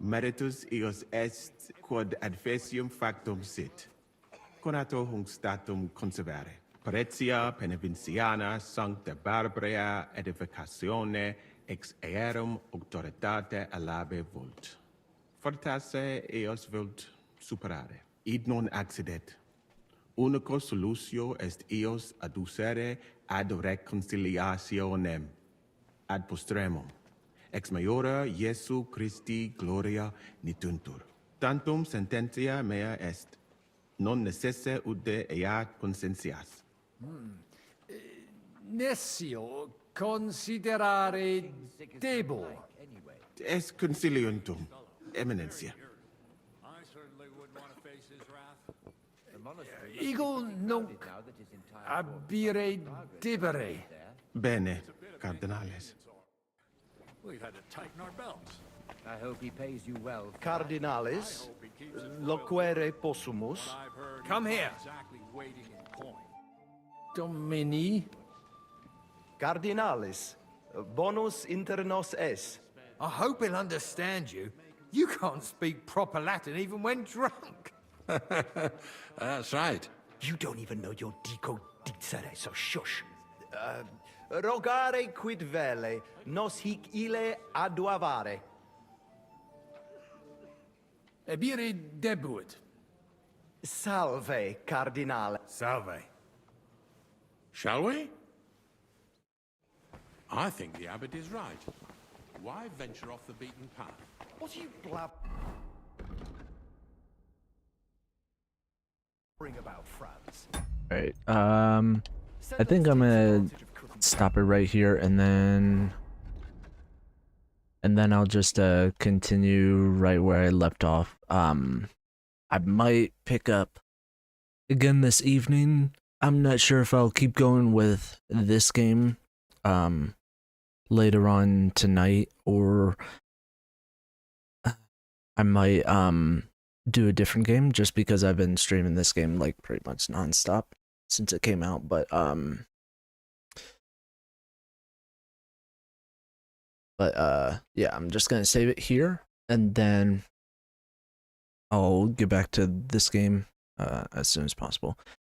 Meritus eos est quod adfesium factum sit. Conato hunc statum conservare. Paritia Beneficiana Sancta Barbara edificatione ex aerum auctoritate alabe vult. Fortasse eos vult superare. Id non accidet. Unico solutio est eos adducere ad reconciliationem. Ad postremum. Ex maiora Iesu Christi gloria nituntur. Tantum sententia mea est. Non necesse ude eat consentias. Nessio considerare debo. Est conciliuntum, Eminencia. I certainly wouldn't want to face his wrath. Ego nunc abire debere. Bene, Cardinales. We've had to tighten our belts. I hope he pays you well. Cardinalis, loquere possumus. Come here. Exactly waiting in coin. Domini. Cardinalis, bonus inter nos es. I hope he'll understand you. You can't speak proper Latin even when drunk. That's right. You don't even know your dico dicere, so shush. Rogare quid vele, nos hic ille aduavare. Ebire debuit. Salve, Cardinale. Salve. Shall we? I think the abbot is right. Why venture off the beaten path? What are you blabbering about, France? Alright, I think I'm gonna stop it right here, and then I'll just continue right where I left off. I might pick up again this evening. I'm not sure if I'll keep going with this game later on tonight, or I might do a different game, just because I've been streaming this game like pretty much nonstop since it came out. But yeah, I'm just gonna save it here, and then I'll get back to this game as soon as possible.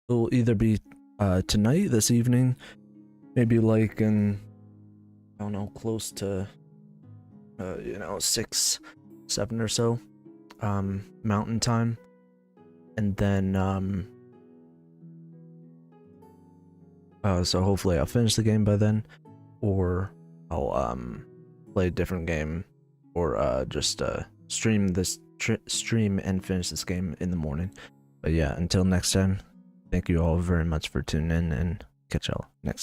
It'll either be tonight, this evening, maybe like in, I don't know, close to 6, 7 or so mountain time, and then so hopefully I'll finish the game by then, or I'll play a different game, or just stream and finish this game in the morning. But yeah, until next time, thank you all very much for tuning in, and catch y'all next time.